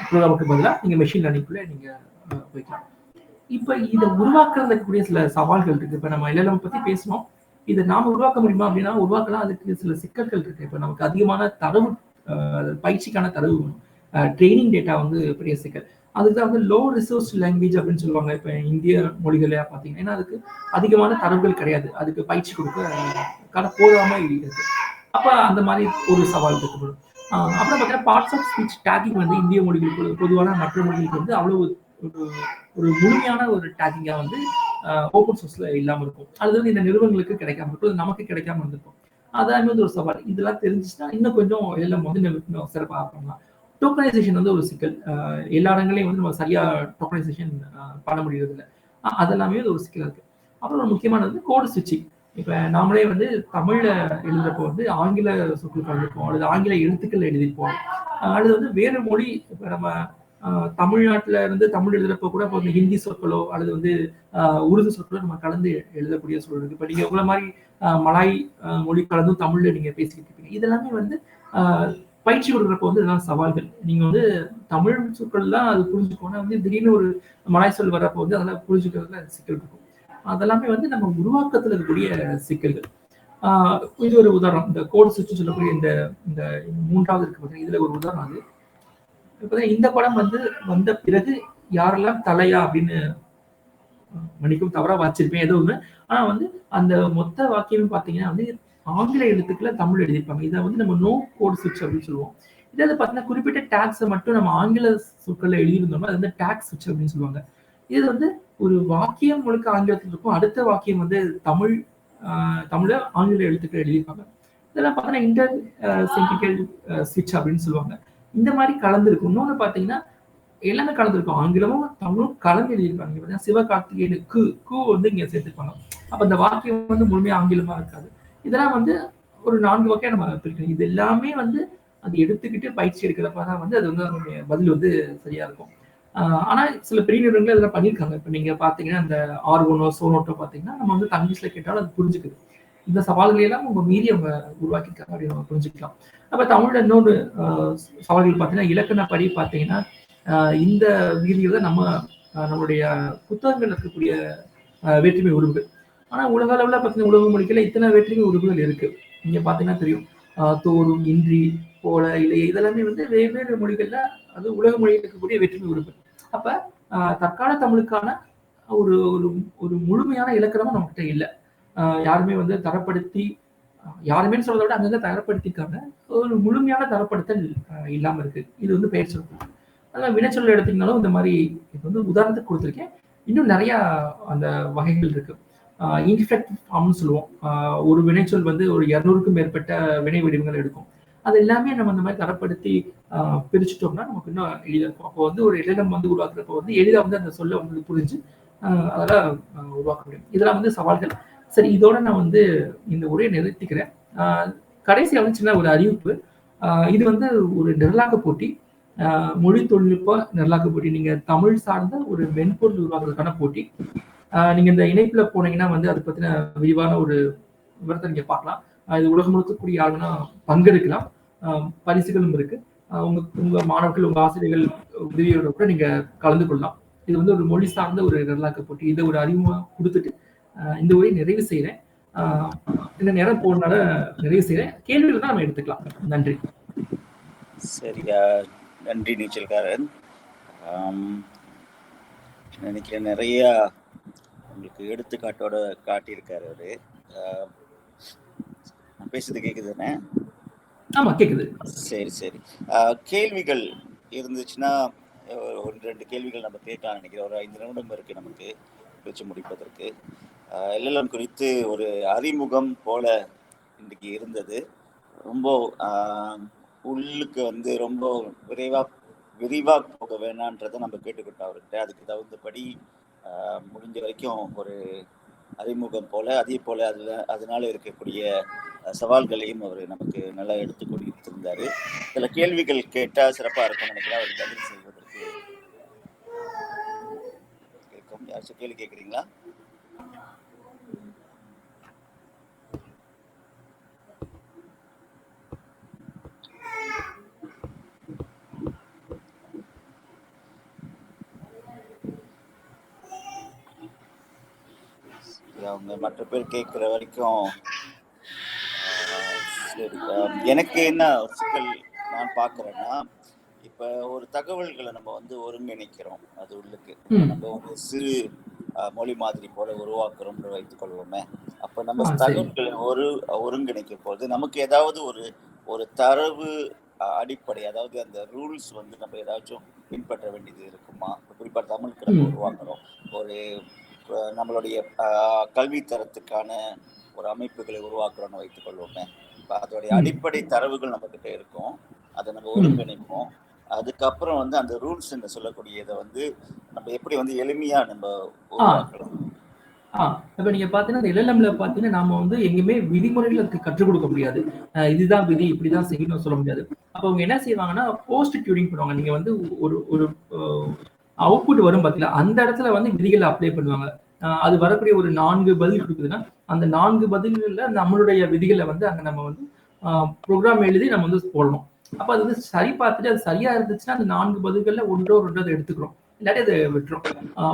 ப்ரோகிராமுக்கு பதிலா நீங்க மெஷின் லேர்னிங்குள்ள நீங்க போய்க்கலாம். இப்ப இத உருவாக்குறதுல இருக்கக்கூடிய சில சவால்கள் இருக்கு. இப்ப நம்ம எல்எல்எம் பத்தி பேசினோம். இத நாம உருவாக்க முடியுமா அப்படின்னா, உருவாக்கலாம். அதுக்கு சில சிக்கல்கள் இருக்கு. இப்ப நமக்கு அதிகமான தரவு பயிற்சிக்கான தரவு வேணும். ட்ரெய்னிங் டேட்டா வந்து பெரிய சிக்கல். அதுக்கு தான் வந்து லோ ரிசோர்ஸ் லாங்குவேஜ் அப்படின்னு சொல்லுவாங்க. இப்ப இந்திய மொழிகள பார்த்தீங்கன்னா, ஏன்னா அதுக்கு அதிகமான தரவுகள் கிடையாது. அதுக்கு பயிற்சி கொடுக்க போதாம இருக்கு. அப்ப அந்த மாரி ஒரு சவால் இருக்கு. அப்புறம் பார்த்தீங்கன்னா, பார்ட்ஸ் ஆஃப் ஸ்பீச் டேக்கிங் வந்து இந்திய மொழிகளுக்கு பொதுவான மற்ற மொழிகளுக்கு வந்து அவ்வளவு ஒரு ஒரு முழுமையான ஒரு டேக்கிங்கா வந்து ஓப்பன் சோர்ஸ்ல இல்லாம இருக்கும். அது வந்து இந்த நிறுவனங்களுக்கு கிடைக்காம இருக்கும். நமக்கு கிடைக்காம இருந்திருக்கும். அதான் வந்து ஒரு சவால். இதெல்லாம் தெரிஞ்சுச்சுன்னா இன்னும் கொஞ்சம் எல்லாம் வந்து இன்னும் சிறப்பா பண்ணலாம். டோக்கனைசேஷன் வந்து ஒரு சிக்கல். எல்லா இடங்கள்லயும் வந்து நம்ம சரியா டோக்கனைசேஷன் பண்ண முடியறதில்ல. அதெல்லாமே ஒரு சிக்கலா இருக்கு. அப்புறம் ஒரு முக்கியமானது கோட் ஸ்விட்சிங். இப்ப நாமளே வந்து தமிழ்ல எழுதுறப்போ வந்து ஆங்கில சொற்கள் கலந்திருப்போம். அல்லது ஆங்கில எழுத்துக்கள் எழுதியிருப்போம். அல்லது வந்து வேறு மொழி இப்ப நம்ம அ தமிழ்நாட்டுல இருந்து தமிழ் எழுதுறப்போ கூட இப்போ ஹிந்தி சொற்களோ அல்லது வந்து உருது சொற்களோ நம்ம கலந்து எழுதக்கூடிய சூழல் இருக்கு. இப்ப நீங்க உங்கள மாரி மலாய் மொழி கலந்தும் தமிழ்ல நீங்க பேசிக்கிட்டு இருப்பீங்க. இதெல்லாமே வந்து அ பயிற்சி கொடுக்குறப்போ வந்து இதெல்லாம் சவால்கள். நீங்க வந்து தமிழ் சொற்கள்லாம் அது புரிஞ்சுக்கும். ஆனா வந்து திடீர்னு ஒரு மலாய் சொல் வர்றப்போ வந்து அதெல்லாம் புரிஞ்சுக்கிறதுல சிக்கல் இருக்கும். அதெல்லாமே வந்து நம்ம உருவாக்கத்துல இருக்கக்கூடிய சிக்கல்கள். ஆ இது ஒரு உதாரணம். இந்த கோட் ஸ்விட்ச் சொல்லக்கூடிய இந்த இந்த 3வது இருக்கு பாத்தீங்கன்னா, இதுல ஒரு உதாரணம் அது. இப்ப இந்த படம் வந்து வந்த பிறகு யாரெல்லாம் தலையா அப்படின்னு மன்னிக்கவும் தவறா வாசிச்சிருப்பேன் ஏதோ ஒண்ணு. ஆனா வந்து அந்த மொத்த வாக்கியமே பார்த்தீங்கன்னா வந்து ஆங்கில எழுத்துக்கள தமிழ் எழுதியிருப்பாங்க. இத வந்து நம்ம நோ கோட் ஸ்விட்ச் அப்படின்னு சொல்லுவோம். இதே இது பார்த்தீங்கன்னா குறிப்பிட்ட டாக்ஸ மட்டும் நம்ம ஆங்கில சொற்கள்ல எழுதியிருந்தோம்னா, அது வந்து டாக்ஸ் ஸ்விட்ச் அப்படின்னு சொல்லுவாங்க. இது வந்து ஒரு வாக்கியம் முழுக்க ஆங்கிலத்துல இருக்கும். அடுத்த வாக்கியம் வந்து தமிழ் அ தமிழ்ல ஆங்கில எழுத்துக்கள் எழுதியிருப்பாங்க. இதெல்லாம் பார்த்தீங்கன்னா இன்டர் சின்டிகல் ஸ்விட்ச் அப்படின்னு சொல்லுவாங்க. இந்த மாரி கலந்திருக்கும். இன்னொன்னு பார்த்தீங்கன்னா எல்லாமே கலந்திருக்கும். ஆங்கிலமும், தமிழும் கலந்து எழுதியிருப்பாங்க. இங்க பார்த்தீங்கன்னா, சிவகார்த்திகேயன் கு வந்து இங்க சேர்த்திருப்பாங்க. அப்ப இந்த வாக்கியம் வந்து முழுமையா ஆங்கிலமா இருக்காது. இதெல்லாம் வந்து ஒரு 4 வகையா நம்ம பிரிக்கணும். இது எல்லாமே வந்து அது எடுத்துக்கிட்டு பயிற்சி எடுக்கிறப்ப தான் வந்து அது வந்து அதனுடைய பதில் வந்து சரியா இருக்கும். ஆ ஆனா சில பெரிய நிறுவனங்கள் இதெல்லாம் பண்ணியிருக்காங்க. இப்ப நீங்க பார்த்தீங்கன்னா, இந்த ஆர்கோனோ, சோனோட்டோ பார்த்தீங்கன்னா, நம்ம வந்து தங்கிலீஷ்ல கேட்டாலும் அது புரிஞ்சுக்குது. இந்த சவால்களை எல்லாம் அவங்க மீறி அவங்க உருவாக்கியிருக்காங்க அப்படின்னு நம்ம புரிஞ்சுக்கலாம். அப்ப தமிழ்ல இன்னொரு அ சவால்கள் பார்த்தீங்கன்னா, இலக்கணப்படி பார்த்தீங்கன்னா, இந்த விதிகள் தான் நம்மளுடைய புத்தகங்கள்ல இருக்கக்கூடிய வேற்றுமை உறவுகள். ஆனா உலக அளவுல பார்த்தீங்கன்னா, உலக மொழிகள்ல இத்தனை வேற்றுமை உறவுகள் இருக்கு. நீங்க பார்த்தீங்கன்னா தெரியும். தோறும், இன்றி, போல, இல்லை இதெல்லாமே வந்து வெவ்வேறு மொழிகள்ல அது உலக மொழியில் இருக்கக்கூடிய வேற்றுமை உறவுகள். அப்ப தற்கால தமிழுக்கான ஒரு ஒரு ஒரு முழுமையான இலக்கணமும் நம்மகிட்ட இல்ல. யாருமே வந்து தரப்படுத்தி யாருமேன்னு சொல்றத விட அங்கங்க தரப்படுத்தியிருக்காங்க. ஒரு முழுமையான தரப்படுத்தல் இல்லாம இருக்கு. இது வந்து பெயர் சொற்கள். அதனால வினைச்சொல் எடுத்தீங்கனாலும் இந்த மாரி இது வந்து உதாரணத்துக்கு குடுத்துருக்கேன். இன்னும் நெறையா அந்த வகைகள் இருக்கு. இன்ஃபிளெக்டிவ் ஃபார்ம்னு சொல்லுவோம். ஒரு வினைச்சொல் வந்து ஒரு 200க்கும் மேற்பட்ட வினை வடிவங்கள் எடுக்கும். அது எல்லாமே நம்ம இந்த மாரி தரப்படுத்தி அ பிரிச்சுட்டோம்னா, நமக்கு இன்னும் எளிதா இருக்கும். அப்போ வந்து ஒரு இலக்கணம் வந்து உருவாக்குறப்போ வந்து எளிதா வந்து அந்த சொல்ல வந்து புரிஞ்சு, அதெல்லாம் உருவாக்க முடியும். இதெல்லாம் வந்து சவால்கள். சரி இதோட நான் வந்து இந்த உரைய நிறுத்திக்கிறேன். அ கடைசியா வந்து சின்ன ஒரு அறிவிப்பு. இது வந்து ஒரு நிரலாக்க போட்டி. அ மொழி தொழில்நுட்ப நிரலாக்க போட்டி. நீங்க தமிழ் சார்ந்த ஒரு மென்பொருள் உருவாக்குறதுக்கான போட்டி. நீங்க இந்த இணைப்புல போனீங்கன்னா வந்து அத பத்தின விரிவான ஒரு விவரத்த நீங்க பார்க்கலாம். இது உலகம் முழுக்க கூடிய யார் வேணா பங்கெடுக்கலாம். அ பரிசுகளும் இருக்கு. உங்க உங்க மாணவர்கள், உங்க ஆசிரியர்கள் உதவியோட கூட நீங்க கலந்து கொள்ளலாம். இது வந்து ஒரு மொழி சார்ந்த ஒரு நிரலாக்க போட்டி. இத ஒரு அறிமுகமா குடுத்துட்டு, இந்த உரையை நிறைவு செய்றேன். அ இந்த நேரம் போனனால நிறைவு செய்றேன். கேள்விகள் இருந்தா நம்ம எடுத்துக்கலாம். நன்றி. சரியா, நன்றி நீச்சல்காரன். நினைக்கிறேன் நிறைய உங்களுக்கு எடுத்துக்காட்டோட காட்டியிருக்காரு அவரு. நான் பேசுறது கேக்குதுதானே? ஆமா கேக்குது. சரி சரி. கேள்விகள் இருந்துச்சுன்னா ஒரு 2 கேள்விகள் நம்ம கேட்கலாம் நினைக்கிறேன். ஒரு 5 நிமிடம் இருக்கு நமக்கு பேச்சு முடிப்பதற்கு. எல்எல்எம் குறித்து ஒரு அறிமுகம் போல இன்றைக்கு இருந்தது. ரொம்ப உள்ளுக்கு வந்து ரொம்ப விரிவா போக வேணான்றதை நம்ம கேட்டுக்கிட்டோம் அவர்கிட்ட. அதுக்கு தகுந்தபடி முடிஞ்ச வரைக்கும் ஒரு அறிமுகம் போல, அதே போல அதனால இருக்கக்கூடிய சவால்களையும் அவர் நமக்கு நல்லா எடுத்து கொடுத்திருந்தாரு. சில கேள்விகள் கேட்டா சிறப்பா இருக்கும்னு நினைக்கிறேன். அவர் பதில் செய்வதற்கு கேட்கும். யாராச்சும் கேள்வி கேட்குறீங்களா? அவங்க மற்ற பேர் கேட்குற வரைக்கும் சரி. எனக்கு என்ன சிக்கல் நான் பார்க்குறேன்னா, இப்போ ஒரு தகவல்களை நம்ம வந்து ஒருங்கிணைக்கிறோம். அது உள்ளுக்கு நம்ம ஒரு சிறு மொழி மாதிரி போல உருவாக்குறோம்னு வைத்துக் கொள்வோமே. அப்போ நம்ம தகவல்களை ஒருங்கிணைக்கும் போது நமக்கு ஏதாவது ஒரு தரவு அடிப்படை, அதாவது அந்த ரூல்ஸ் வந்து நம்ம ஏதாச்சும் பின்பற்ற வேண்டியது இருக்குமா? குறிப்பாக தமிழுக்கு நம்ம உருவாக்குறோம். ஒரு நம்மளுடைய கல்வி தரத்துக்கான ஒரு அமைப்புகளை உருவாக்குறோம்னு வைத்துக் கொள்வோமே. அதோடைய அடிப்படை தரவுகள் நம்ம கிட்ட இருக்கும். அதை நம்ம ஒருங்கிணைப்போம். அதுக்கப்புறம் வந்து அந்த ரூல்ஸ் என்று சொல்லக்கூடியதை வந்து நம்ம எப்படி வந்து எளிமையா நம்ம உருவாக்கலாம். இப்ப நீங்க பாத்தீங்கன்னா இந்த LLMல பாத்தீங்கன்னா நாம வந்து எங்கேயுமே விதிமுறைகள் அதுக்கு கற்றுக் கொடுக்க முடியாது. இதுதான் விதி, இப்படிதான் செய்யணும்னு சொல்ல முடியாது. அப்ப அவங்க என்ன செய்வாங்கன்னா போஸ்ட் டியூனிங் பண்ணுவாங்க. நீங்க வந்து ஒரு அவுட்புட் வரும் பாத்தீங்களா, அந்த இடத்துல வந்து விதிகளை அப்ளை பண்ணுவாங்க. அது வரக்கூடிய ஒரு 4 பதில் கொடுக்குதுன்னா அந்த 4 பதில்கள்ல நம்மளுடைய விதிகளை வந்து அங்க நம்ம வந்து ப்ரோக்ராம் எழுதி நம்ம வந்து போடணும். அப்ப அது வந்து சரி பார்த்துட்டு அது சரியா இருந்துச்சுன்னா அந்த 4 பதில்கள்ல ஒன்றோ ரெண்டோ அதை எடுத்துக்கிறோம், இல்லாட்டி அதை விட்டுரும்.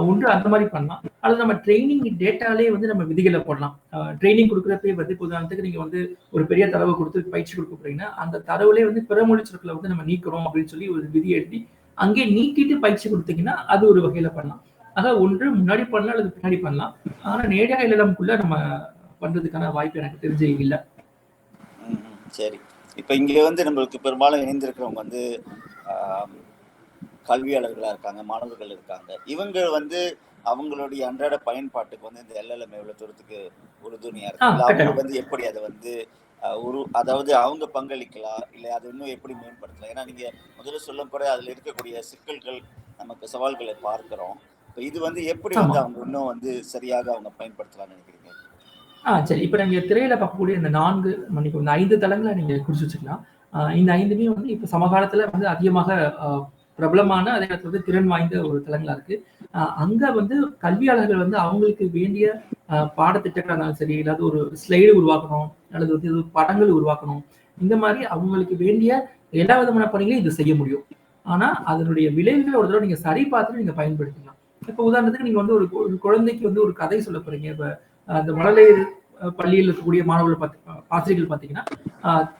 ஒன்று அந்த மாதிரி பண்ணலாம். அல்லது நம்ம ட்ரைனிங் டேட்டாலே வந்து நம்ம விதிகளை போடலாம். ட்ரைனிங் கொடுக்குறப்பே வந்து உதாரணத்துக்கு நீங்க வந்து ஒரு பெரிய தரவு கொடுத்து பயிற்சி கொடுக்க போறீங்கன்னா அந்த தரவுலே வந்து பிறமொழி சொற்களை வந்து நம்ம நீக்கிறோம் அப்படின்னு சொல்லி ஒரு விதி எழுதி அங்கே நீக்கிட்டு பயிற்சி கொடுத்தீங்கன்னா அது ஒரு வகையில பண்ணலாம். அதாவது ஒன்று முன்னாடி பண்ணலாம் அல்லது பின்னாடி பண்ணலாம். ஆனா நேரா LLMக்குள்ள நம்ம பண்றதுக்கான வாய்ப்பு எனக்கு தெரிஞ்சு இல்லை. சரி. இப்ப இங்க வந்து நம்மளுக்கு பெரும்பாலும் இணைந்திருக்கிறவங்க வந்து கல்வியாளர்களா இருக்காங்க, மாணவர்கள் இருக்காங்க. இவங்க வந்து அவங்களுடைய அன்றாட பயன்பாட்டுக்கு வந்து இந்த LLM எவ்வளவு தூரத்துக்கு உறுதுணையா இருக்கு? அவங்க வந்து எப்படி அதை வந்து அதாவது அவங்க பங்களிக்கலாம், இல்லை அதை இன்னும் எப்படி மேம்படுத்தலாம்? ஏன்னா நீங்க முதல்ல சொல்லும் கூட அதுல இருக்கக்கூடிய சிக்கல்கள், நமக்கு சவால்களை பார்க்கிறோம். இப்ப இது வந்து எப்படி வந்து அவங்க இன்னும் வந்து சரியாக அவங்க பயன்படுத்தலாம்னு நினைக்கிறீங்க? சரி. இப்ப நீங்க திரையில பார்க்கக்கூடிய இந்த 5 தளங்களை நீங்க குறிச்சு வச்சுக்கலாம். இந்த 5மே வந்து இப்ப சமகாலத்துல வந்து அதிகமாக பிரபலமான, அதே நேரத்துல வந்து திறன் வாய்ந்த ஒரு தளங்களா இருக்கு. அங்க வந்து கல்வியாளர்கள் வந்து அவங்களுக்கு வேண்டிய பாடத்திட்டங்களா இருந்தாலும் சரி, இல்லாத ஒரு ஸ்லைடு உருவாக்கணும், அல்லது வந்து படங்கள் உருவாக்கணும். இந்த மாதிரி அவங்களுக்கு வேண்டிய எல்லா விதமான பணிகளையும் இது செய்ய முடியும். ஆனா அதனுடைய விளைவுகளை ஒரு தடவை நீங்க சரி பார்த்துட்டு நீங்க பயன்படுத்திக்கலாம். இப்ப உதாரணத்துக்கு நீங்க வந்து ஒரு குழந்தைக்கு வந்து ஒரு கதை சொல்ல போறீங்க. இப்ப அந்த மழலையர் பள்ளியில் இருக்கக்கூடிய மாணவர்கள் ஆசிரியர்கள் பார்த்தீங்கன்னா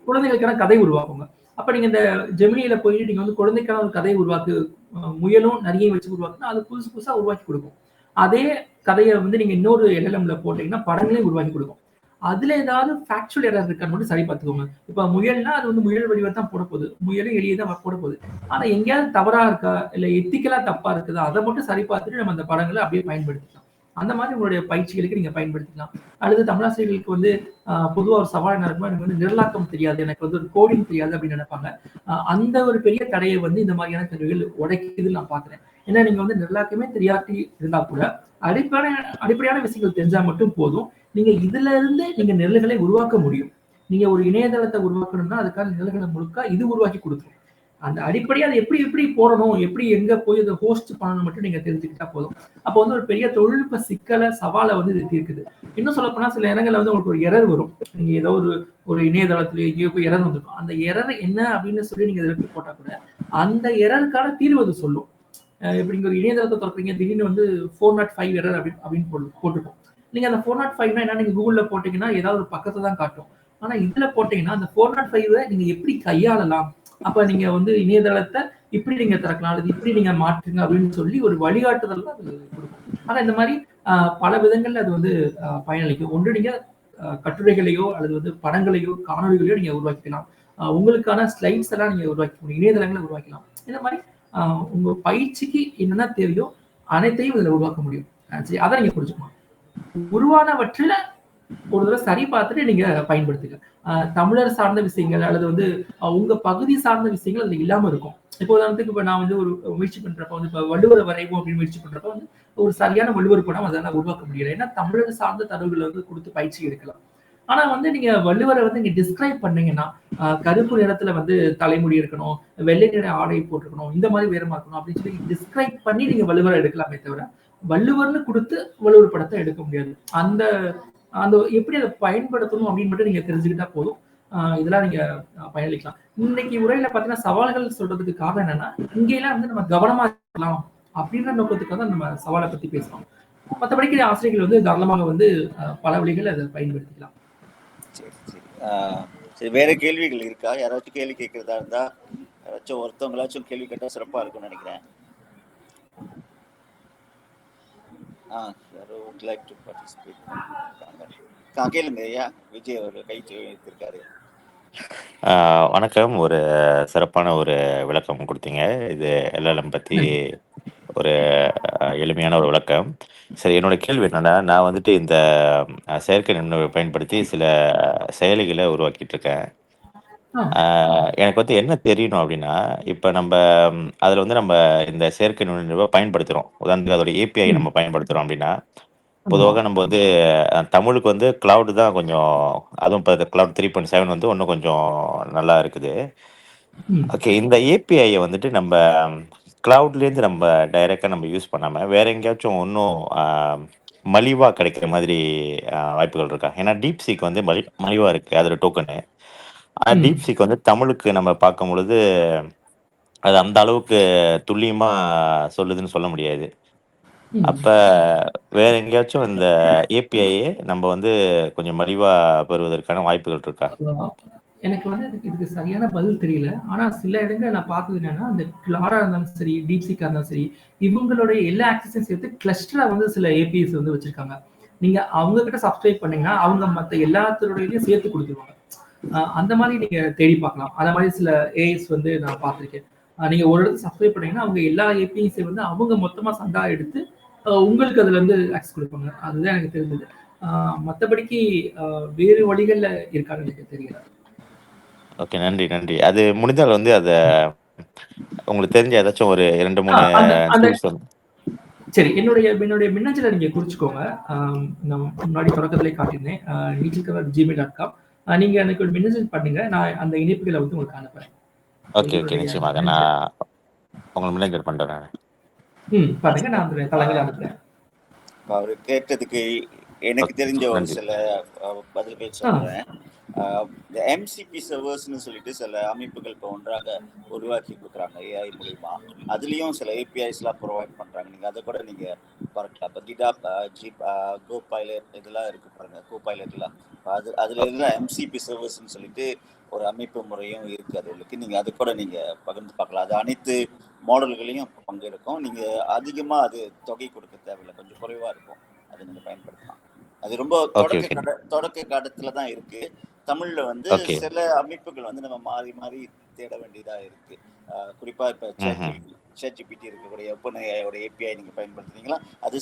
குழந்தைகளுக்கான கதை உருவாக்குங்க. அப்ப நீங்க இந்த ஜெமினியில போயிட்டு நீங்க வந்து குழந்தைக்கான ஒரு கதை உருவாக்கு, முயலும் நரியை வச்சு உருவாக்குனா அது புதுசு புதுசா உருவாக்கி கொடுக்கும். அதே கதையை வந்து நீங்க இன்னொரு LLMல போட்டீங்கன்னா படங்களையும் உருவாக்கி கொடுக்கும். அதுல ஏதாவது ஃபேக்சுவல் எரர் இருக்கான்னு மட்டும் சரி பார்த்துக்கோங்க. இப்ப முயல்னா அது வந்து முயல் வடிவம் தான் போட போகுது, முயலும் எளிய தான் போட போகுது. ஆனா எங்கேயாவது தவறா இருக்கா, இல்ல எத்திக்கலா தப்பா இருக்குதா, அதை மட்டும் சரி பார்த்துட்டு நம்ம அந்த படங்களை அப்படியே பயன்படுத்திக்கலாம். அந்த மாதிரி உங்களுடைய பயிற்சிகளுக்கு நீங்க பயன்படுத்திக்கலாம். அல்லது தமிழாசிரியர்களுக்கு வந்து பொதுவா ஒரு சவால் என்ன இருக்குன்னா, எனக்கு வந்து நிரலாக்கம் தெரியாது, எனக்கு வந்து ஒரு கோடிங் தெரியாது அப்படின்னு நினைப்பாங்க. அந்த ஒரு பெரிய தடையை வந்து இந்த மாதிரியான கருவிகள் உடைக்குதுன்னு நான் பாக்குறேன். ஏன்னா நீங்க வந்து நிரலாக்கமே தெரியாட்டி இருந்தா கூட அடிப்படையான விஷயங்கள் தெரிஞ்சா மட்டும் போதும். நீங்க இதுல இருந்து நீங்க நிரல்களை உருவாக்க முடியும். நீங்க ஒரு இணையதளத்தை உருவாக்கணும்னா அதுக்கான நிரல்களை முழுக்க இது உருவாக்கி கொடுக்கும். அந்த அடிப்படையா அதை எப்படி போடணும், எப்படி எங்க போய் அதை ஹோஸ்ட் பண்ணணும் மட்டும் நீங்க தெரிஞ்சுக்கிட்டா போதும். அப்போ வந்து ஒரு பெரிய தொழில்நுட்ப சிக்கலை, சவாலை வந்து இது தீர்க்குது. இன்னும் சொல்ல போனா சில இடங்கள்ல வந்து உங்களுக்கு ஒரு எரர் வரும். நீங்க ஏதோ ஒரு இணையதளத்துல எங்கேயோ போய் எரர் வந்திருக்கும். அந்த எரர் என்ன அப்படின்னு சொல்லி நீங்க எடுத்து போட்டா கூட அந்த எரருக்கான தீர்வு அது சொல்லும். இப்ப நீங்க ஒரு இணையதளத்தை திறக்கிறீங்க, திடீர்னு வந்து 405 எரர் அப்படின்னு போட்டிருக்கும். நீங்க அந்த 405 என்ன நீங்க கூகுள்ல போட்டீங்கன்னா ஏதாவது ஒரு பக்கத்தை தான் காட்டும். ஆனா இதுல போட்டீங்கன்னா அந்த 405 நீங்க எப்படி கையாளலாம், அப்ப நீங்க வந்து இணையதளத்தை இப்படி நீங்க திறக்கலாம், அல்லது இப்படி நீங்க மாற்றுங்க அப்படின்னு சொல்லி ஒரு வழிகாட்டுதல் தான் அது கொடுக்கும். ஆனா இந்த மாதிரி பல விதங்கள்ல அது வந்து பயனளிக்கும். ஒன்று நீங்க கட்டுரைகளையோ அல்லது வந்து படங்களையோ காணொலிகளையோ நீங்க உருவாக்கிக்கலாம். உங்களுக்கான ஸ்லைட்ஸ் எல்லாம் நீங்க உருவாக்கி இணையதளங்களை உருவாக்கலாம். இந்த மாதிரி உங்க பயிற்சிக்கு என்னென்ன தேவையோ அனைத்தையும் இதுல உருவாக்க முடியும். சரி, அதை நீங்க புரிஞ்சுக்கணும். உருவானவற்றில ஒரு தடவை சரி பார்த்துட்டு நீங்க பயன்படுத்துங்க. தமிழர் சார்ந்த விஷயங்கள் அல்லது வந்து உங்க பகுதி சார்ந்த விஷயங்கள் அதுல இல்லாம இருக்கும். இப்போ உதாரணத்துக்கு இப்ப நான் வந்து ஒரு முயற்சி பண்றப்ப வந்து இப்ப வள்ளுவர வரைவோம் அப்படின்னு முயற்சி பண்றப்ப வந்து ஒரு சரியான வள்ளுவர் படம் அதால உருவாக்க முடியல. ஏன்னா தமிழர் சார்ந்த தரவுகள வந்து குடுத்து பயிற்சி எடுக்கலாம். ஆனா வந்து நீங்க வள்ளுவர வந்து நீங்க டிஸ்கிரைப் பண்ணீங்கன்னா, கருப்பு நிறத்துல வந்து தலைமுடி இருக்கணும், வெள்ளை நிற ஆடை போட்டிருக்கணும், இந்த மாரி வேறமா இருக்கணும் அப்படின்னு சொல்லி டிஸ்கிரைப் பண்ணி நீங்க வள்ளுவர எடுக்கலாமே தவிர, வள்ளுவர்ன்னு குடுத்து வள்ளுவர் படத்த எடுக்க முடியாது. அந்த அந்த எப்படி அத பயன்படுத்தணும் அப்படின்னு மட்டும் நீங்க தெரிஞ்சுக்கிட்டா போதும். இதெல்லாம் நீங்க பயனளிக்கலாம். இன்னைக்கு உரையில பார்த்தீங்கன்னா, சவால்கள் சொல்றதுக்கு காரணம் என்னன்னா, இங்கேல்லாம் வந்து நம்ம கவனமா இருக்கலாம் அப்படின்ற நோக்கத்துக்காக தான் நம்ம சவால பத்தி பேசுறோம். மத்தபடிக்கு ஆசிரியர்கள் வந்து தாராளமாக வந்து பல வழிகள் அத பயன்படுத்திக்கலாம். சரி சரி. சரி, வேற கேள்விகள் இருக்கா? யாராச்சும் கேள்வி கேட்கறதா இருந்தா யாராச்சும் ஒருத்தவங்களாச்சும் கேள்வி கேட்டா சிறப்பா இருக்கும்னு நினைக்கிறேன். யாரோ would like to participate பண்ணிருக்காங்க. கேளுங்க ஐயா. விஜய் அவர் கை வைத்திருக்காரு. வணக்கம். ஒரு சிறப்பான ஒரு விளக்கம் கொடுத்தீங்க. இது எல்எல்எம் பத்தி ஒரு எளிமையான ஒரு விளக்கம். சரி, என்னோட கேள்வி என்னன்னா, நான் வந்துட்டு இந்த செயற்கை நுண்ணறிவை பயன்படுத்தி சில செயலிகளை உருவாக்கிட்டு இருக்கேன். எனக்கு வந்து என்ன தெரியணும் அப்படின்னா, இப்ப நம்ம அதுல வந்து நம்ம இந்த செயற்கை நுண்ணறிவை பயன்படுத்துறோம். உதாரணத்துக்கு அதோட ஏபிஐ நம்ம பயன்படுத்துறோம் அப்படின்னா, பொதுவாக நம்ம வந்து தமிழுக்கு வந்து கிளவுட் தான் கொஞ்சம், அதுவும் இப்போ கிளவுட் 3.7 வந்து இன்னும் கொஞ்சம் நல்லா இருக்குது. ஓகே, இந்த ஏபிஐயை வந்துட்டு நம்ம கிளவுட்லேருந்து நம்ம டைரெக்டாக நம்ம யூஸ் பண்ணாமல் வேற எங்கேயாச்சும் இன்னும் மலிவாக கிடைக்கிற மாதிரி வாய்ப்புகள் இருக்கா? ஏன்னா டீப் சீக் வந்து மலிவாக இருக்குது அதோட டோக்கனு. டீப் சீக் வந்து தமிழுக்கு நம்ம பார்க்கும் பொழுது அது அந்த அளவுக்கு துல்லியமா சொல்லுதுன்னு சொல்ல முடியாது. அப்ப வேற எங்கேயாச்சும் இந்த ஏபிஐயை நம்ம வந்து கொஞ்சம் மலிவா பெறுவதற்கான வாய்ப்புகள் இருக்கா? எனக்கு வந்து இதுக்கு சரியான பதில் தெரியல. ஆனா சில இடங்கள்ல நான் பார்த்தது என்னன்னா, அந்த கிளாரா இருந்தாலும் சரி, டீப்சீக்கா இருந்தாலும் சரி, இவங்களுடைய எல்லா ஆக்சஸையும் சேர்த்து கிளஸ்டரா வந்து சில ஏபிஐஸ் வந்து வச்சிருக்காங்க. நீங்க அவங்க கிட்ட சப்ஸ்கிரைப் பண்ணீங்கன்னா, அவங்க மத்த எல்லாத்தோடையும் சேர்த்து குடுத்துருவாங்க. அந்த மாரி நீங்க தேடி பார்க்கலாம். அந்த மாரி சில ஏஐஸ் வந்து நான் பார்த்திருக்கேன். நீங்க ஒரு இடத்துல சப்ஸ்கிரைப் பண்ணீங்கன்னா, அவங்க எல்லா ஏபிஐஸையும் வந்து அவங்க மொத்தமா சந்தா எடுத்து, உங்களுக்கு அதுல இருந்து ஆக்சஸ் குடுப்பாங்க. அதுதான் எனக்கு தெரிஞ்சது. மத்தபடிக்கு வேறு வழிகள்ல இருக்கான்னு எனக்கு தெரியல. ஓகே, நன்றி நன்றி. அது முடிந்தால் வந்து அதை உங்களுக்கு தெரிஞ்ச ஏதாச்சும் ஒரு 2-3 அந்த அந்த டூல்ஸ் வந்து. சரி. என்னுடைய என்னுடைய மின்னஞ்சல நீங்க குறிச்சுக்கோங்க. நான் முன்னாடி தொடக்கத்திலே காட்டியிருந்தேன். neetilkavar@gmail.com. நீங்க எனக்கு ஒரு மின்னஞ்சல் பண்ணுங்க. நான் அந்த இணைப்புகள வந்து உங்களுக்கு அனுப்புறேன். ஓகே ஓகே, நிச்சயமாக நான் உங்களுக்கு மின்னஞ்சல் பண்றேன் நான். பண்ணுங்க. நான் அந்த தளங்களை அனுப்புறேன். அவரு கேட்டதுக்கு எனக்கு தெரிஞ்ச ஒரு சில பதில்கள் சொல்றேன். இந்த எம்சிபி சர்வர்ஸ்னு சொல்லிட்டு சில அமைப்புகள் இப்போ ஒன்றாக உருவாக்கி கொடுக்குறாங்க ஏஐ மூலியமா. அதுலேயும் சில ஏபிஐஸ்லாம் ப்ரொவைட் பண்ணுறாங்க. நீங்கள் அதை கூட நீங்கள் பார்க்கலாம். இப்போ கிடாப், கோ பைலட் இதெல்லாம் இருக்கு பாருங்க, கோ பைலட்லாம். அதில் இருக்கிற எம்சிபி சர்வர்ஸ்ன்னு சொல்லிட்டு ஒரு அமைப்பு முறையும் இருக்குது. அது உங்களுக்கு நீங்கள் அது கூட நீங்கள் பகிர்ந்து பார்க்கலாம். அது அனைத்து மாடல்களையும் பங்கு இருக்கும். நீங்கள் அதிகமாக அது தொகை கொடுக்க தேவையில்லை, கொஞ்சம் குறைவாக இருக்கும். அதை நீங்கள் பயன்படுத்தலாம். அது ரொம்ப தொடக்க காலத்துல தான் இருக்கு. தமிழ்ல வந்து சில அமைப்புகள் வந்து நம்ம மாறி மாறி தேட வேண்டியதா இருக்கு. குறிப்பா இப்ப ChatGPT இருக்கக்கூடிய OpenAI-யோட ஏபிஐ நீங்க பயன்படுத்துறீங்களா, அது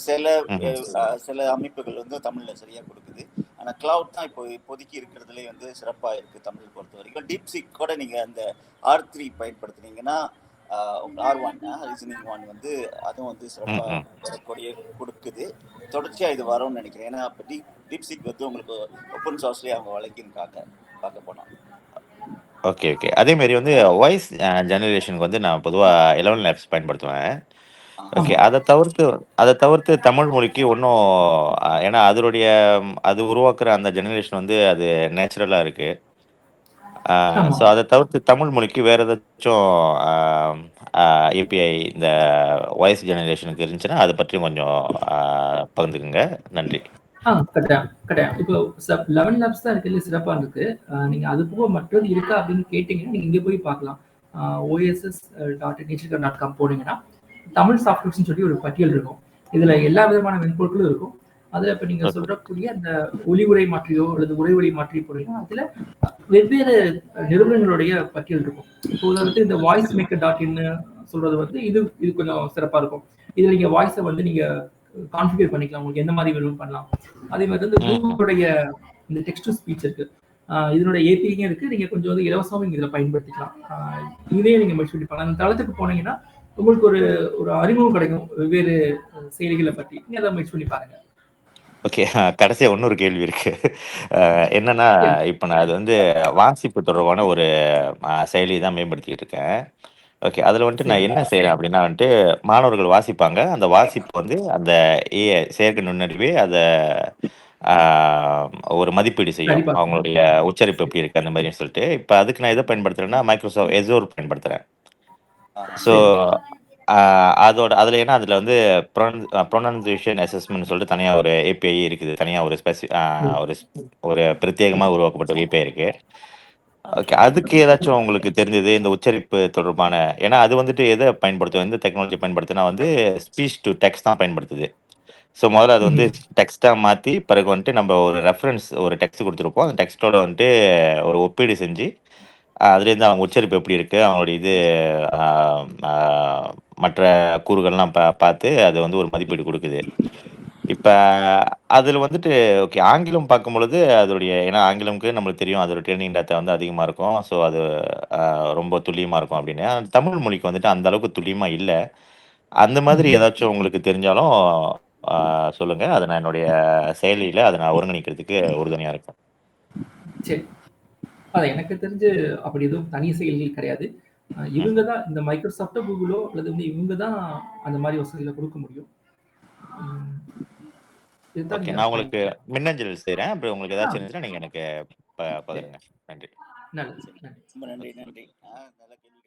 சில அமைப்புகள் வந்து தமிழ்ல சரியா கொடுக்குது. ஆனா கிளவுட் தான் இப்போதைக்கு இருக்கிறதுலே வந்து சிறப்பா இருக்கு தமிழ் பொறுத்த வரைக்கும். டீப்சீக் கூட நீங்க அந்த R3 பயன்படுத்துனீங்கன்னா R1 ரீசனிங் 1 வந்து அதுவும் வந்து சிறப்பாக கொடுக்குது. தொடர்ச்சியா இது வரும்னு நினைக்கிறேன். ஏன்னா இப்போ டீப்சீக் வந்து உங்களுக்கு ஓப்பன் சோர்ஸ்லேயே அவங்க வழக்கியிருக்காங்க பார்க்க போனால். Okay okay. அதே மாதிரி வந்து வாய்ஸ் ஜெனரேஷனுக்கு வந்து நான் பொதுவாக 11 லேப்ஸ் பயன்படுத்துவேன். ஓகே, அதை தவிர்த்து தமிழ் மொழிக்கு ஒன்றும், ஏன்னா அது உருவாக்குற அந்த ஜெனரேஷன் வந்து அது நேச்சுரலாக இருக்கு. ஸோ அதை தவிர்த்து தமிழ் மொழிக்கு வேற ஏதாச்சும் ஏபிஐ இந்த வாய்ஸ் ஜெனரேஷனுக்கு இருந்துச்சுன்னா அதை பற்றி கொஞ்சம் பகிர்ந்துக்குங்க. நன்றி. கிடையாது. இப்போ 11 லேப்ஸ் தான் இருக்கிறதுல சிறப்பா இருக்கு. நீங்க அது போக மற்றது இருக்கா அப்படின்னு கேட்டீங்கன்னா, நீங்க இங்க போய் பார்க்கலாம். oss.neetilkavar.com போனீங்கன்னா, தமிழ் சாஃப்ட்வேர்ஸ்னு சொல்லி ஒரு பட்டியல் இருக்கும். இதுல எல்லா விதமான மென்பொருட்களும் இருக்கும். அதுல இப்ப நீங்க சொல்றக்கூடிய அந்த ஒலி உரை மாற்றியோ அல்லது உரை ஒலி மாற்றி போனீங்கன்னா, அதுல வெவ்வேறு நிறுவனங்களுடைய பட்டியல் இருக்கும். இப்போ உதாரணத்துக்கு இந்த வாய்ஸ் மேக்கர் .in சொல்றது வந்து இது கொஞ்சம் சிறப்பா இருக்கும். இதுல நீங்க வாய்ஸை வந்து நீங்க கான்ஃபிகர் பண்ணிக்கலாம். உங்களுக்கு எந்த மாதிரி வேணும்னு பண்ணலாம். அதே மாதிரி வந்து கூகுளுடைய இந்த டெக்ஸ்ட் டு ஸ்பீச் இருக்கு. இதனுடைய ஏபியும் இருக்கு. நீங்க கொஞ்சம் வந்து இலவசமாவும் நீங்க இதில் பயன்படுத்திக்கலாம். இதையே நீங்க முயற்சி பண்ணி பார்க்கலாம். அந்த தளத்துக்கு போனீங்கன்னா உங்களுக்கு ஒரு ஒரு அறிமுகம் கிடைக்கும் வெவ்வேறு செயலிகளை பற்றி. நீங்க அதை முயற்சி பண்ணி பாருங்க. ஓகே. கடைசியா இன்னொரு கேள்வி இருக்கு. என்னன்னா, இப்ப நான் அது வந்து வாசிப்பு தொடர்பான ஒரு செயலி தான் மேம்படுத்திட்டு இருக்கேன். ஓகே. அதுல வந்துட்டு நான் என்ன செய்றேன் அப்படின்னா வந்துட்டு, மாணவர்கள் வாசிப்பாங்க. அந்த வாசிப்பு வந்து அந்த செயற்கை நுண்ணறிவே அத ஆ ஒரு மதிப்பீடு செய்யும். சரி பார்க்கணும். அவங்களுடைய உச்சரிப்பு எப்படி இருக்கு அந்த மாதிரின்னு சொல்லிட்டு. இப்ப அதுக்கு நான் எத பயன்படுத்துறேன்னா, மைக்ரோசாஃப்ட் எஸ்ஸோர் பயன்படுத்துறேன். ஸோ அதோட அதுல ஏன்னா அதுல வந்து ப்ரொனன்சியேஷன் அசஸ்மெண்ட் சொல்லிட்டு தனியா ஒரு ஏபிஐ இருக்குது. தனியா ஒரு ஒரு ஒரு பிரத்யேகமா உருவாக்கப்பட்ட ஒரு ஏபிஐ இருக்கு. ஓகே. அதுக்கு ஏதாச்சும் உங்களுக்கு தெரிஞ்சது இந்த உச்சரிப்பு தொடர்பான ஏன்னா அது வந்துட்டு எத பயன்படுத்தும், எந்த டெக்னாலஜி பயன்படுத்துனா வந்து ஸ்பீச் டு டெக்ஸ்ட் தான் பயன்படுத்துது. ஸோ முதல்ல அது வந்து டெக்ஸ்ட்டா மாத்தி, பிறகு வந்துட்டு நம்ம ஒரு ரெஃபரன்ஸ் ஒரு டெக்ஸ்ட் குடுத்துருப்போம். அந்த டெக்ஸ்ட்டோட வந்துட்டு ஒரு ஒப்பீடு செஞ்சு, அதுலேருந்து அவங்க உச்சரிப்பு எப்படி இருக்கு, அவங்களுடைய இது ஆ ஆ மற்ற கூறுகள்லாம் பார்த்து அது வந்து ஒரு மதிப்பீடு குடுக்குது. இப்ப அதுல வந்துட்டு ஓகே ஆங்கிலம் பார்க்கும்பொழுது அதோடைய ஏன்னா ஆங்கிலம்க்கு நம்மளுக்கு தெரியும் அதோட ட்ரெய்னிங் டேட்டா வந்து அதிகமா இருக்கும். ஸோ அது ரொம்ப துல்லியமா இருக்கும் அப்படின்னு. ஆனா தமிழ் மொழிக்கு வந்துட்டு அந்த அளவுக்கு துல்லியமா இல்ல. அந்த மாதிரி ஏதாச்சும் உங்களுக்கு தெரிஞ்சாலும் சொல்லுங்க. அத நான் என்னுடைய செயலியில அத நான் ஒருங்கிணைக்கிறதுக்கு உறுதுணையா இருக்கேன். சரி. அதான் எனக்கு தெரிஞ்சு அப்படி எதுவும் தனி செயலிகள் கிடையாது. இவங்க தான் இந்த மைக்ரோசாஃப்ட்டோ, கூகுளோ அல்லது வந்து இவங்க தான் அந்த மாதிரி வசதிகளை கொடுக்க முடியும். இதுதான் ஓகே. நீங்க நான் உங்களுக்கு பயன்படுத்தலாம். மின்னஞ்சல் செய்றேன். அப்படி உங்களுக்கு ஏதாச்சும் இருந்துச்சுன்னா நீங்க எனக்கு சரி. பகிருங்க. நன்றி. நல்லது. நன்றி. ரொம்ப நன்றி. நல்ல கேள்வி.